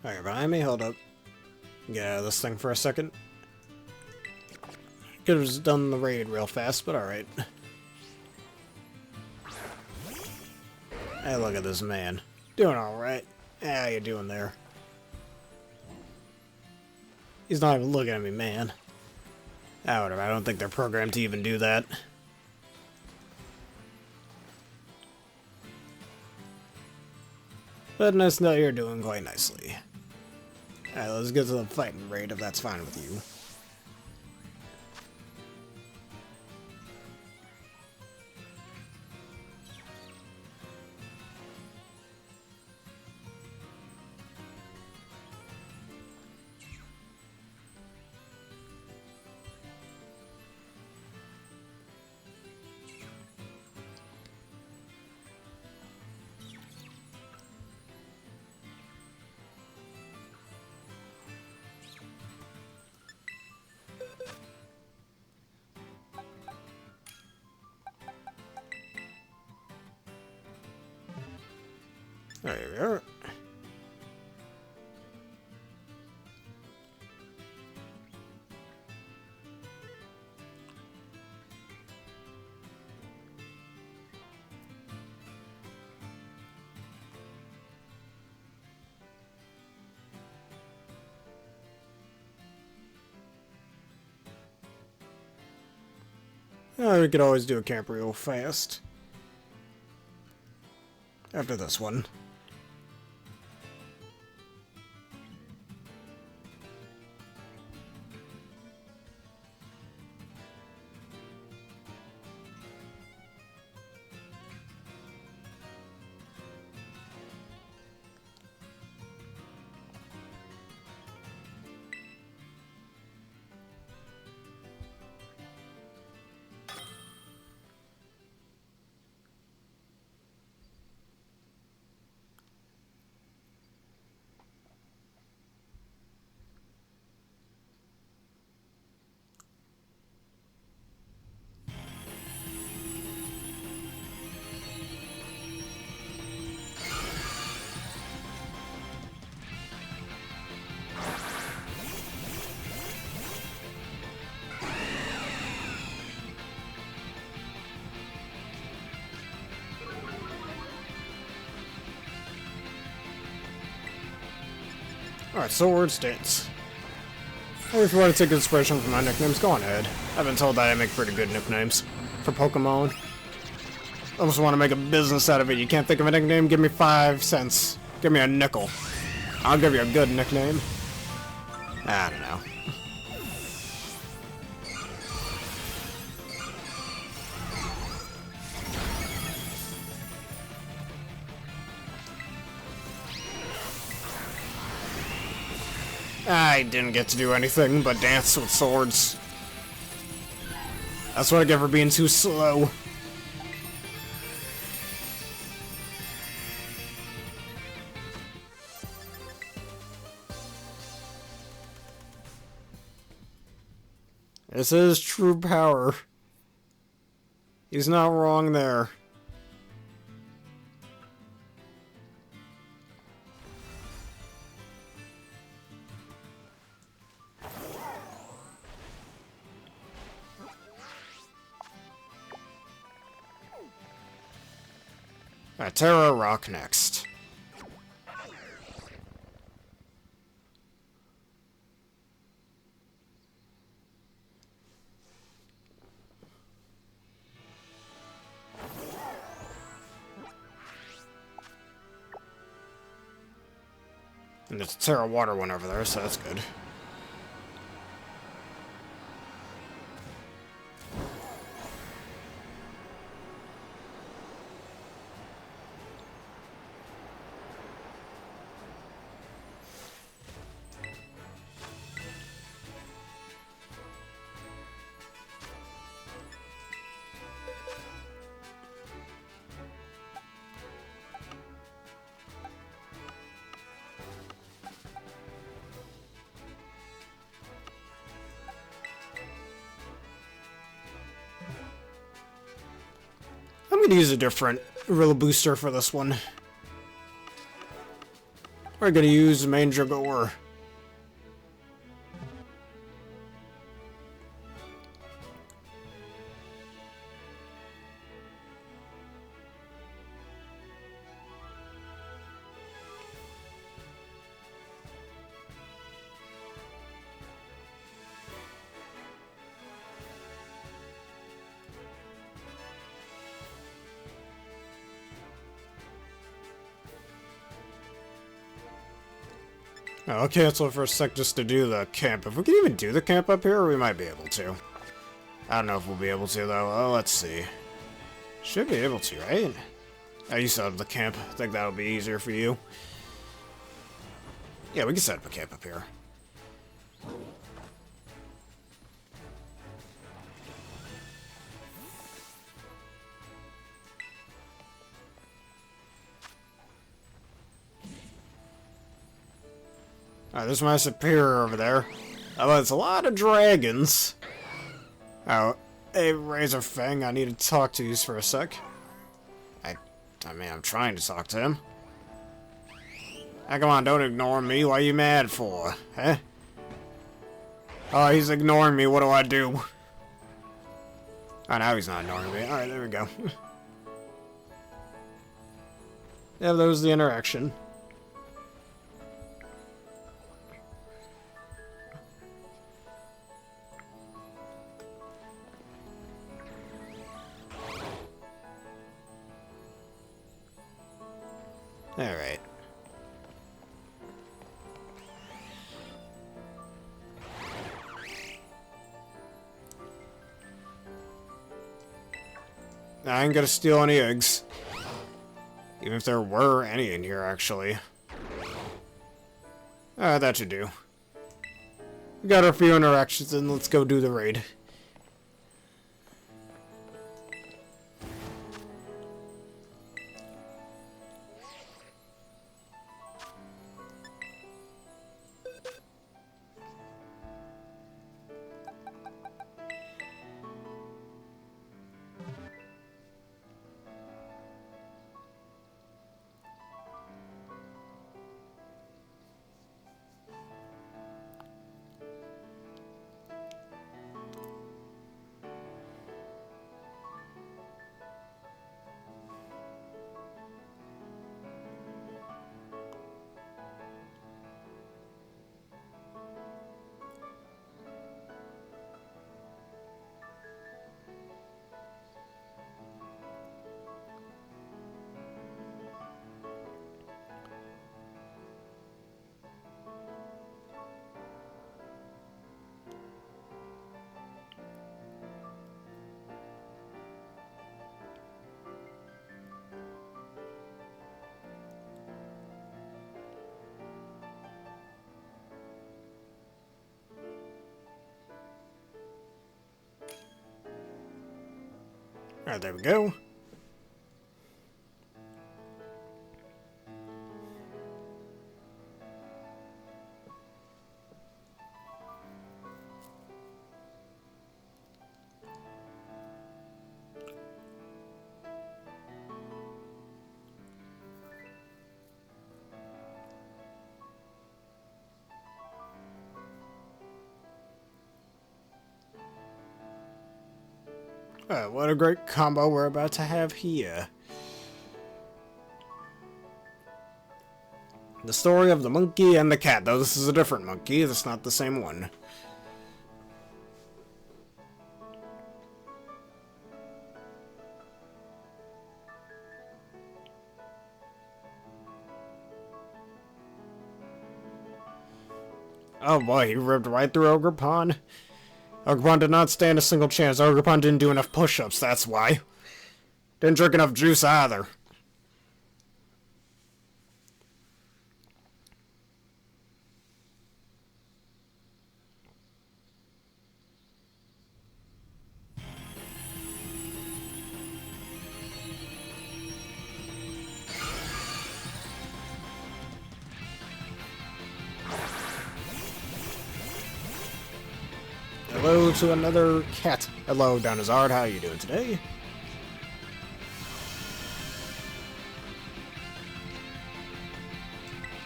Alright, behind me, hold up. Get out of this thing for a second. Could have just done the raid real fast, but alright. Hey, look at this man. Doing alright. How you doing there? He's not even looking at me, man. Ah, whatever, I don't think they're programmed to even do that. But nice to know you're doing quite nicely. Alright, let's get to the fighting raid if that's fine with you. There we are. We could always do a camp real fast. After this one. Alright, sword stance. If you want to take inspiration from my nicknames, go on ahead. I've been told that I make pretty good nicknames for Pokemon. I almost want to make a business out of it. You can't think of a nickname? Give me 5 cents. Give me a nickel. I'll give you a good nickname. I don't know. I didn't get to do anything but dance with swords. That's what I get for being too slow. This is true power. He's not wrong there. Tera Rock next. And there's a Tera Water one over there, so that's good. I'm gonna use a different Gorilla Booster for this one. We're gonna use Mandragore. I'll cancel for a sec just to do the camp. If we can even do the camp up here, we might be able to. I don't know if we'll be able to, though. Oh, let's see. Should be able to, right? Oh, you set up the camp. I think that'll be easier for you. Yeah, we can set up a camp up here. Alright, there's my superior over there. Oh, it's a lot of dragons. Oh, hey, Razor Fang, I need to talk to you for a sec. I mean, I'm trying to talk to him. Hey, come on, don't ignore me. What are you mad for? Huh? Oh, he's ignoring me. What do I do? Oh, now he's not ignoring me. Alright, there we go. Yeah, that was the interaction. Alright. I ain't gonna steal any eggs. Even if there were any in here, actually. That should do. We got our few interactions, and let's go do the raid. Alright, there we go. What a great combo we're about to have here. The story of the monkey and the cat, though this is a different monkey, that's not the same one. Oh boy, he ripped right through Ogerpon. Ogerpon did not stand a single chance. Ogerpon didn't do enough push-ups, that's why. Didn't drink enough juice either. Hello to another cat. Hello, Donazard. How are you doing today?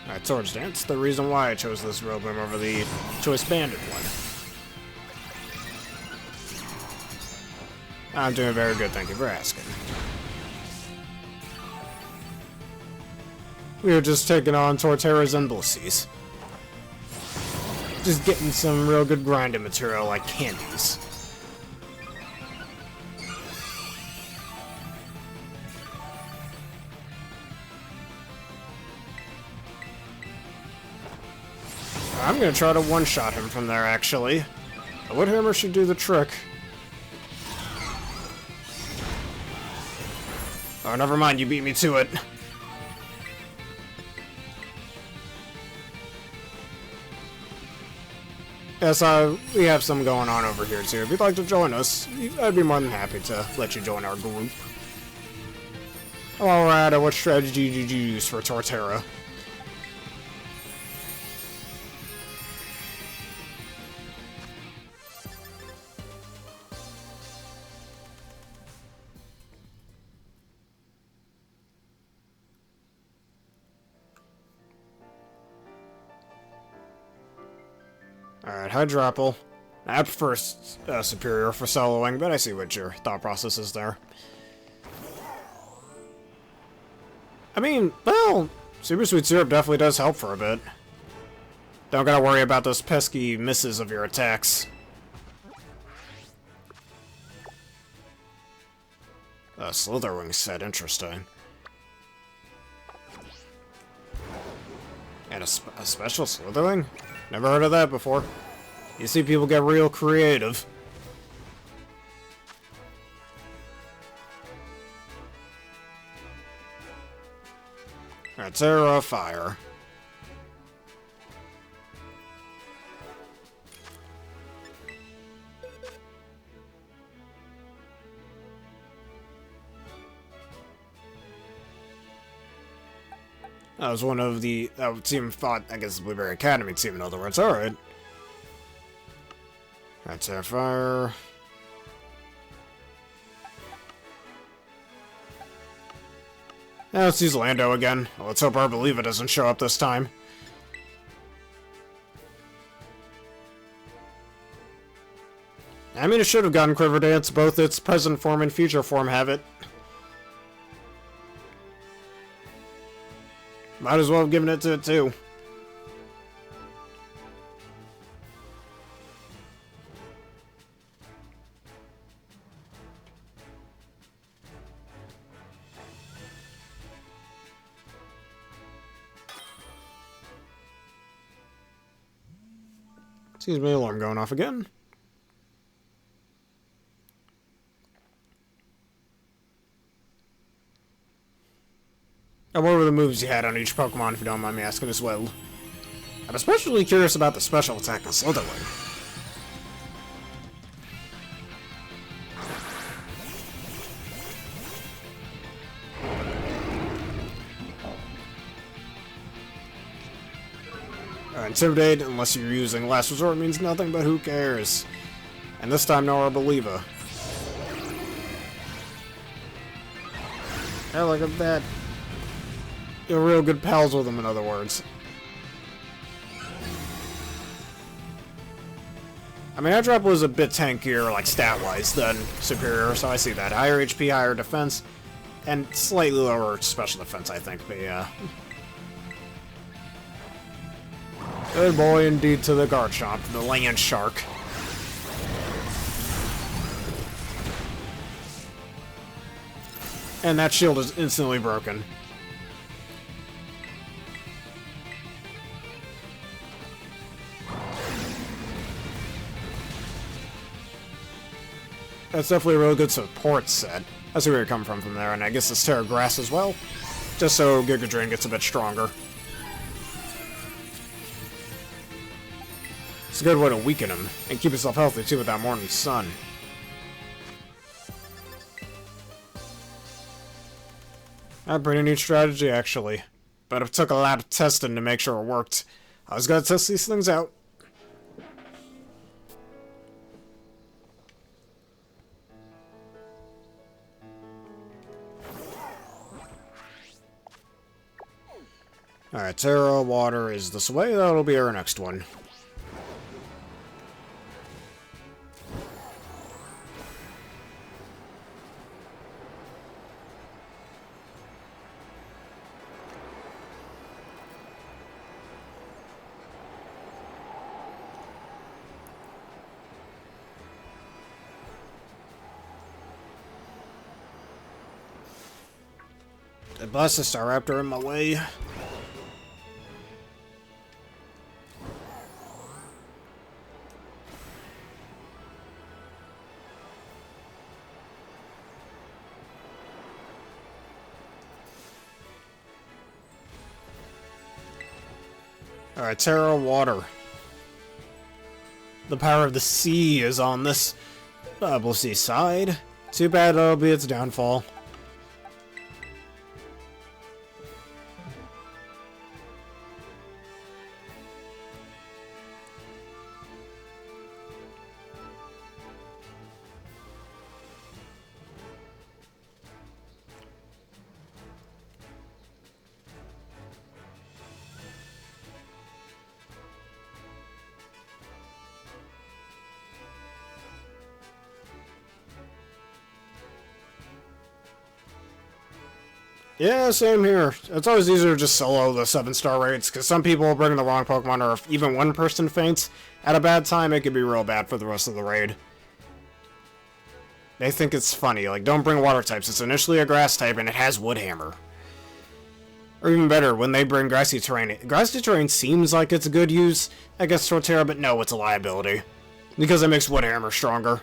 Alright, Swords Dance. The reason why I chose this Robin over the Choice Banded one. I'm doing very good, thank you for asking. We are just taking on Torterras and Blissies. Just getting some real good grinding material like candies. I'm gonna try to one-shot him from there, actually. A wood hammer should do the trick. Oh, never mind, you beat me to it. Yes, we have some going on over here, too. If you'd like to join us, I'd be more than happy to let you join our group. Alright, what strategy did you use for Torterra? Alright, Hydropple. I prefer Superior for soloing, but I see what your thought process is there. I mean, well, Super Sweet Syrup definitely does help for a bit. Don't gotta worry about those pesky misses of your attacks. Slitherwing set, interesting. And a special Slitherwing? Never heard of that before. You see people get real creative. Alright, Tera Fire. That was one of the team fought, I guess, the Blueberry Academy team, in other words. Alright. Alright, Tera Fire. Now let's use Lando again. Well, let's hope Arbeliva doesn't show up this time. I mean, it should have gotten Quiver Dance. Both its present form and future form have it. Might as well have given it to it, too. Excuse me, alarm going off again. And what were the moves you had on each Pokemon, if you don't mind me asking as well? I'm especially curious about the special attack on Slitherwing. Intimidate, unless you're using Last Resort, means nothing, but who cares? And this time, no Arbeliva. Yeah, look at that. You're real good pals with them, in other words. I mean, Hydropple was a bit tankier, like, stat-wise, than Superior, so I see that. Higher HP, higher defense, and slightly lower special defense, I think, but yeah. Good boy indeed to the Garchomp, the land shark. And that shield is instantly broken. That's definitely a really good support set. I see where you're coming from there, and I guess it's Tera Grass as well. Just so Giga Drain gets a bit stronger. It's a good way to weaken him, and keep yourself healthy too with that morning sun. A pretty neat strategy, actually. But it took a lot of testing to make sure it worked. I was gonna test these things out. Alright, Tera Water is this way. That'll be our next one. The bus is Staraptor in my way. Alright, Tera Water. The power of the sea is on this Bubble Sea side. Too bad that'll be its downfall. Yeah, same here. It's always easier to just solo the 7-star raids, because some people will bring the wrong Pokemon, or if even one person faints at a bad time, it can be real bad for the rest of the raid. They think it's funny, like, don't bring water types. It's initially a grass type, and it has Wood Hammer. Or even better, when they bring Grassy Terrain. Grassy Terrain seems like it's a good use against Torterra, but no, it's a liability. Because it makes Wood Hammer stronger.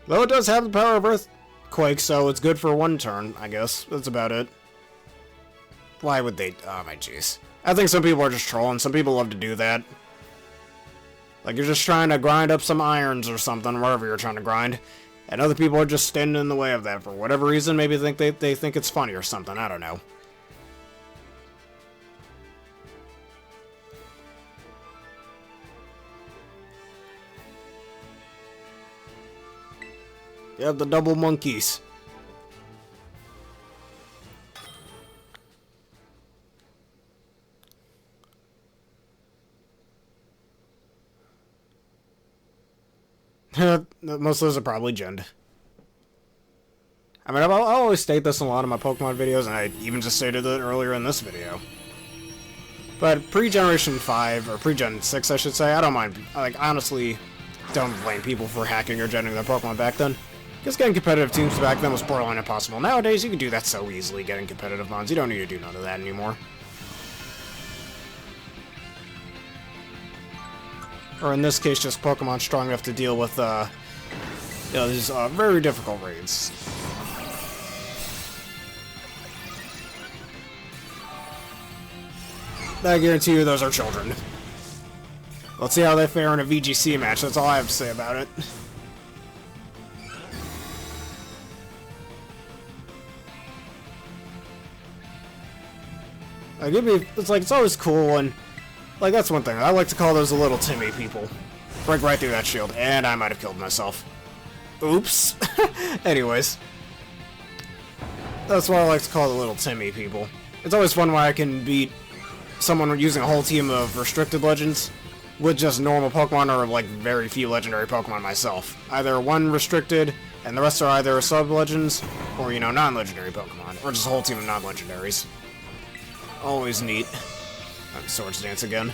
Though it does have the power of Earthquake, so it's good for one turn, I guess. That's about it. Why would they... Oh, my jeez. I think some people are just trolling. Some people love to do that. Like, you're just trying to grind up some irons or something, whatever you're trying to grind. And other people are just standing in the way of that for whatever reason. Maybe they think it's funny or something. I don't know. You have the double monkeys. Most of those are probably Gend. I mean, I'll always state this in a lot of my Pokemon videos, and I even just stated it earlier in this video. But pre-Generation 5, or pre-Gen 6, I should say, I don't mind. Like, honestly, don't blame people for hacking or genning their Pokemon back then. Because getting competitive teams back then was borderline impossible. Nowadays, you can do that so easily, getting competitive mons. You don't need to do none of that anymore. Or in this case, just Pokemon strong enough to deal with, these very difficult raids. I guarantee you those are children. Let's see how they fare in a VGC match. That's all I have to say about it. Like, it's always cool, and, like, that's one thing. I like to call those the little Timmy people. Break right through that shield, and I might have killed myself. Oops. Anyways. That's what I like to call the little Timmy people. It's always fun when I can beat someone using a whole team of restricted legends with just normal Pokemon or, like, very few legendary Pokemon myself. Either one restricted, and the rest are either sub-legends, or, you know, non-legendary Pokemon. Or just a whole team of non-legendaries. Always neat. Swords Dance again.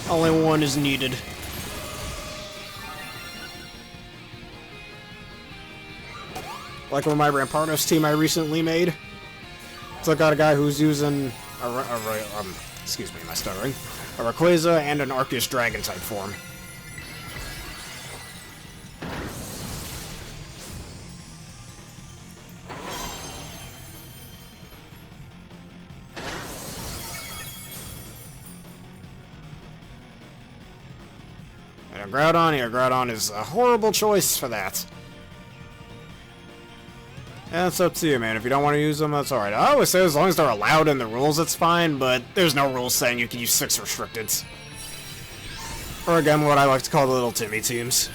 Only one is needed. Like with my Rampardos team I recently made. So I got a guy who's using excuse me, my stuttering. A Rayquaza and an Arceus Dragon type form. And a Groudon, yeah, Groudon is a horrible choice for that. And it's up to you, man. If you don't want to use them, that's alright. I always say as long as they're allowed in the rules, it's fine, but there's no rules saying you can use 6 restricteds. Or again, what I like to call the little Timmy teams.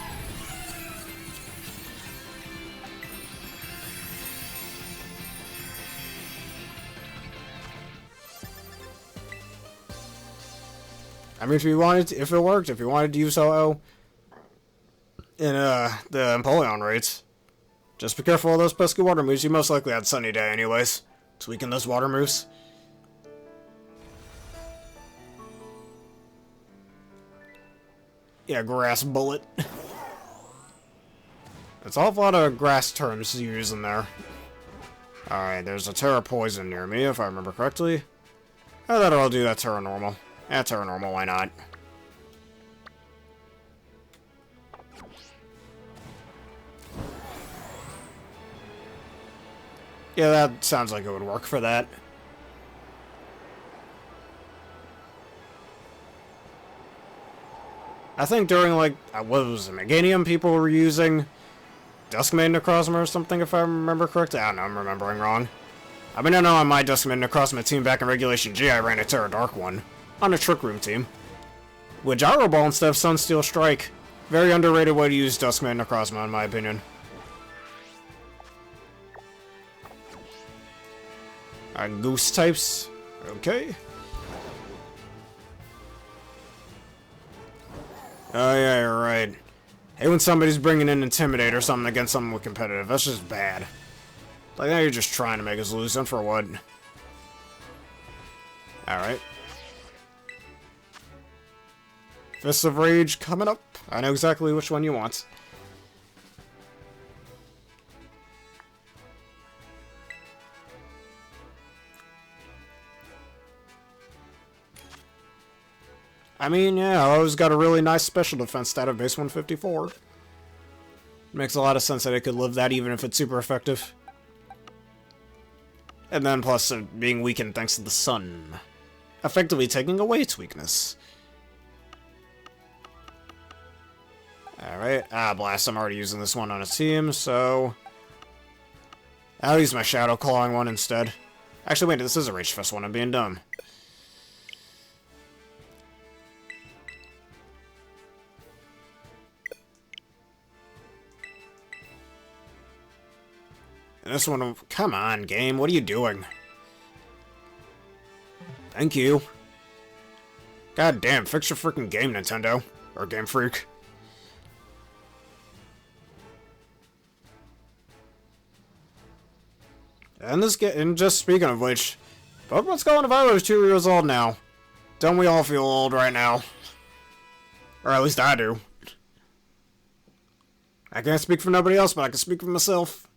I mean, if you wanted to, if it worked, if you wanted to use OO in the Empoleon raids, just be careful of those pesky water moves. You most likely had Sunny Day anyways to weaken those water moves. Yeah, Grass Bullet. That's an awful lot of grass terms to use in there. Alright, there's a Terra Poison near me, if I remember correctly. I thought I'll do that Terra Normal. Yeah, Terra Normal, why not? Yeah, that sounds like it would work for that. I think during, like, what was it, Meganium, people were using Duskmane Necrozma or something, if I remember correctly. I don't know, I'm remembering wrong. I mean, I know on my Duskmane Necrozma team back in Regulation G, I ran a Terra Dark one. On a Trick Room team. With Gyro Ball instead of Sunsteel Strike. Very underrated way to use Duskmane Necrozma, in my opinion. Goose types. Okay. Oh yeah, you're right. Hey, when somebody's bringing in Intimidate or something against someone with competitive, that's just bad. Like, now you're just trying to make us lose, and for what? Alright. Fists of Rage coming up. I know exactly which one you want. I mean, yeah, I always got a really nice special defense stat of base 154. Makes a lot of sense that it could live that even if it's super effective. And then plus being weakened thanks to the sun. Effectively taking away its weakness. Alright, Blast, I'm already using this one on a team, so I'll use my Shadow Clawing one instead. Actually, wait, this is a Rage Fest one, I'm being dumb. And this one, come on, game, what are you doing? Thank you. God damn, fix your freaking game, Nintendo. Or Game Freak. And just speaking of which, Pokemon Skull and Violet is 2 years old now. Don't we all feel old right now? Or at least I do. I can't speak for nobody else, but I can speak for myself.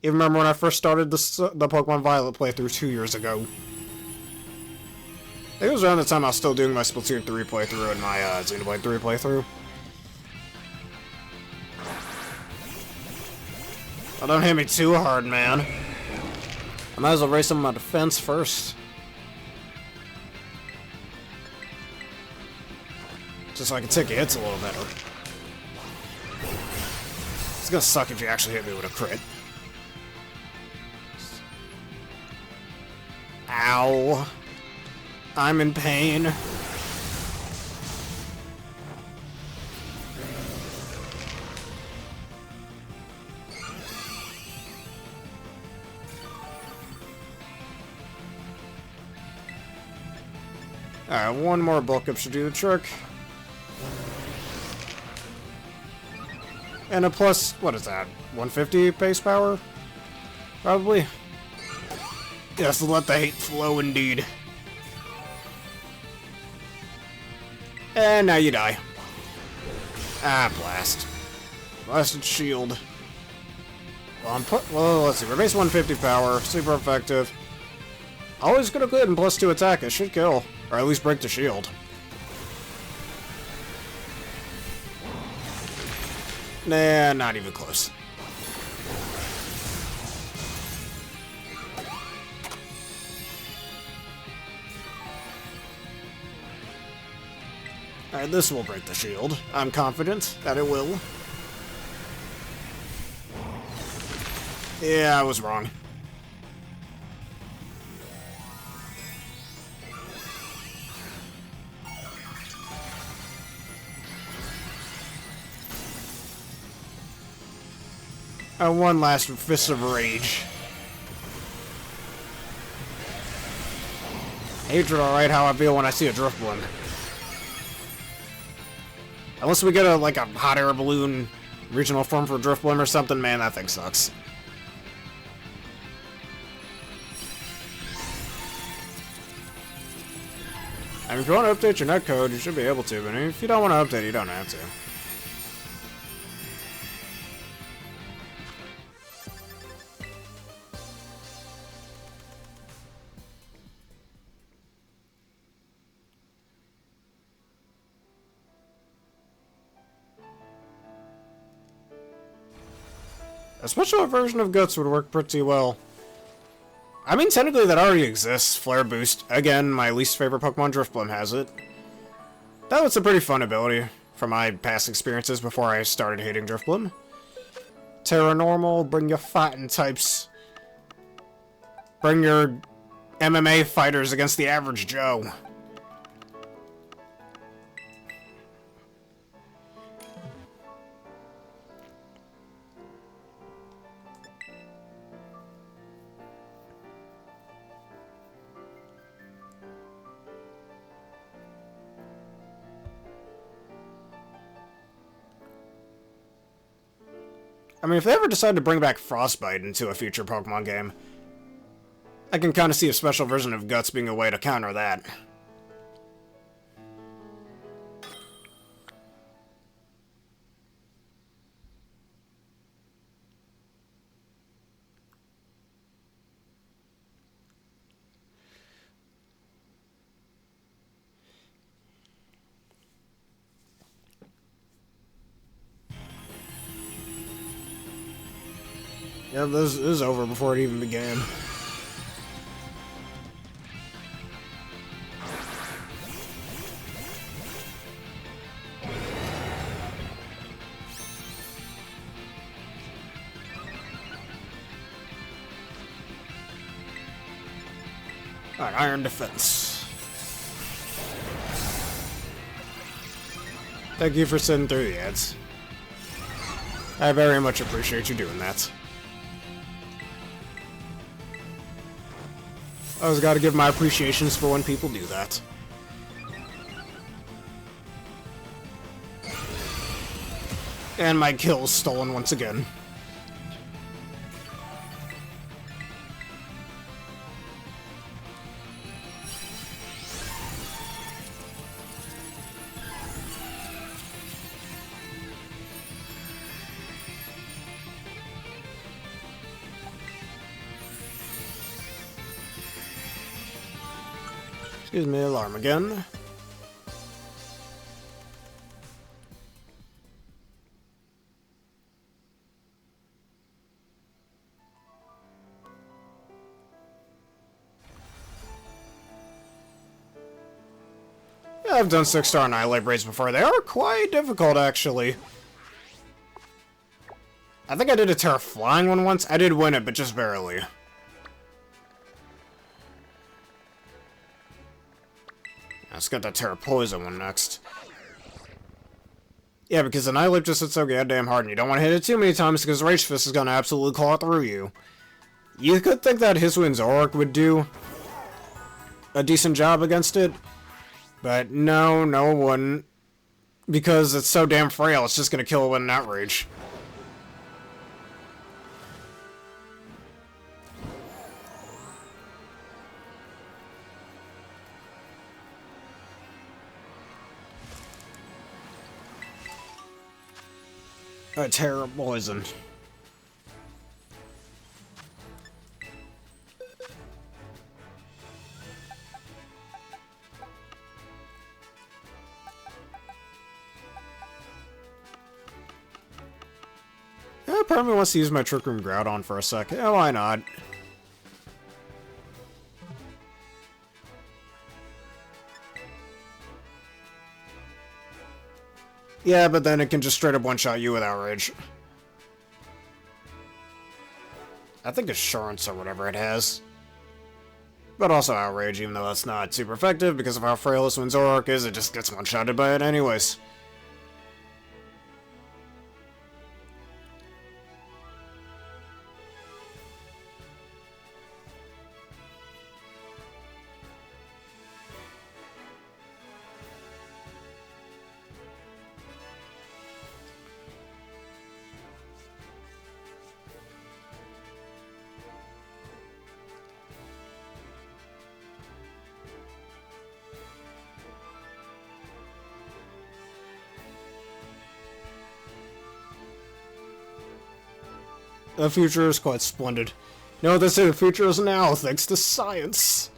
Even remember when I first started the Pokemon Violet playthrough 2 years ago. I think it was around the time I was still doing my Splatoon 3 playthrough and my Xenoblade 3 playthrough. Oh, don't hit me too hard, man. I might as well raise some of my defense first. Just so I can take your hits a little better. It's gonna suck if you actually hit me with a crit. Ow. I'm in pain. Alright, one more bulk up should do the trick. And a plus, what is that, 150 base power? Probably. Yes, let the hate flow indeed. And now you die. Ah, blast. Blasted shield. Well, let's see. We're base 150 power. Super effective. Always gonna go ahead and +2 attack. It should kill. Or at least break the shield. Nah, not even close. Alright, this will break the shield. I'm confident that it will. Yeah, I was wrong. One last Fist of Rage. Hatred, alright, how I feel when I see a Driftbloom. Unless we get like a hot air balloon regional form for Driftbloom or something, man, that thing sucks. I mean, if you want to update your netcode, you should be able to, but if you don't want to update it, you don't have to. A special version of Guts would work pretty well. I mean, technically that already exists. Flare Boost. Again, my least favorite Pokemon, Driftbloom, has it. That was a pretty fun ability from my past experiences before I started hating Driftbloom. Terra Normal, bring your fighting types. Bring your MMA fighters against the average Joe. I mean, if they ever decide to bring back Frostbite into a future Pokemon game, I can kind of see a special version of Guts being a way to counter that. Yeah, this is over before it even began. Alright, Iron Defense. Thank you for sitting through the ads. I very much appreciate you doing that. I always gotta give my appreciations for when people do that. And my kill's stolen once again. Excuse me, alarm again. Yeah, I've done 6-star Annihilate raids before. They are quite difficult, actually. I think I did a Terra Flying one once. I did win it, but just barely. Let's get that Terra Poison one next. Yeah, because Annihilate just hits so goddamn hard, and you don't want to hit it too many times because Rage Fist is going to absolutely claw through you. You could think that Hisuian Zoroark would do a decent job against it, but no, it wouldn't. Because it's so damn frail, it's just going to kill it with an Outrage. Tera poison. Yeah, part of me wants to use my Trick Room Groudon for a sec. Yeah, why not? Yeah, but then it can just straight up one-shot you with Outrage. I think Assurance or whatever it has. But also Outrage, even though that's not super effective because of how frail this Winzoroark is, it just gets one-shotted by it anyways. The future is quite splendid. You know what they say the future is now, thanks to science.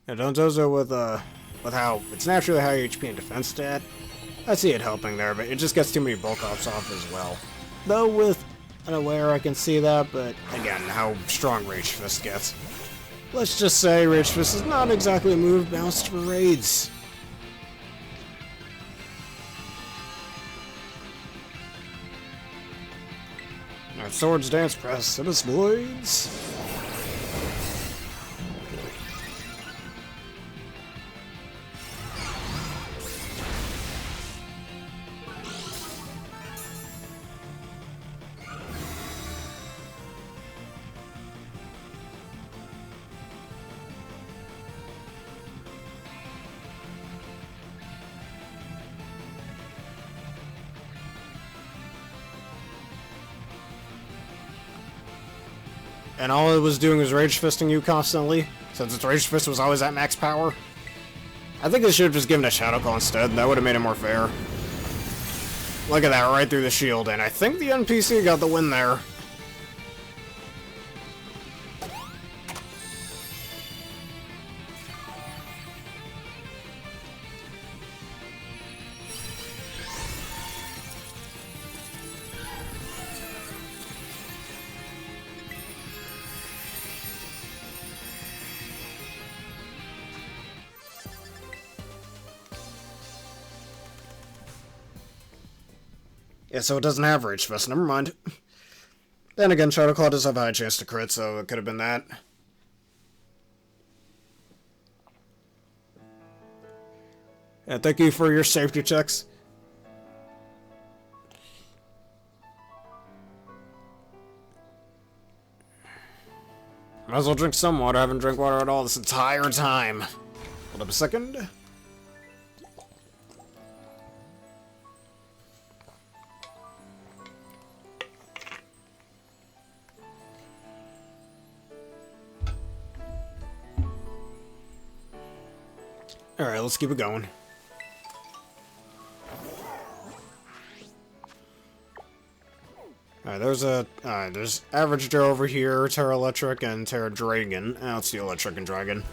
Yeah, Donzozo with how it's naturally high HP and defense stat. I see it helping there, but it just gets too many bulk ups off as well. Though with Unaware I can see that, but again, how strong Rage Fist gets. Let's just say Rage Fist is not exactly a move bounced for raids. Alright, Swords Dance Press, hit us blades. And all it was doing was Rage Fisting you constantly, since its Rage Fist was always at max power. I think they should have just given it a Shadow Claw instead, that would have made it more fair. Look at that, right through the shield, and I think the NPC got the win there. Yeah, so it doesn't have Rage Fist, never mind. Then again, Shadow Claw does have a high chance to crit, so it could have been that. Yeah, thank you for your safety checks. Might as well drink some water. I haven't drank water at all this entire time. Hold up a second. Alright, let's keep it going. Alright, there's Average Joe over here, Tera Electric, and Tera Dragon. Let's do Electric and Dragon.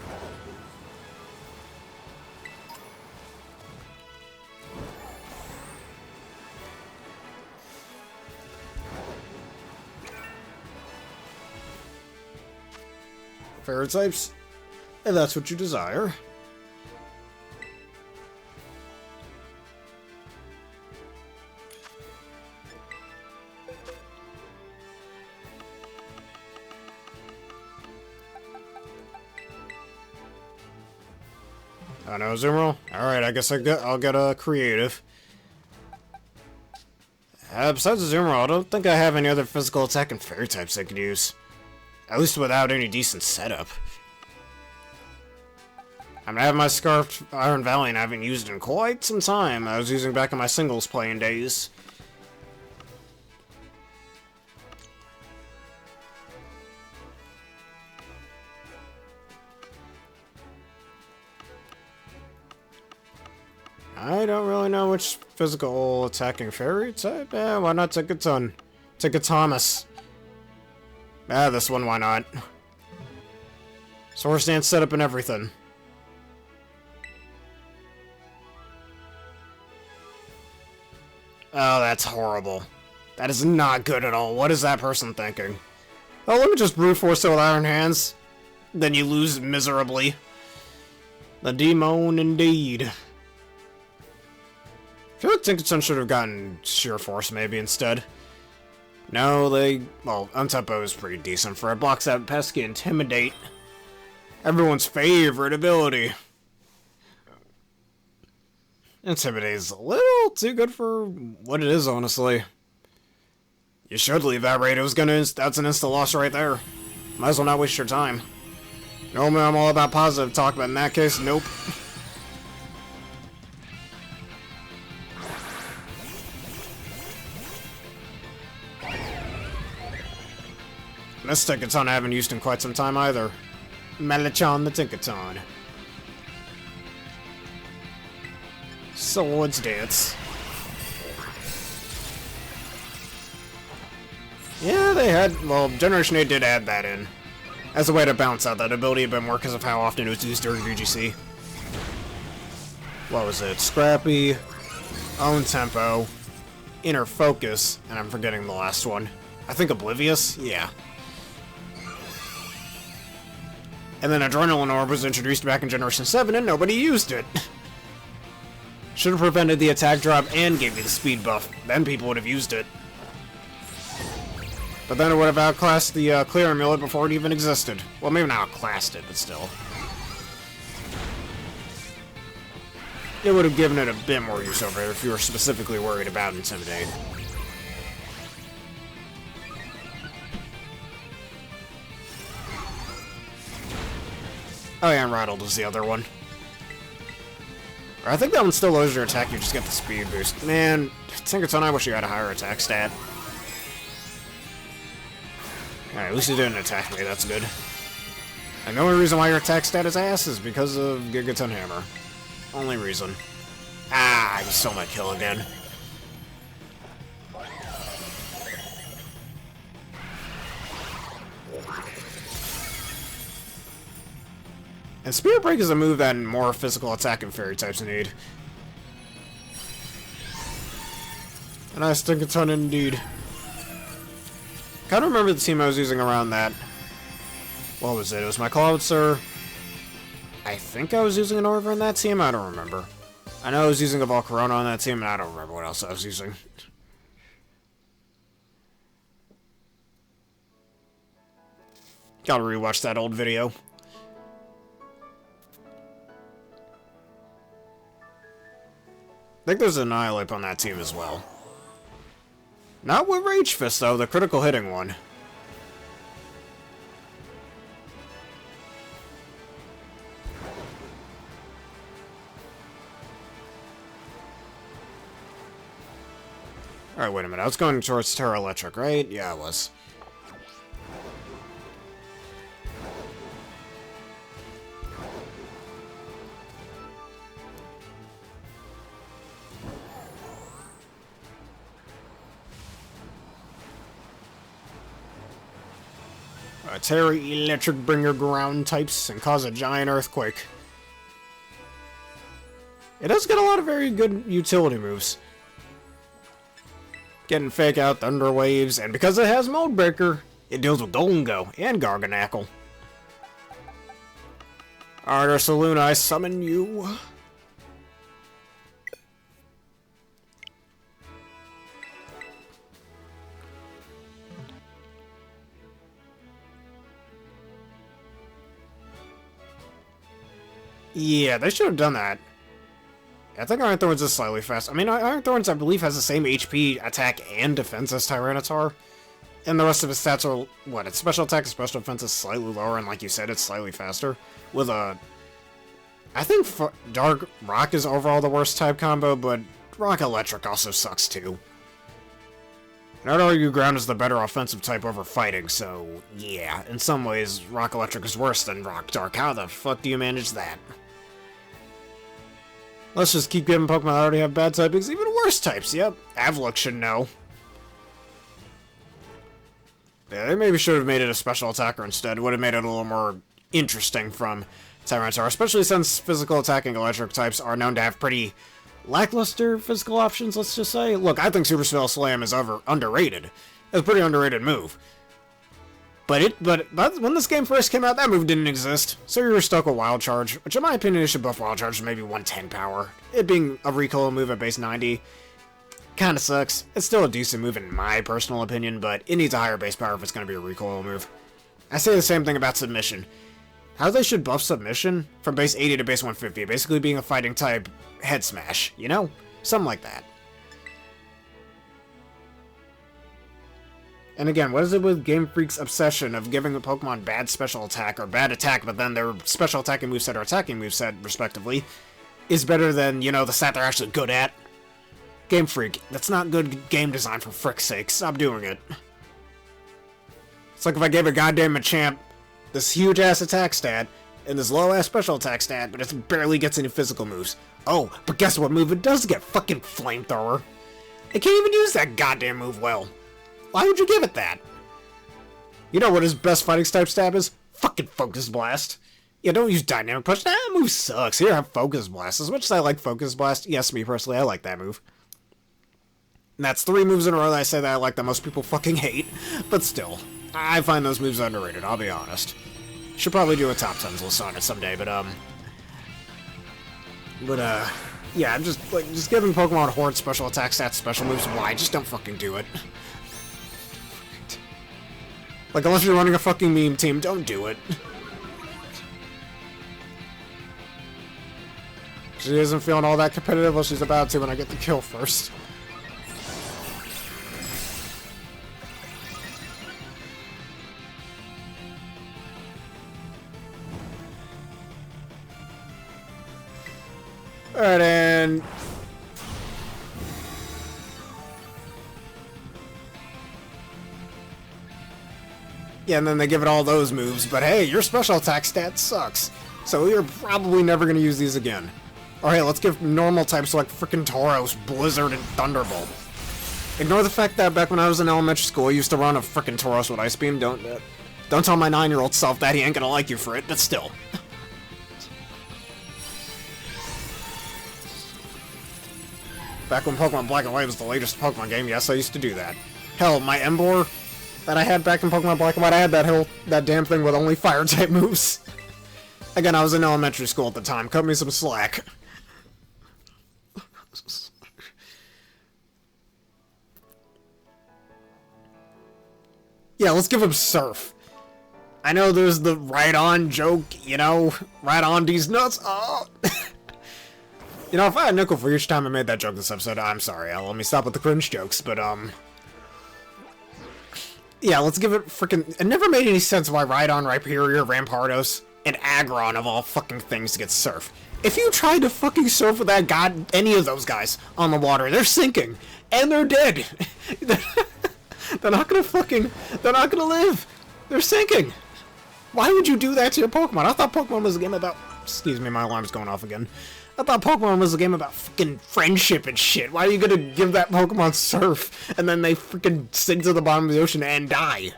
Fairy types, if that's what you desire. Oh no, Zoomerl? Alright, I guess I'll get a creative. Besides the Zoomerl, I don't think I have any other physical attack and fairy types I could use. At least without any decent setup. I mean, I have my Scarfed Iron Valley and I haven't used it in quite some time. I was using back in my singles playing days. I don't really know which physical attacking fairy type. Why not take a ton? Take a Thomas. This one, why not? Swords Dance setup and everything. Oh, that's horrible. That is not good at all. What is that person thinking? Oh, let me just brute force it with Iron Hands. Then you lose miserably. The demon indeed. I feel like Tinkerton should have gotten Sheer Force maybe instead. No, well, Untempo is pretty decent for it. Blocks that pesky Intimidate. Everyone's favorite ability. Intimidate is a little too good for what it is, honestly. You should leave that raid. That's an instant loss right there. Might as well not waste your time. Normally I'm all about positive talk, but in that case, nope. This Tinkerton I haven't used in quite some time either. Malachon the Tinkerton. Swords Dance. Yeah, they had, well, Generation 8 did add that in. As a way to balance out that ability a bit more because of how often it was used during VGC. What was it? Scrappy, Own Tempo, Inner Focus, and I'm forgetting the last one. I think Oblivious? Yeah. And then Adrenaline Orb was introduced back in Generation 7 and nobody used it. Should have prevented the attack drop and gave me the speed buff. Then people would have used it. But then it would have outclassed the Clear Amulet before it even existed. Well, maybe not outclassed it, but still. It would have given it a bit more use over it if you were specifically worried about Intimidate. Oh yeah, and Rattled was the other one. I think that one still lowers your attack, you just get the speed boost. Man, Tinkerton, I wish you had a higher attack stat. Alright, at least you didn't attack me, that's good. And the only reason why your attack stat is ass is because of Gigaton Hammer. Only reason. Ah, I stole my kill again. And Spirit Break is a move that more physical attack and fairy types need. A nice Tinkerton indeed. Kind of remember the team I was using around that. What was it? It was my Cloudster. I think I was using an Orver in that team? I don't remember. I know I was using a Volcarona on that team, and I don't remember what else I was using. Gotta rewatch that old video. I think there's an Annihilate on that team as well. Not with Rage Fist, though, the critical hitting one. Alright, wait a minute. I was going towards Terra Electric, right? Yeah, I was. Terra Electric, bring your ground types and cause a giant earthquake. It does get a lot of very good utility moves. Getting Fake Out, Thunder Waves, and because it has Mode Breaker, it deals with Goldengo and Garganackle. Alright, Ursaluna, I summon you. Yeah, they should have done that. I think Iron Thorns is slightly fast. I mean, Iron Thorns, I believe, has the same HP, attack, and defense as Tyranitar. And the rest of his stats are, what, its special attack and special defense is slightly lower, and like you said, it's slightly faster. With a... I think Dark Rock is overall the worst type combo, but Rock Electric also sucks too. And I'd argue Ground is the better offensive type over Fighting, so yeah, in some ways, Rock Electric is worse than Rock Dark. How the fuck do you manage that? Let's just keep giving Pokemon that already have bad typings even worse types. Yep, Avlook should know. Yeah, they maybe should have made it a special attacker instead. Would have made it a little more interesting from Tyranitar, especially since physical attacking electric types are known to have pretty lackluster physical options, let's just say. Look, I think Super Spell Slam is underrated. It's a pretty underrated move. But when this game first came out, that move didn't exist. So you were stuck with Wild Charge, which in my opinion, it should buff Wild Charge to maybe 110 power. It being a recoil move at base 90 kind of sucks. It's still a decent move in my personal opinion, but it needs a higher base power if it's going to be a recoil move. I say the same thing about Submission. How they should buff Submission from base 80 to base 150, basically being a fighting type head smash, you know? Something like that. And again, what is it with Game Freak's obsession of giving a Pokemon bad special attack or bad attack, but then their special attacking moveset or attacking moveset, respectively, is better than, you know, the stat they're actually good at? Game Freak, that's not good game design for frick's sake. Stop doing it. It's like if I gave a goddamn Machamp this huge-ass attack stat and this low-ass special attack stat, but it barely gets any physical moves. Oh, but guess what move it does get? Fucking Flamethrower. It can't even use that goddamn move well. Why would you give it that? You know what his best fighting type stab is? Fucking Focus Blast. Yeah, don't use Dynamic Punch. That move sucks. Here, have Focus Blast. As much as I like Focus Blast, yes, me personally, I like that move. And that's 3 moves in a row that I say that I like that most people fucking hate. But still, I find those moves underrated, I'll be honest. Should probably do a top 10s list on it someday, yeah, I'm just giving Pokemon Horde special attack stats, special moves. Why? Just don't fucking do it. Like, unless you're running a fucking meme team, don't do it. She isn't feeling all that competitive, well, she's about to when I get the kill first. Alright, and... yeah, and then they give it all those moves, but hey, your special attack stat sucks. So you're probably never going to use these again. Or hey, let's give normal types like frickin' Tauros, Blizzard, and Thunderbolt. Ignore the fact that back when I was in elementary school, I used to run a frickin' Tauros with Ice Beam. Don't tell my 9-year-old self that, he ain't gonna like you for it, but still. Back when Pokemon Black and White was the latest Pokemon game, yes, I used to do that. Hell, my Emboar that I had back in Pokemon Black and White, I had that damn thing with only Fire-type moves. Again, I was in elementary school at the time. Cut me some slack. Yeah, let's give him Surf. I know there's the right-on joke, you know? Right on these nuts. Oh! You know, if I had nickel for each time I made that joke this episode, I'm sorry. Let me stop with the cringe jokes, but, yeah, let's give it frickin'... It never made any sense why Rhydon, Rhyperior, Rampardos, and Aggron of all fucking things get Surf. If you tried to fucking surf with any of those guys on the water, they're sinking. And they're dead. They're not gonna live. They're sinking. Why would you do that to your Pokemon? I thought Pokemon was a game about... Excuse me, my alarm's going off again. I thought Pokemon was a game about fucking friendship and shit. Why are you gonna give that Pokemon Surf, and then they freaking sink to the bottom of the ocean and die?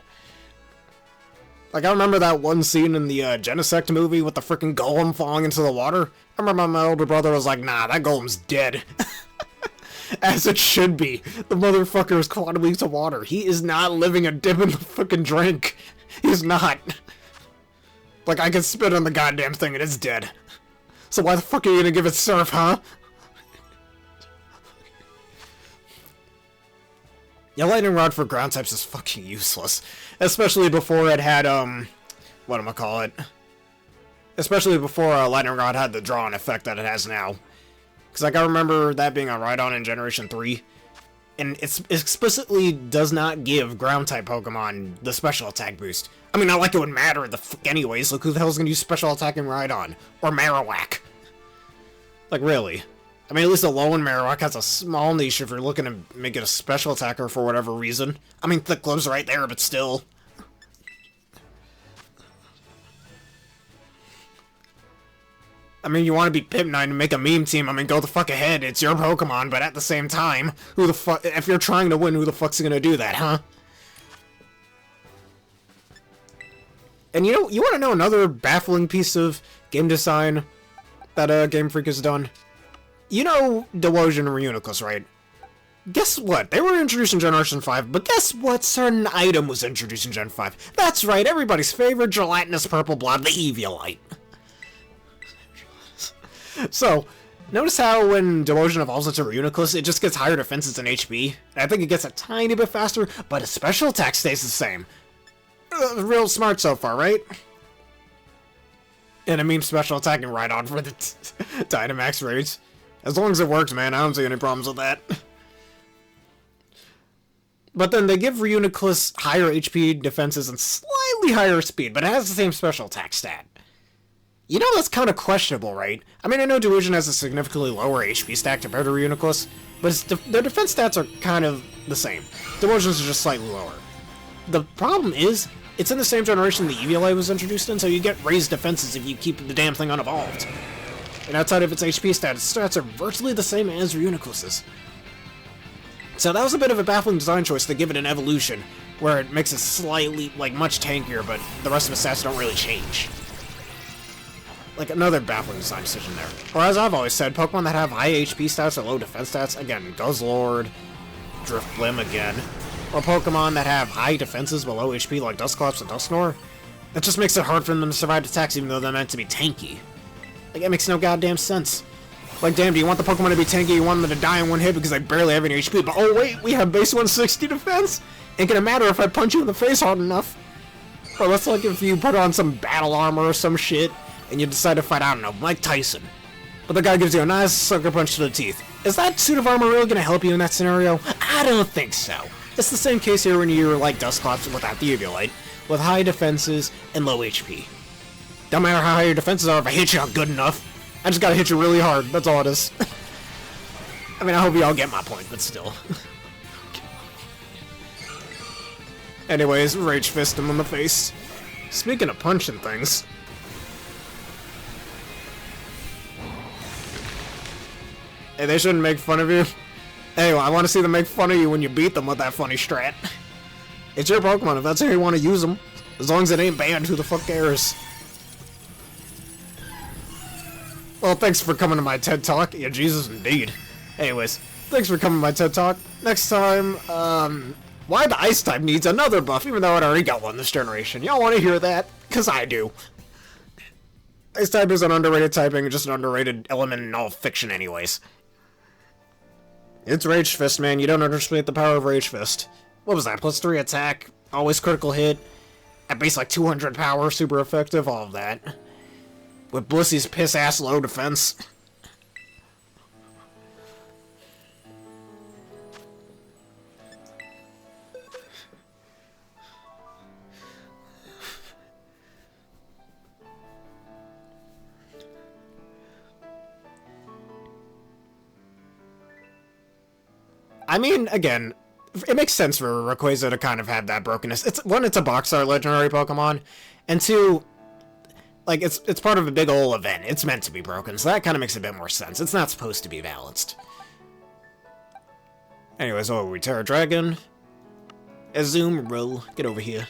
Like, I remember that one scene in the Genesect movie with the freaking Golem falling into the water. I remember my older brother was like, nah, that Golem's dead. As it should be. The motherfucker is quantum leaps of water. He is not living a dip in the fucking drink. He's not. Like, I can spit on the goddamn thing and it's dead. So why the fuck are you gonna give it Surf, huh? Yeah, Lightning Rod for ground types is fucking useless. Especially before it had, whatchamacallit? Especially before Lightning Rod had the draw-on effect that it has now. Because, like, I remember that being a Rhydon in Generation 3. And it explicitly does not give ground-type Pokemon the special attack boost. I mean, not like it would matter the fuck anyways. Look, who the hell's gonna use special attack in Rhydon? Or Marowak? Like, really? I mean, at least a low end Marowak has a small niche if you're looking to make it a special attacker for whatever reason. I mean, Thick Glove's right there, but still. I mean, you want to be Pip9 and make a meme team, I mean, go the fuck ahead, it's your Pokemon, but at the same time, who the fuck, if you're trying to win, who the fuck's gonna do that, huh? And you know, you want to know another baffling piece of game design that Game Freak has done? You know Delosion and Reuniclus, right? Guess what? They were introduced in Generation 5, but guess what certain item was introduced in Gen 5? That's right, everybody's favorite gelatinous purple blob, the Eviolite. So, notice how when Delosion evolves into Reuniclus, it just gets higher defenses and HP. I think it gets a tiny bit faster, but its special attack stays the same. Real smart so far, right? And I mean special attacking right on for the Dynamax raids. As long as it works, man, I don't see any problems with that. But then they give Reuniclus higher HP defenses and slightly higher speed, but it has the same special attack stat. You know, that's kind of questionable, right? I mean, I know Delusion has a significantly lower HP stack compared to Reuniclus, but their defense stats are kind of the same. Delusion's are just slightly lower. The problem is, it's in the same generation the Eviolite was introduced in, so you get raised defenses if you keep the damn thing unevolved. And outside of its HP stats are virtually the same as Reuniclus's. So that was a bit of a baffling design choice to give it an evolution, where it makes it slightly, like, much tankier, but the rest of its stats don't really change. Like, another baffling design decision there. Or as I've always said, Pokemon that have high HP stats or low defense stats, again, Guzzlord, Drifblim again, or Pokemon that have high defenses but low HP like Dusclops and Dusknoir, that just makes it hard for them to survive attacks even though they're meant to be tanky. Like, it makes no goddamn sense. Like, damn, do you want the Pokemon to be tanky, you want them to die in one hit because they barely have any HP, but oh wait, we have base 160 defense? Ain't gonna matter if I punch you in the face hard enough. Or that's like if you put on some battle armor or some shit, and you decide to fight, I don't know, Mike Tyson. But the guy gives you a nice sucker punch to the teeth. Is that suit of armor really gonna help you in that scenario? I don't think so. It's the same case here when you're like Dusclops without the Eviolite, with high defenses and low HP. Don't matter how high your defenses are if I hit you good enough. I just gotta hit you really hard, that's all it is. I mean, I hope you all get my point, but still. Anyways, Rage Fist him in the face. Speaking of punching things... Hey, they shouldn't make fun of you. Anyway, I want to see them make fun of you when you beat them with that funny strat. It's your Pokemon, if that's how you want to use them. As long as it ain't banned, who the fuck cares? Well, thanks for coming to my TED Talk. Yeah, Jesus, indeed. Anyways, thanks for coming to my TED Talk. Next time, why the Ice-type needs another buff, even though it already got one this generation. Y'all want to hear that? Because I do. Ice-type is an underrated typing, just an underrated element in all fiction anyways. It's Rage Fist, man. You don't underestimate the power of Rage Fist. What was that? +3 attack, always critical hit, at base like 200 power, super effective, all of that. With Blissy's piss-ass low defense. I mean, again, it makes sense for Rayquaza to kind of have that brokenness. It's one, it's a box art legendary Pokemon, and two, like, it's part of a big ol' event. It's meant to be broken, so that kind of makes a bit more sense. It's not supposed to be balanced. Anyways, oh, we Tera Dragon. Azumarill, get over here.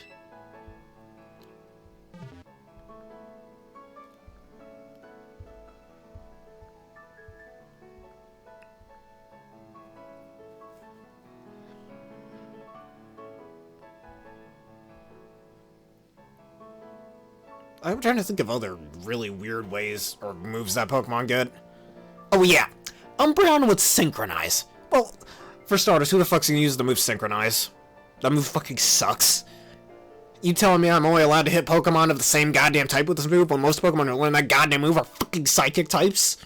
I'm trying to think of other really weird ways or moves that Pokemon get. Oh yeah, Umbreon would Synchronize. Well, for starters, who the fuck's gonna use the move Synchronize? That move fucking sucks. You telling me I'm only allowed to hit Pokemon of the same goddamn type with this move when most Pokemon who learn that goddamn move are fucking Psychic types?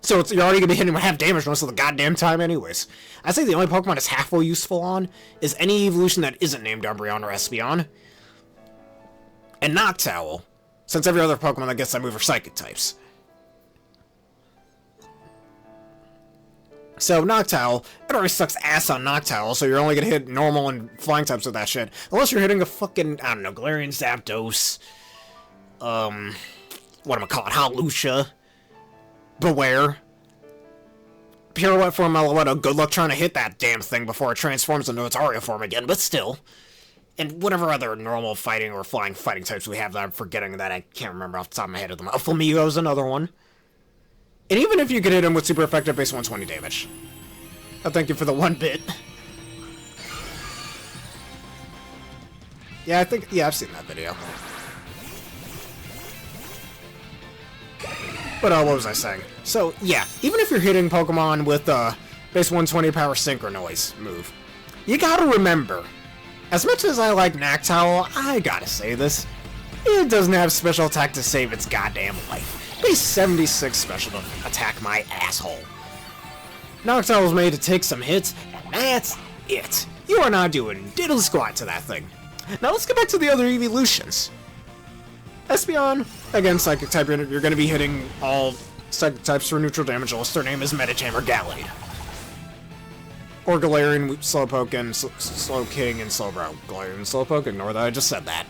So you're already gonna be hitting with half damage most of the goddamn time anyways. I say the only Pokemon it's halfway useful on is any evolution that isn't named Umbreon or Espeon. And Noctowl. Since every other Pokemon that gets that move are Psychic types. So, Noctowl, it already sucks ass on Noctowl, so you're only gonna hit normal and flying types with that shit. Unless you're hitting a fucking, I don't know, Galarian Zapdos, whatchamacallit, Hawlucha, Beware. Pirouette form Meloetta, good luck trying to hit that damn thing before it transforms into its Aria form again, but still. And whatever other normal fighting or flying fighting types we have that I'm forgetting that I can't remember off the top of my head of them. Flamigo's another one. And even if you could hit him with super effective base 120 damage. Oh, thank you for the 1 bit. Yeah, I've seen that video. But, what was I saying? So, yeah, even if you're hitting Pokemon with, base 120 power Synchronoise move, you gotta remember, as much as I like Noctowl, I gotta say this, it doesn't have special attack to save its goddamn life. Base 76 special attack my asshole. Noctowl was made to take some hits, and that's it. You are not doing diddle squat to that thing. Now let's get back to the other evolutions. Espeon, again, Psychic type, you're going to be hitting all Psychic types for neutral damage unless their name is Medicham or Gallade. Or Galarian, Slowpoke, and Slowking, and Slowbro. Galarian, Slowpoke, ignore that, I just said that.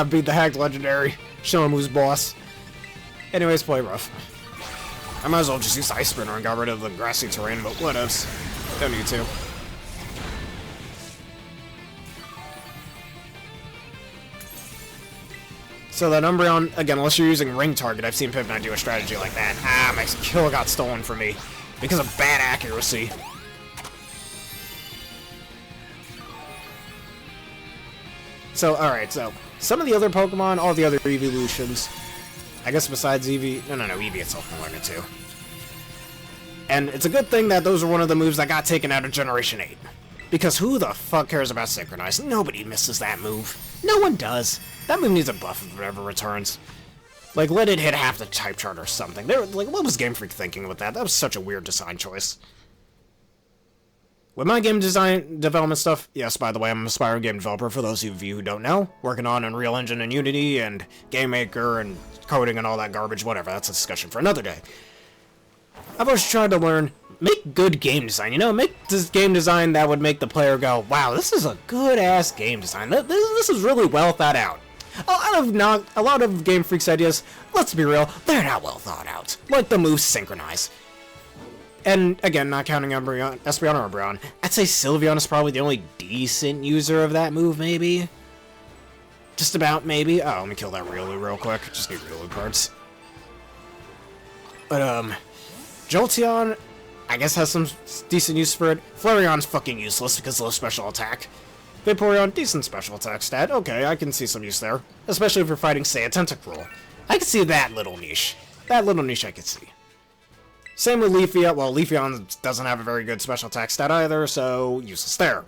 Beat the hacked legendary. Show him who's boss. Anyways, play rough. I might as well just use Ice Sprinter and got rid of the grassy terrain, but whatevs. Don't need to. So that Umbreon, again, unless you're using Ring Target, I've seen Pipknight do a strategy like that. My kill got stolen from me because of bad accuracy. So, alright, so some of the other Pokemon, all the other evolutions, I guess besides Eevee, no, Eevee itself can learn it too. And it's a good thing that those are one of the moves that got taken out of Generation 8. Because who the fuck cares about Synchronize? Nobody misses that move. No one does. That move needs a buff if it ever returns. Like, let it hit half the type chart or something. Like, what was Game Freak thinking with that? That was such a weird design choice. With my game design development stuff, yes, by the way, I'm an aspiring game developer, for those of you who don't know. Working on Unreal Engine and Unity and Game Maker and coding and all that garbage, whatever. That's a discussion for another day. I've always tried to learn, make good game design, you know? Make this game design that would make the player go, wow, this is a good-ass game design. This is really well thought out. A lot of Game Freak's ideas, let's be real, they're not well thought out. Like the move Synchronize. And, again, not counting Espeon or Umbreon, I'd say Sylveon is probably the only decent user of that move, maybe? Just about, maybe? Oh, let me kill that Riolu real quick. Just need Riolu parts. But, Jolteon, I guess has some decent use for it. Flareon's fucking useless because low special attack. Vaporeon, decent special attack stat. Okay, I can see some use there. Especially if you're fighting, say, a Tentacruel. I can see that little niche. That little niche I could see. Same with Leafeon. Well, Leafeon doesn't have a very good special attack stat either, so useless there.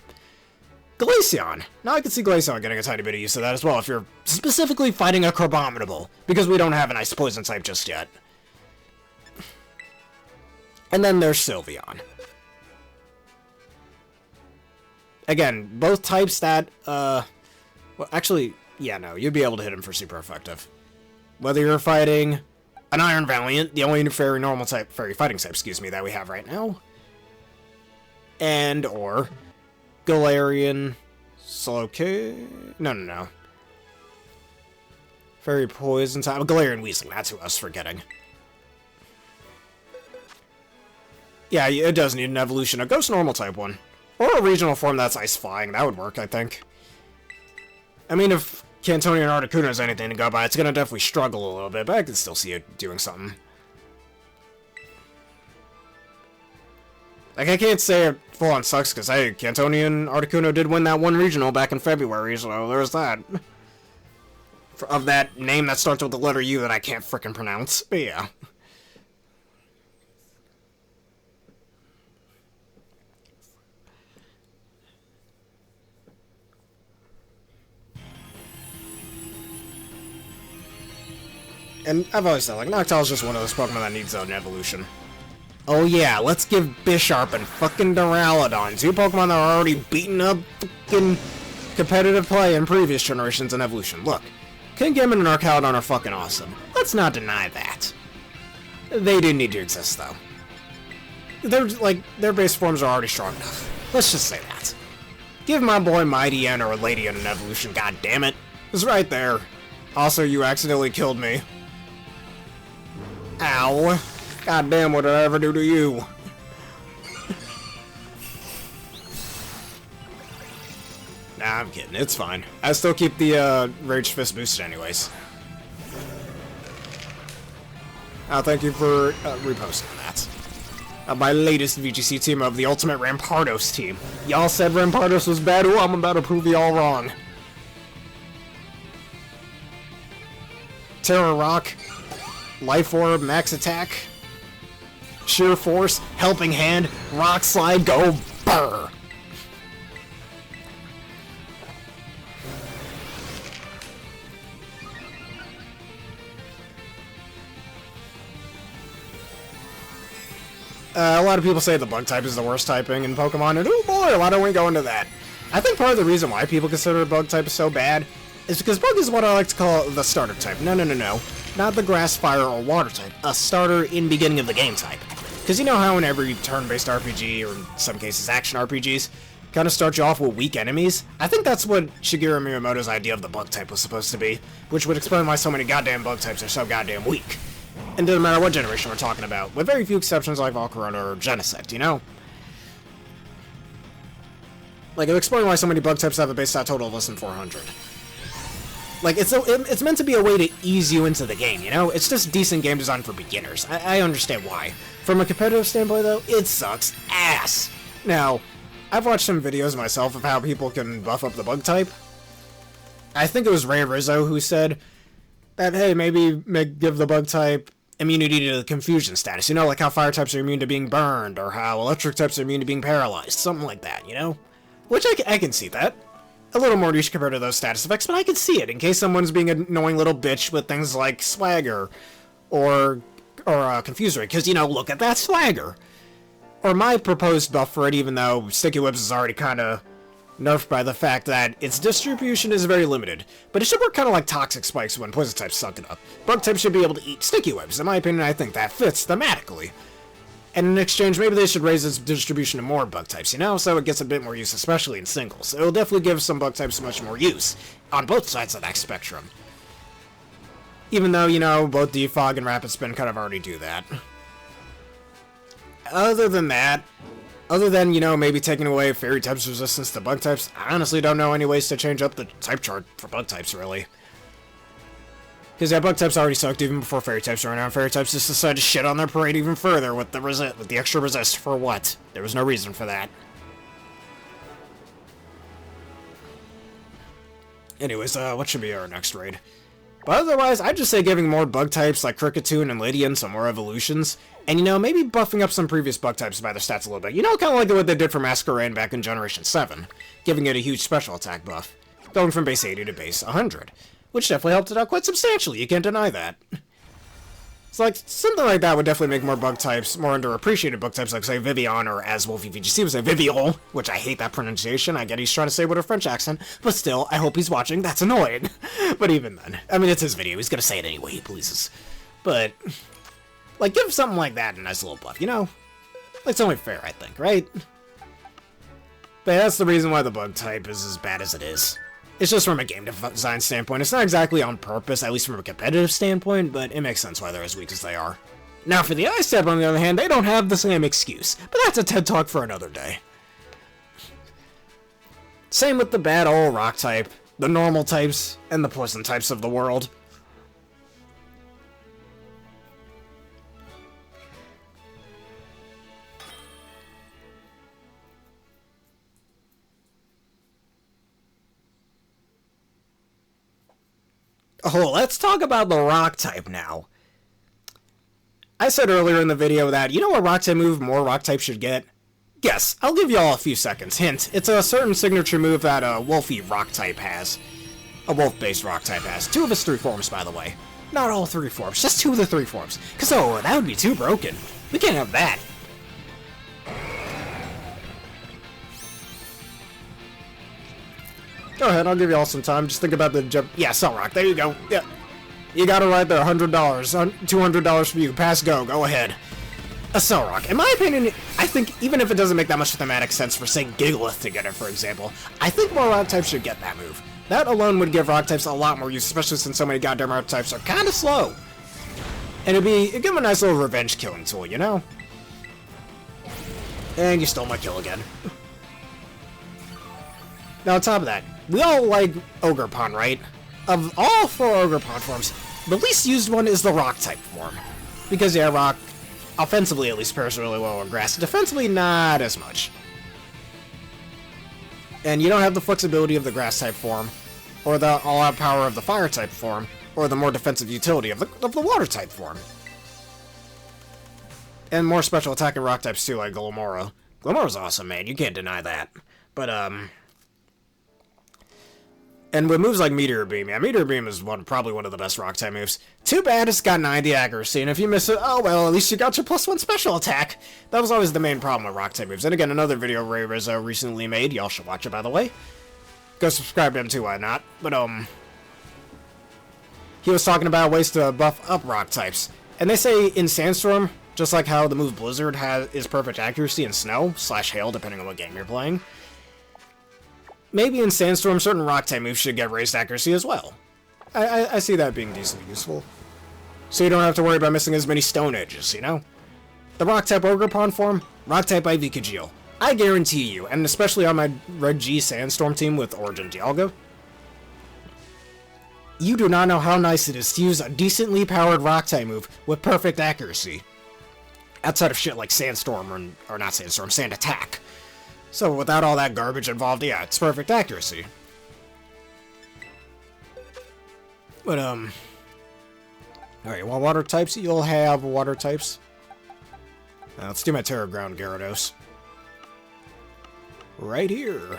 Glaceon. Now I can see Glaceon getting a tiny bit of use of that as well if you're specifically fighting a Crabominable, because we don't have an Ice Poison type just yet. And then there's Sylveon. Again, both types that, well, actually, yeah, no, you'd be able to hit him for super effective. Whether you're fighting an Iron Valiant, the only fairy normal type, fairy fighting type, excuse me, that we have right now, and, or Galarian, Slowking, no. Fairy Poison type, Galarian Weezing, that's who I was forgetting. Yeah, it does need an evolution, a Ghost Normal type one. Or a regional form that's Ice Flying, that would work, I think. I mean, if Cantonian and Articuno has anything to go by, it's gonna definitely struggle a little bit, but I can still see it doing something. Like, I can't say it full-on sucks, because, hey, Cantonian Articuno did win that one regional back in February, so there's that. Of that name that starts with the letter U that I can't frickin' pronounce, but yeah. And I've always said, like, Noctowl's just one of those Pokemon that needs an evolution. Oh yeah, let's give Bisharp and fucking Duraludon, two Pokemon that are already beating up fucking competitive play in previous generations in evolution. Look, Kingambit and Arcaludon are fucking awesome. Let's not deny that. They didn't need to exist, though. Their base forms are already strong enough. Let's just say that. Give my boy Mighty-N or Lady-N an evolution, goddammit. It was right there. Also, you accidentally killed me. Ow. Goddamn, what did I ever do to you? Nah, I'm kidding. It's fine. I still keep the Rage Fist boosted anyways. Thank you for reposting that. My latest VGC team of the Ultimate Rampardos team. Y'all said Rampardos was bad. Ooh, I'm about to prove y'all wrong. Terra Rock, Life Orb, Max Attack, Sheer Force, Helping Hand, Rock Slide, go burr! A lot of people say the bug type is the worst typing in Pokemon, and oh boy, why don't we go into that? I think part of the reason why people consider bug type is so bad is because bug is what I like to call the starter type. No. Not the grass, fire, or water type. A starter in beginning of the game type. Because you know how in every turn-based RPG, or in some cases action RPGs, kind of start you off with weak enemies? I think that's what Shigeru Miyamoto's idea of the bug type was supposed to be, which would explain why so many goddamn bug types are so goddamn weak. And doesn't matter what generation we're talking about, with very few exceptions like Volcarona or Genesect, you know? Like, it'll explain why so many bug types have a base stat total of less than 400. Like, it's meant to be a way to ease you into the game, you know? It's just decent game design for beginners. I understand why. From a competitive standpoint, though, it sucks ass. Now, I've watched some videos myself of how people can buff up the bug type. I think it was Ray Rizzo who said that, hey, maybe give the bug type immunity to the confusion status. You know, like how fire types are immune to being burned, or how electric types are immune to being paralyzed. Something like that, you know? Which I can see that. A little more niche compared to those status effects, but I can see it in case someone's being an annoying little bitch with things like Swagger or Confusory, because, you know, look at that Swagger. Or my proposed buff for it, even though Sticky Webs is already kind of nerfed by the fact that its distribution is very limited. But it should work kind of like Toxic Spikes when Poison types suck it up. Bug types should be able to eat Sticky Webs. In my opinion, I think that fits thematically. And in exchange, maybe they should raise its distribution to more bug types, you know, so it gets a bit more use, especially in singles. It'll definitely give some bug types much more use, on both sides of that spectrum. Even though, you know, both Defog and Rapid Spin kind of already do that. Other than that, you know, maybe taking away Fairy types resistance to bug types, I honestly don't know any ways to change up the type chart for bug types, really. Because yeah, bug types already sucked even before fairy types were around. Fairy types just decided to shit on their parade even further with the extra resist for what? There was no reason for that. Anyways, what should be our next raid? But otherwise, I'd just say giving more bug types like Kricketune and Lydian some more evolutions. And, you know, maybe buffing up some previous bug types by their stats a little bit. You know, kind of like what they did for Masquerain back in Generation 7. Giving it a huge special attack buff. Going from base 80 to base 100. Which definitely helped it out quite substantially, you can't deny that. It's like, something like that would definitely make more bug types, more underappreciated bug types like, say, Vivian, or as Wolfie VGC would say, Viviol, which I hate that pronunciation. I get he's trying to say with a French accent, but still, I hope he's watching, that's annoying. But even then, I mean, it's his video, he's gonna say it anyway he pleases. But, like, give something like that a nice little buff, you know? It's only fair, I think, right? But that's the reason why the bug type is as bad as it is. It's just from a game design standpoint. It's not exactly on purpose, at least from a competitive standpoint, but it makes sense why they're as weak as they are. Now, for the ice type, on the other hand, they don't have the same excuse, but that's a TED Talk for another day. Same with the bad old rock type, the normal types, and the poison types of the world. Oh, let's talk about the rock type now. I said earlier in the video that, you know what rock type move more rock type should get? Guess, I'll give y'all a few seconds. Hint, it's a certain signature move that a Wolfie rock type has. A wolf-based rock type has. 2 of its 3 forms, by the way. Not all 3 forms, just 2 of the 3 forms. Cause oh, that would be too broken. We can't have that. Go ahead, I'll give you all some time. Just think about the jump. Yeah, Cell Rock. There you go. Yeah. You got it right there. $100. $200 for you. Pass go. Go ahead. a Cell Rock. In my opinion, I think even if it doesn't make that much thematic sense for, say, Gigalith to get it, for example, I think more Rock types should get that move. That alone would give Rock types a lot more use, especially since so many goddamn Rock types are kind of slow. And it'd give them a nice little revenge killing tool, you know? And you stole my kill again. Now, on top of that, we all like Ogerpon, right? Of all 4 Ogerpon forms, the least used one is the Rock type form. Because, yeah, Rock, offensively at least, pairs really well with Grass. Defensively, not as much. And you don't have the flexibility of the Grass type form, or the all-out power of the Fire type form, or the more defensive utility of the Water type form. And more special attacking Rock types too, like Glimmora. Glimora's awesome, man. You can't deny that. But, and with moves like Meteor Beam, yeah, Meteor Beam is probably one of the best Rock type moves. Too bad it's got 90 accuracy, and if you miss it, oh well, at least you got your +1 special attack. That was always the main problem with Rock type moves. And again, another video Ray Rizzo recently made. Y'all should watch it, by the way. Go subscribe to him too, why not? But, he was talking about ways to buff up Rock types. And they say in Sandstorm, just like how the move Blizzard is perfect accuracy in Snow, / Hail, depending on what game you're playing, maybe in Sandstorm, certain Rock type moves should get raised accuracy as well. I see that being decently useful. So you don't have to worry about missing as many Stone Edges, you know? The Rock type Ogerpon form, Rock type Ivy Kajil. I guarantee you, and especially on my Red G Sandstorm team with Origin Dialga, you do not know how nice it is to use a decently powered Rock type move with perfect accuracy. Outside of shit like Sandstorm, or not Sandstorm, Sand Attack. So without all that garbage involved, yeah, it's perfect accuracy. But, alright, well, water types, you'll have water types. Let's do my Terra Ground Gyarados. Right here.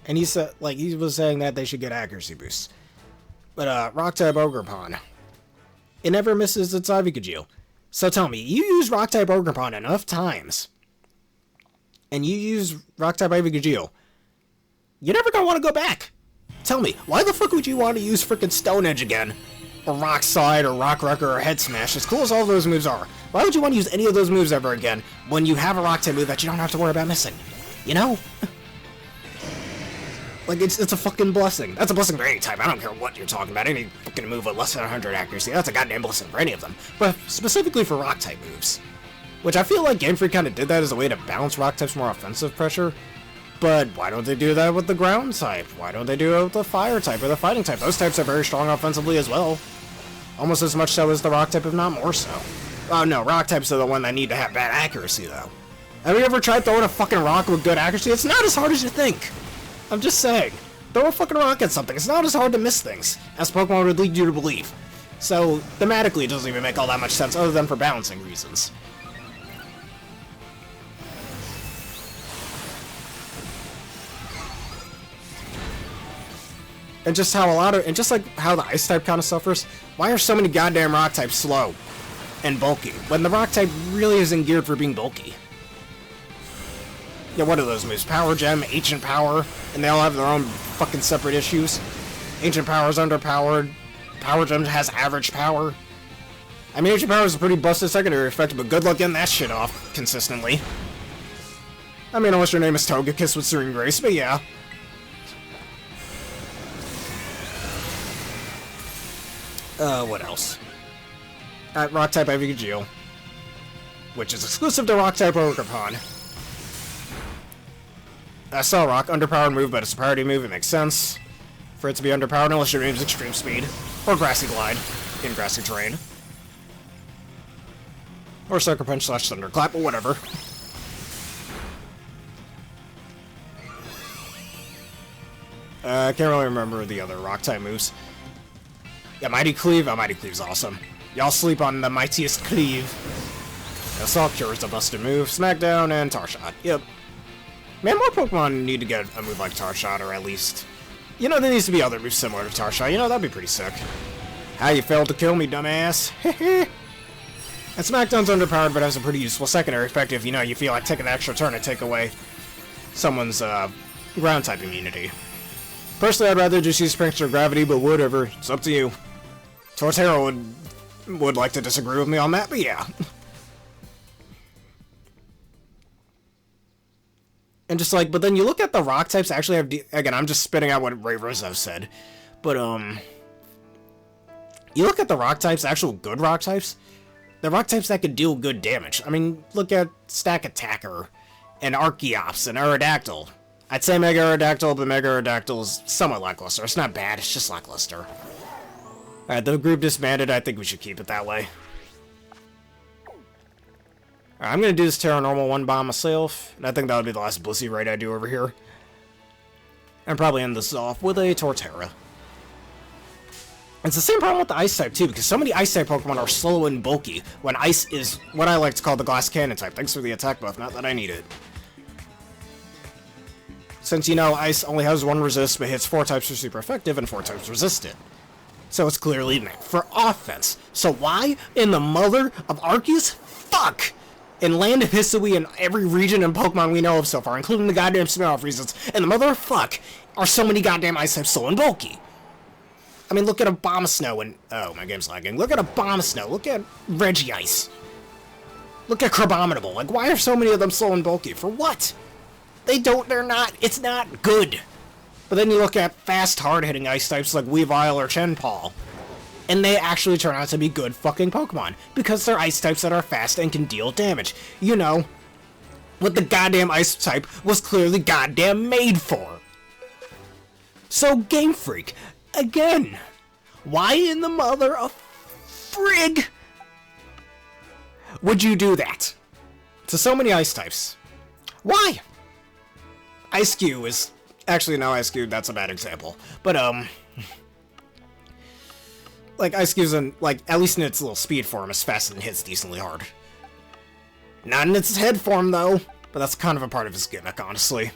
And he said, like, he was saying that they should get accuracy boosts. But, Rock-type Ogerpon. It never misses its Ivy Kajil. So tell me, you use Rock-type Ogerpon enough times, and you use Rock-type Ivy Kajil, you're never gonna want to go back. Tell me, why the fuck would you want to use frickin' Stone Edge again? Or Rock Slide, or Rock Wrecker, or Head Smash, as cool as all those moves are. Why would you want to use any of those moves ever again, when you have a Rock-type move that you don't have to worry about missing? You know? Like, it's a fucking blessing. That's a blessing for any type. I don't care what you're talking about. Any fucking move with less than 100 accuracy, that's a goddamn blessing for any of them. But specifically for Rock-type moves. Which I feel like Game Freak kind of did that as a way to balance Rock type's more offensive pressure. But why don't they do that with the Ground type? Why don't they do it with the Fire type or the Fighting type? Those types are very strong offensively as well. Almost as much so as the Rock type, if not more so. Oh no, Rock types are the one that need to have bad accuracy, though. Have you ever tried throwing a fucking rock with good accuracy? It's not as hard as you think. I'm just saying. Throw a fucking rock at something. It's not as hard to miss things, as Pokemon would lead you to believe. So, thematically, it doesn't even make all that much sense, other than for balancing reasons. And just like how the Ice type kind of suffers, why are so many goddamn Rock types slow and bulky, when the Rock type really isn't geared for being bulky? Yeah, what are those moves? Power Gem, Ancient Power, and they all have their own fucking separate issues. Ancient Power is underpowered. Power Gem has average power. I mean, Ancient Power is a pretty busted secondary effect, but good luck getting that shit off consistently. I mean, unless your name is Togekiss with Serene Grace, but yeah. What else? Rock-type Ivy Kajil, which is exclusive to Rock-type Ogerpon. Cell Rock, underpowered move, but it's a priority move, it makes sense for it to be underpowered unless your name's Extreme Speed, or Grassy Glide, in grassy terrain. Or Sucker Punch / Thunderclap, or whatever. I can't really remember the other Rock-type moves. Yeah, Mighty Cleave, Mighty Cleave's awesome. Y'all sleep on the mightiest Cleave. Assault Cure is a busted move, Smackdown, and Tar Shot, yep. Man, more Pokemon need to get a move like Tar Shot, or at least... You know, there needs to be other moves similar to Tar Shot. You know, that'd be pretty sick. How you failed to kill me, dumbass. And Smackdown's underpowered, but has a pretty useful secondary effect if, you know, you feel like taking an extra turn to take away someone's, ground-type immunity. Personally, I'd rather just use strength or gravity, but whatever. It's up to you. Torterra would like to disagree with me on that, but yeah. And just like, but then you look at the rock types actually have, again, I'm just spitting out what Ray Rizzo said, but, you look at the rock types, actual good rock types, the rock types that could deal good damage. I mean, look at Stack Attacker, and Archeops, and Aerodactyl. I'd say Mega Aerodactyl, but Mega Aerodactyl is somewhat lackluster. It's not bad, it's just lackluster. Alright, the group disbanded, I think we should keep it that way. Alright, I'm gonna do this Tera Normal 1 bomb myself, and I think that would be the last Blissey raid I do over here. And probably end this off with a Torterra. It's the same problem with the Ice type too, because so many Ice type Pokemon are slow and bulky, when Ice is what I like to call the Glass Cannon type. Thanks for the attack buff, not that I need it. Since, you know, Ice only has 1 resist, but hits 4 types are super effective, and 4 types resist it. So it's clearly meant for offense. So why, in the mother of Arceus, fuck! In Land of Hisui and every region and Pokemon we know of so far, including the goddamn spin-off reasons, and the mother of fuck, are so many goddamn Ice types slow and bulky? I mean, look at Abomasnow and... Oh, my game's lagging. Look at Abomasnow. Look at Regice. Look at Crabominable. Like, why are so many of them slow and bulky? For what? They're not... It's not good. But then you look at fast, hard-hitting Ice types like Weavile or Chenpaul, and they actually turn out to be good fucking Pokemon, because they're Ice types that are fast and can deal damage. You know, what the goddamn Ice type was clearly goddamn made for. So, Game Freak... Again, why in the mother of frig would you do that to so many Ice types? Why? Ice-Q is... Actually, no, Ice-Q, that's a bad example. But, like, Ice-Q's in, like, at least in its little speed form, is fast and hits decently hard. Not in its head form, though, but that's kind of a part of his gimmick, honestly.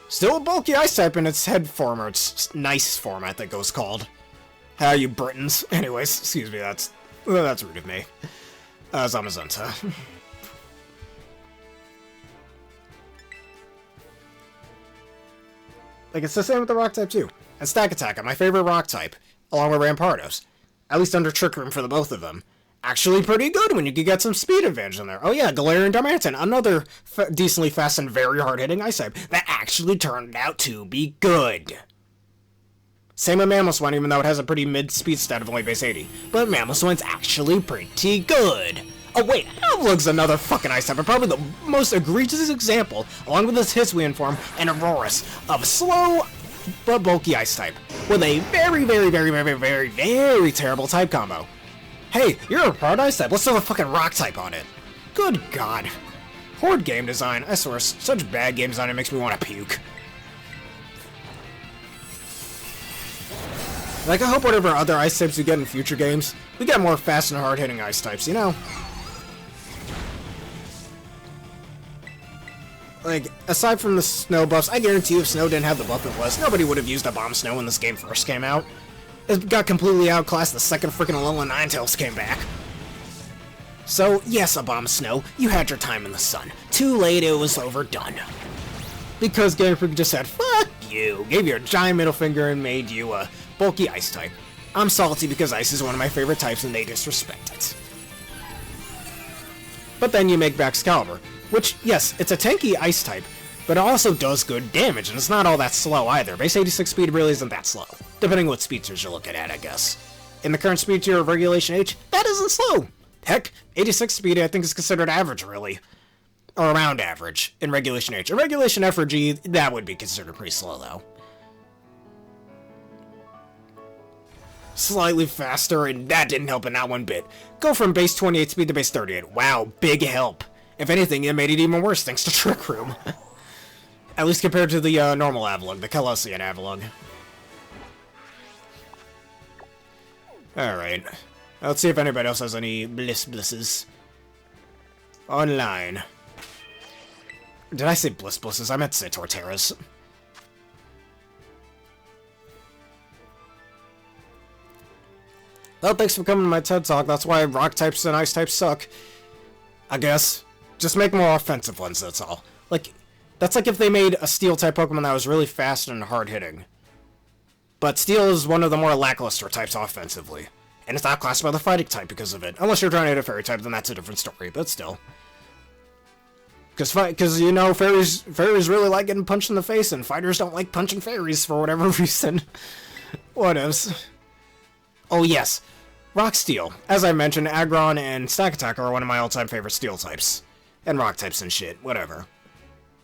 Still a bulky Ice type in its head form, or its nice form, I think it was called. How you Britons. Anyways, excuse me, that's rude of me. Zamazenta. Like, it's the same with the rock type, too. And Stack Attacker, my favorite rock type, along with Rampardos. At least under Trick Room for the both of them. Actually pretty good when you could get some speed advantage in there. Oh yeah, Galarian Darmanitan, another decently fast and very hard-hitting Ice type that actually turned out to be good. Same with Mamoswine, even though it has a pretty mid-speed stat of only base 80. But Mamoswine's actually pretty good. Oh wait, Avlug's another fucking Ice type, and probably the most egregious example, along with its Hisuian form and Aurorus, of a slow but bulky Ice type, with a very, very, very, very, very, very terrible type combo. Hey, you're a proud Ice type, let's throw a fucking rock type on it. Good god. Horde game design, I swear, such bad game design it makes me want to puke. Like, I hope whatever other Ice types we get in future games, we get more fast and hard-hitting Ice types, you know? Like, aside from the snow buffs, I guarantee you if Snow didn't have the buff it was, nobody would have used Abomasnow when this game first came out. It got completely outclassed the second freaking Alolan Ninetales came back. So, yes, Abomasnow, you had your time in the sun. Too late, it was overdone. Because Game Freak just said, fuck you, gave you a giant middle finger and made you a bulky Ice type. I'm salty because Ice is one of my favorite types and they disrespect it. But then you make Baxcalibur, which, yes, it's a tanky Ice type, but it also does good damage, and it's not all that slow either. Base 86 speed really isn't that slow, depending what speed tiers you're looking at, I guess. In the current speed tier of Regulation H, that isn't slow. Heck, 86 speed I think is considered average, really. Or around average in Regulation H. In Regulation F or G, that would be considered pretty slow, though. Slightly faster, and that didn't help in not one bit. Go from base 28 speed to base 38. Wow, big help. If anything, it made it even worse thanks to Trick Room. At least compared to the normal Avalugg, the Colossian Avalugg. Alright. Let's see if anybody else has any blisses. Online. Did I say blisses? I meant to say Torterras. Well, thanks for coming to my TED Talk. That's why rock types and ice types suck. I guess. Just make more offensive ones, that's all. Like, that's like if they made a steel type Pokemon that was really fast and hard hitting. But Steel is one of the more lackluster types offensively. And it's not classed by the fighting type because of it. Unless you're trying to hit a fairy type, then that's a different story, but still. Because you know, fairies really like getting punched in the face, and fighters don't like punching fairies for whatever reason. What else? Oh yes, Rock Steel. As I mentioned, Aggron and Stack Attack are one of my all-time favorite Steel types. And Rock types and shit, whatever.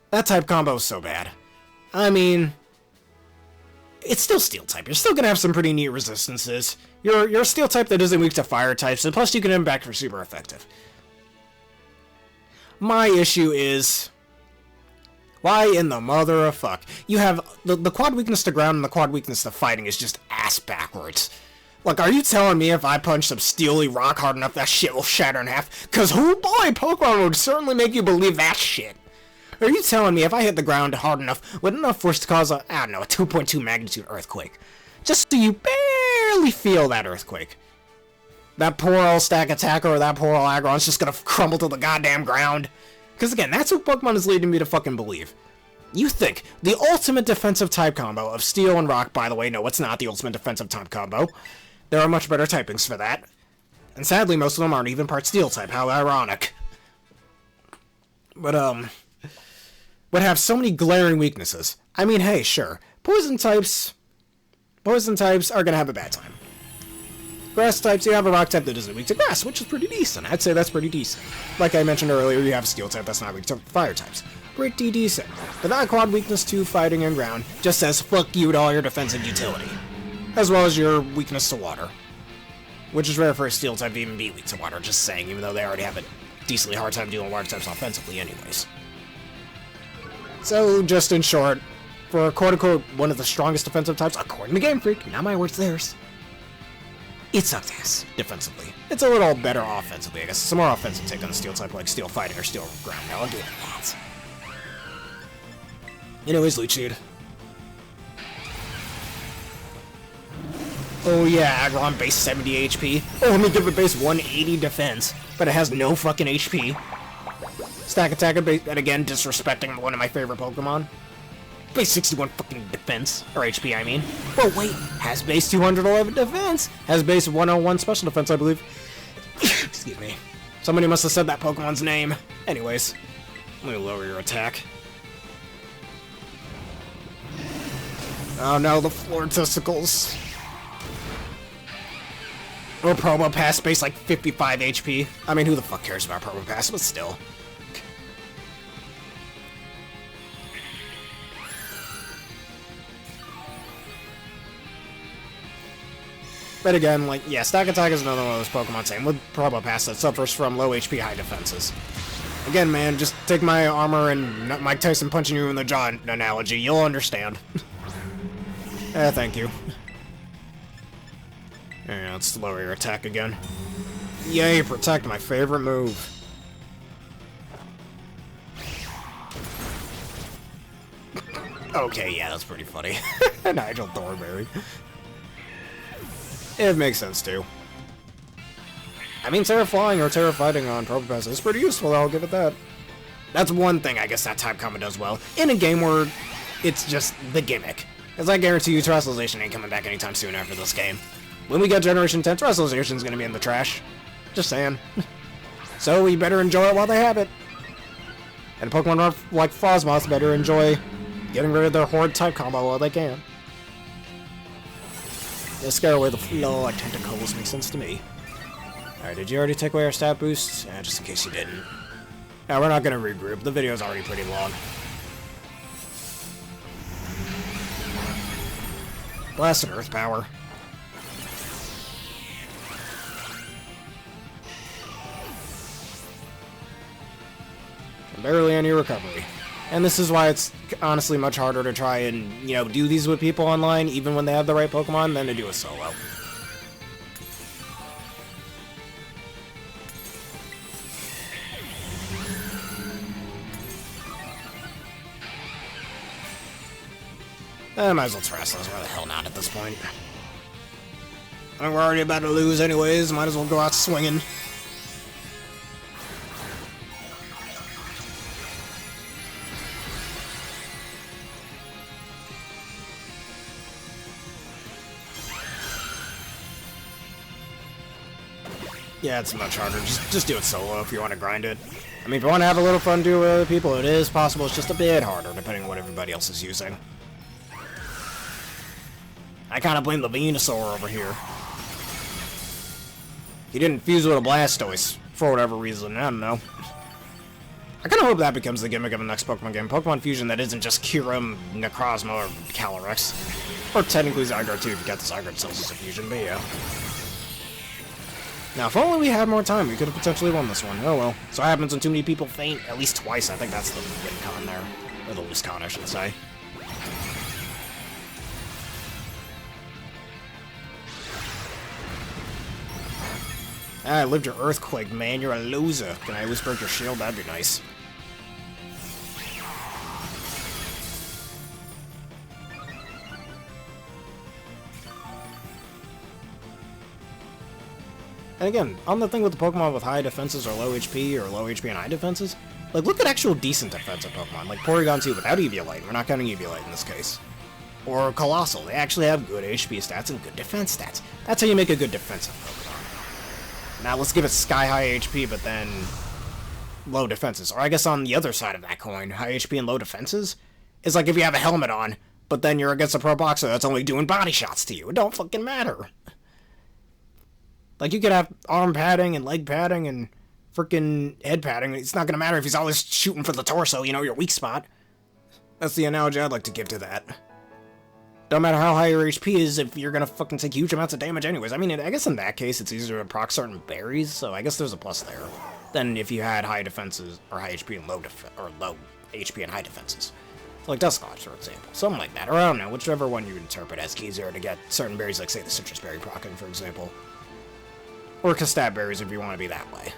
That type combo is so bad. I mean, it's still Steel type. You're still gonna have some pretty neat resistances. You're a Steel type that isn't weak to fire types, and plus you can hit them back for super effective. My issue is, why in the mother of fuck? You have the quad weakness to ground and the quad weakness to fighting is just ass backwards. Like, are you telling me if I punch some steely rock hard enough, that shit will shatter in half? Cause oh boy, Pokemon would certainly make you believe that shit. Are you telling me if I hit the ground hard enough, with enough force to cause a 2.2 magnitude earthquake? Just so you barely feel that earthquake. That poor old Stack Attacker or that poor old Aggron's just gonna crumble to the goddamn ground. Because again, that's what Pokemon is leading me to fucking believe. You think the ultimate defensive type combo of Steel and Rock, by the way, no, it's not the ultimate defensive type combo. There are much better typings for that. And sadly, most of them aren't even part Steel type, how ironic. But, would have so many glaring weaknesses. I mean, hey, sure, Poison types are gonna have a bad time. Grass types, you have a Rock type that isn't weak to grass, which is pretty decent. I'd say that's pretty decent. Like I mentioned earlier, you have a Steel type that's not weak to fire types. Pretty decent. But that quad weakness to fighting and ground just says fuck you to all your defensive utility. As well as your weakness to water. Which is rare for a Steel type to even be weak to water, just saying, even though they already have a decently hard time dealing with water types offensively anyways. So, just in short, for quote-unquote one of the strongest defensive types, according to Game Freak, not my words, theirs, it sucked ass defensively. It's a little better offensively, I guess. It's a more offensive take on the Steel type, like Steel Fighting or Steel Ground. Now, I'll give it that. Anyways, Leech Seed. Oh yeah, Aggron base 70 HP. Oh, let me give it base 180 defense, but it has no fucking HP. Stack Attack, and again, disrespecting one of my favorite Pokemon. Base 61 fucking defense, or HP, I mean. Well, wait, has base 211 defense, has base 101 special defense, I believe. Excuse me. Somebody must have said that Pokemon's name. Anyways, let me lower your attack. Oh no, the floor testicles. Or Probopass base like 55 HP. I mean, who the fuck cares about Probopass, but still. But again, like, yeah, Stack Attack is another one of those Pokemon, same with Probopass, that suffers from low HP, high defenses. Again, man, just take my armor and Mike Tyson punching you in the jaw analogy, you'll understand. Thank you. Yeah, let's lower your attack again. Yay, Protect, my favorite move. Okay, yeah, that's pretty funny. Nigel Thornberry. It makes sense, too. I mean, Terra Flying or Terra Fighting on Probopass is pretty useful, I'll give it that. That's one thing I guess that type combo does well. In a game where it's just the gimmick. Because I guarantee you Terrestrialization ain't coming back anytime soon after this game. When we get Generation 10, Terrestrialization's gonna be in the trash. Just saying. So we better enjoy it while they have it. And Pokemon like Frosmoth better enjoy getting rid of their Horde type combo while they can. Yeah, scare away the flow like tentacles makes sense to me. Alright, did you already take away our stat boosts? Yeah, just in case you didn't. Now we're not gonna regroup. The video's already pretty long. Blasted Earth Power. Barely any recovery. And this is why it's honestly much harder to try and, you know, do these with people online, even when they have the right Pokemon, than to do a solo. I might as well Terrestrialize. Why the hell not at this point? I think we're already about to lose anyways, might as well go out swinging. Yeah, it's much harder. Just do it solo if you want to grind it. I mean, if you want to have a little fun doing it with other people, it is possible. It's just a bit harder, depending on what everybody else is using. I kind of blame the Venusaur over here. He didn't fuse with a Blastoise, for whatever reason. I don't know. I kind of hope that becomes the gimmick of the next Pokemon game. Pokemon Fusion that isn't just Kyurem, Necrozma, or Calyrex. Or technically Zygarde too, if you got the Zygarde cells as a fusion, but yeah. Now, if only we had more time, we could have potentially won this one. Oh well. So what happens when too many people faint? At least twice. I think that's the win con there. Or the lose con, I should say. Ah, I lived your Earthquake, man. You're a loser. Can I at least break your shield? That'd be nice. And again, on the thing with the Pokemon with high defenses or low HP, or low HP and high defenses, like, look at actual decent defensive Pokemon, like Porygon 2 without Eviolite. We're not counting Eviolite in this case. Or Colossal. They actually have good HP stats and good defense stats. That's how you make a good defensive Pokemon. Now, let's give it sky-high HP, but then low defenses. Or I guess on the other side of that coin, high HP and low defenses is like if you have a helmet on, but then you're against a pro boxer that's only doing body shots to you. It don't fucking matter. Like, you could have arm padding and leg padding and freaking head padding. It's not gonna matter if he's always shooting for the torso, you know, your weak spot. That's the analogy I'd like to give to that. Don't matter how high your HP is if you're gonna fucking take huge amounts of damage anyways. I mean, I guess in that case, it's easier to proc certain berries, so I guess there's a plus there. Than if you had high defenses, or high HP and low HP and high defenses. Like Dusclops, for example. Something like that. Or I don't know, whichever one you interpret as easier to get certain berries, like, say, the citrus berry procking, for example. Or Castab berries if you want to be that way.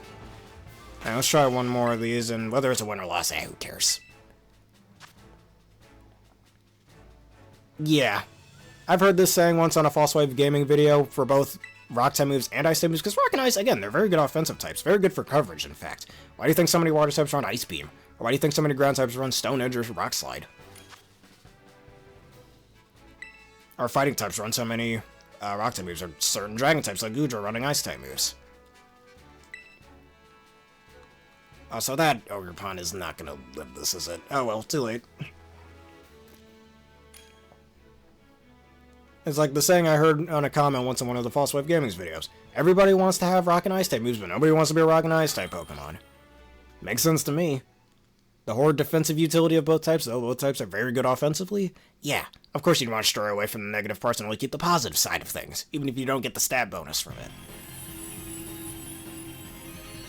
Now, let's try one more of these, and whether it's a win or loss, who cares? Yeah. I've heard this saying once on a False Wave Gaming video for both Rock-type moves and Ice-type moves, because Rock and Ice, again, they're very good offensive types. Very good for coverage, in fact. Why do you think so many Water types run Ice Beam? Or why do you think so many Ground types run Stone Edge or Rock Slide? Or Fighting types run so many Rock-type moves, or certain Dragon types like Goodra running Ice-type moves. Oh, so that Ogerpon is not gonna live this, is it? Oh well, too late. It's like the saying I heard on a comment once in one of the False Wave Gaming's videos. Everybody wants to have Rock and Ice type moves, but nobody wants to be a Rock and Ice type Pokemon. Makes sense to me. The horde defensive utility of both types, though both types are very good offensively, yeah, of course you'd want to stray away from the negative parts and only keep the positive side of things, even if you don't get the stab bonus from it.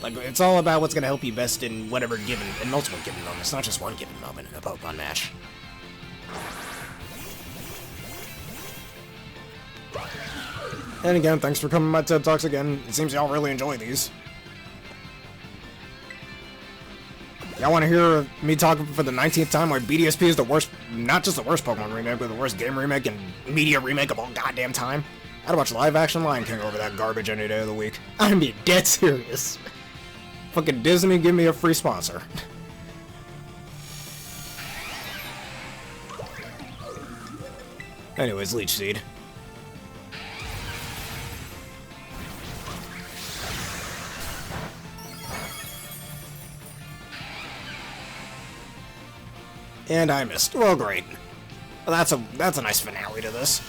Like, it's all about what's going to help you best in whatever given, in multiple given moments, not just one given moment in a Pokemon match. And again, thanks for coming to my TED Talks again. It seems y'all really enjoy these. Y'all want to hear me talk for the 19th time why BDSP is the worst, not just the worst Pokemon remake, but the worst game remake and media remake of all goddamn time? I'd watch live action Lion King over that garbage any day of the week. I'm being dead serious. Fucking Disney, give me a free sponsor. Anyways, Leech Seed. And I missed. Well, great. Well, that's a nice finale to this.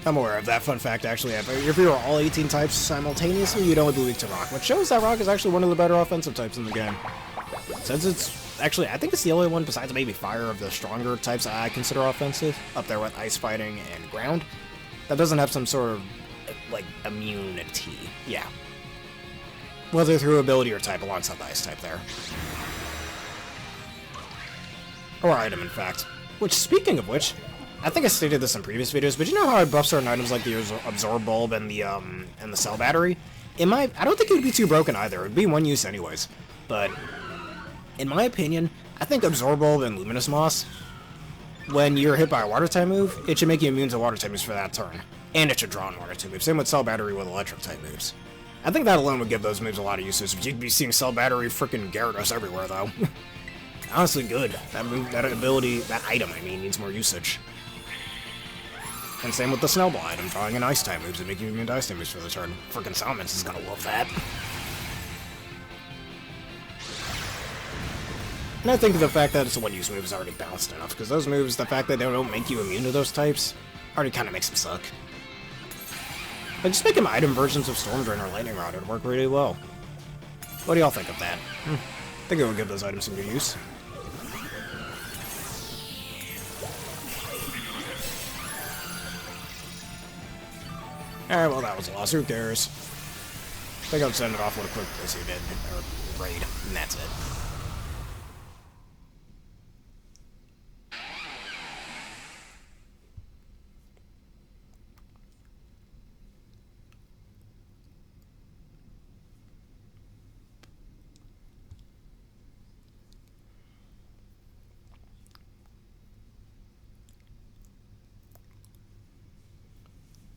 I'm aware of that fun fact, actually. If you were all 18 types simultaneously, you'd only be weak to Rock, which shows that Rock is actually one of the better offensive types in the game. Since it's actually, I think it's the only one besides maybe Fire of the stronger types I consider offensive, up there with Ice Fighting and Ground, that doesn't have some sort of, like, immunity. Yeah. Whether through ability or type alongside the Ice type there. Or item, in fact. Which, speaking of which, I think I stated this in previous videos, but you know how I buff certain items like the Absorb Bulb and the Cell Battery? I don't think it would be too broken either. It would be one use anyways. But in my opinion, I think Absorb Bulb and Luminous Moss, when you're hit by a Water type move, it should make you immune to Water type moves for that turn. And it should draw on Water type moves. Same with Cell Battery with Electric type moves. I think that alone would give those moves a lot of usage. You'd be seeing Cell Battery freaking Gyarados everywhere, though. Honestly, good. That move, that ability, that item, I mean, needs more usage. And same with the Snowball item, drawing in Ice-type moves and making immune to Ice-type moves for the turn. Freaking Salamence is gonna love that. And I think the fact that it's a one-use move is already balanced enough, because those moves, the fact that they don't make you immune to those types, already kind of makes them suck. Like, just make them item versions of Storm Drain or Lightning Rod, it would work really well. What do y'all think of that? I think it would give those items some good use. Alright, well that was a loss, who cares? I think I'll send it off with a quick Blissey did, or Raid, and that's it.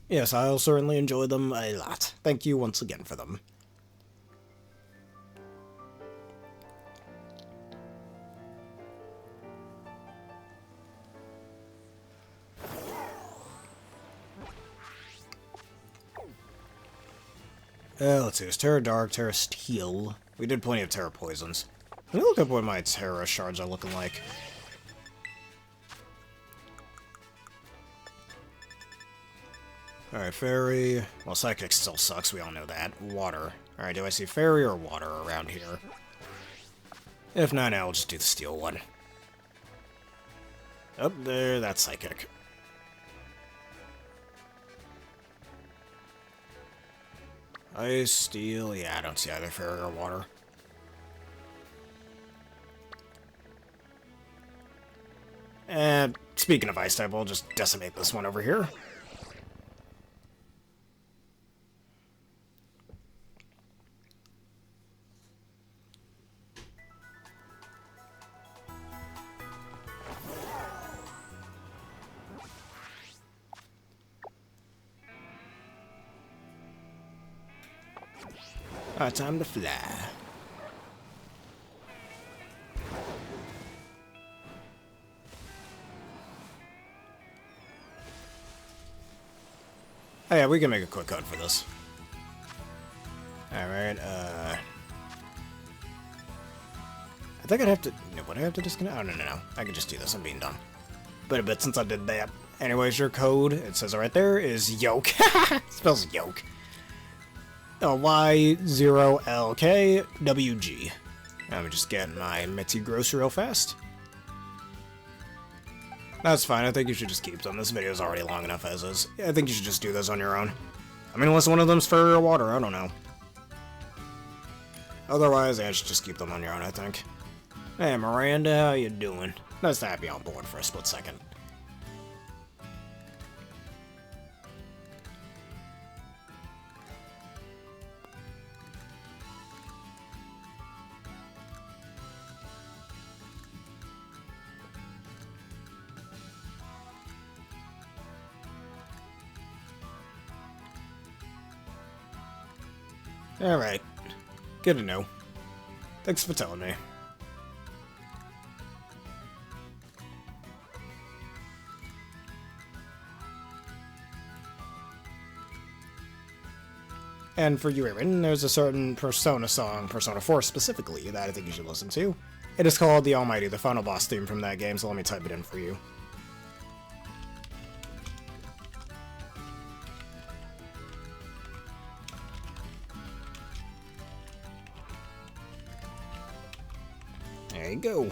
Yes, I'll certainly enjoy them a lot. Thank you once again for them. Let's see, it's Tera Dark, Tera Steel. We did plenty of Tera Poisons. Let me look up what my Tera shards are looking like. Alright, Fairy. Well, Psychic still sucks, we all know that. Water. Alright, do I see Fairy or Water around here? If not, I'll just do the Steel one. Up there, that's Psychic. Ice, Steel, yeah, I don't see either Fairy or Water. And speaking of Ice type, we'll just decimate this one over here. Alright, time to fly. Oh yeah, we can make a quick cut for this. Alright, I think I'd have to... No, would I have to disconnect? Oh, no. I can just do this, I'm being dumb. But a bit since I did that. Anyways, your code, it says right there, is yoke. It spells yoke. Y0LKWG. I'm just getting my Mitzi Gross real fast. That's fine, I think you should just keep them. This video is already long enough as is. Yeah, I think you should just do those on your own. I mean, unless one of them's Fairy or Water, I don't know. Otherwise, I should just keep them on your own, I think. Hey, Miranda, how you doing? Nice to have you on board for a split second. Alright. Good to know. Thanks for telling me. And for you, Aaron, there's a certain Persona song, Persona 4 specifically, that I think you should listen to. It is called The Almighty, the final boss theme from that game, so let me type it in for you. There you go.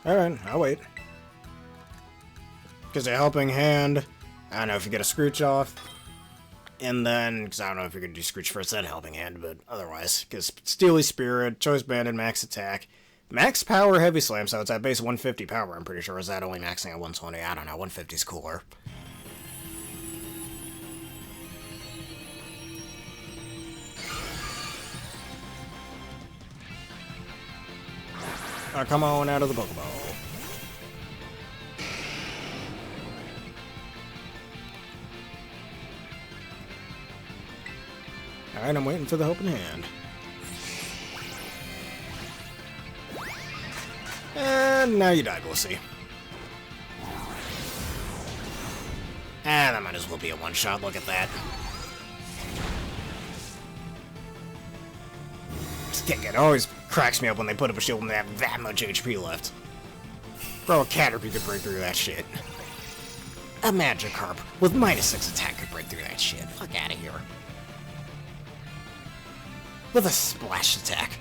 Alright, I'll wait. Because a helping hand, I don't know if you get a Scrooge off. And then, because I don't know if you're going to do Scrooge first, then helping hand, but otherwise. Because Steely Spirit, Choice Banded, Max Attack. Max Power Heavy Slam, so it's at base 150 power, I'm pretty sure. Is that only maxing at 120? I don't know, 150's cooler. Come on out of the Pokeball. Alright, I'm waiting for the Helping Hand. And now you died, we'll see. Ah, that might as well be a one-shot, look at that. It always cracks me up when they put up a shield and they have that much HP left. Bro, a Caterpie could break through that shit. A Magikarp with -6 attack could break through that shit. Fuck out of here. With a splash attack.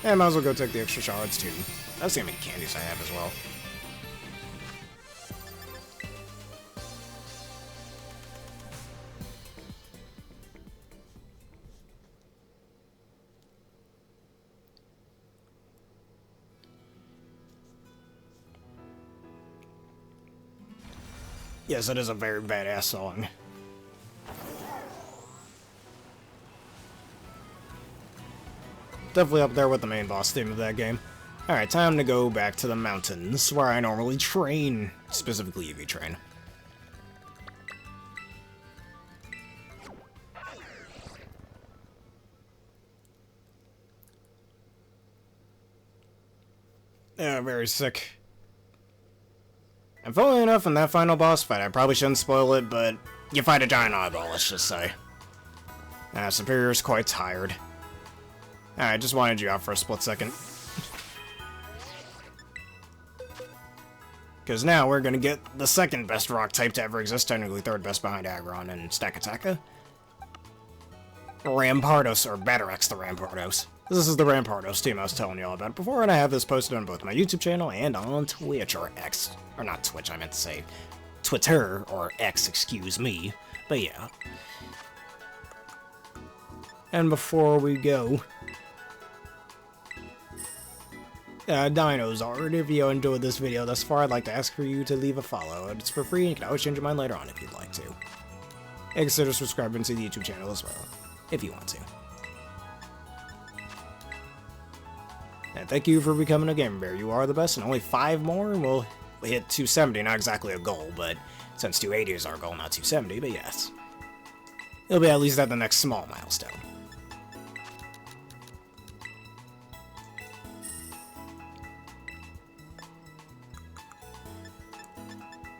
Yeah, I might as well go take the extra shards too. Let's see how many candies I have as well. Yes, it is a very badass song. Definitely up there with the main boss theme of that game. Alright, time to go back to the mountains, where I normally train. Specifically EV train. Yeah, very sick. And funnily enough, in that final boss fight, I probably shouldn't spoil it, but you fight a giant eyeball, let's just say. Superior's quite tired. Alright, just wanted you out for a split second. Because now we're gonna get the second best rock type to ever exist, technically third best behind Aggron and Stakataka. Rampardos, or Batterex the Rampardos. This is the Rampardos team I was telling you all about before, and I have this posted on both my YouTube channel and on Twitch, or X. Or not Twitch, I meant to say Twitter, or X, excuse me. But yeah. And before we go... Dinozard, if you enjoyed this video thus far, I'd like to ask for you to leave a follow. It's for free, and you can always change your mind later on if you'd like to. And consider subscribing to the YouTube channel as well, if you want to. And thank you for becoming a Gamer Bear. You are the best, and only 5 more, and we'll hit 270. Not exactly a goal, but since 280 is our goal, not 270, but yes. It'll be at least at the next small milestone.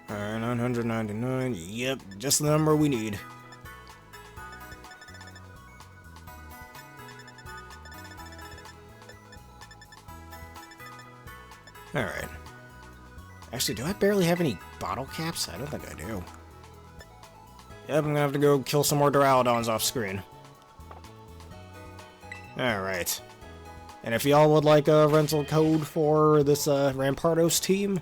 Alright, 999. Yep, just the number we need. Alright. Actually, do I barely have any bottle caps? I don't think I do. Yep, I'm gonna have to go kill some more Duraludons off screen. Alright. And if y'all would like a rental code for this Rampardos team,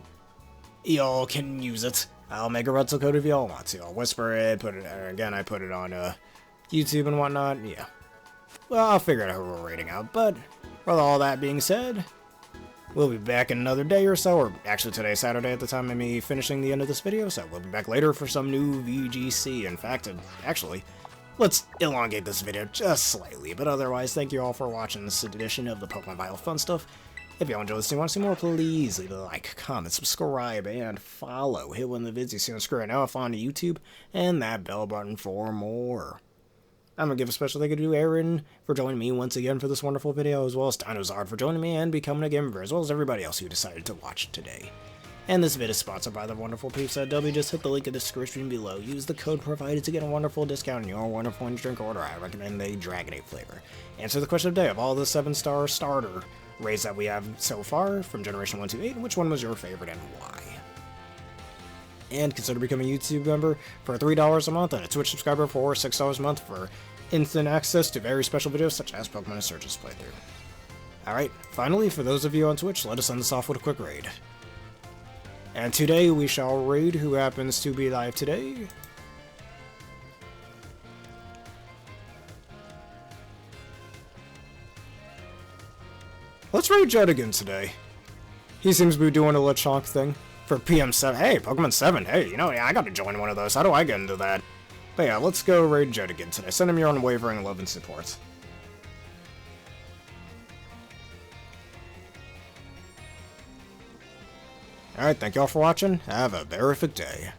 y'all can use it. I'll make a rental code if y'all want to. I'll whisper it, put it, again, I put it on YouTube and whatnot, yeah. Well, I'll figure out how we're rating out, but with all that being said, we'll be back in another day or so, or actually today's Saturday at the time of me finishing the end of this video, so we'll be back later for some new VGC. In fact, actually, let's elongate this video just slightly, but otherwise, thank you all for watching this edition of the Pokemon Bio Fun Stuff. If y'all enjoyed this and want to see more, please leave a like, comment, subscribe, and follow. Hit one of the vids you see on screen now if on YouTube, and that bell button for more. I'm going to give a special thank you to Aaron for joining me once again for this wonderful video, as well as Dinozard for joining me and becoming a Gamer Bear, as well as everybody else who decided to watch today. And this vid is sponsored by the wonderful peeps at W. Just hit the link in the description below. Use the code provided to get a wonderful discount on your wonderful drink order. I recommend the Dragonade flavor. Answer the question of the day. Of all the 7-star starter raids that we have so far from Generation 1 to 8, which one was your favorite and why? And consider becoming a YouTube member for $3 a month and a Twitch subscriber for $6 a month for instant access to very special videos such as Pokemon and Surge's playthrough. Alright, finally, for those of you on Twitch, let us end this off with a quick raid. And today we shall raid who happens to be live today. Let's raid Judd again today. He seems to be doing a Lechonk thing for PM7. Hey, Pokemon 7. Hey, you know, yeah, I gotta join one of those. How do I get into that? But yeah, let's go raid Jed again today. Send him your unwavering love and support. Alright, thank y'all for watching. Have a terrific day.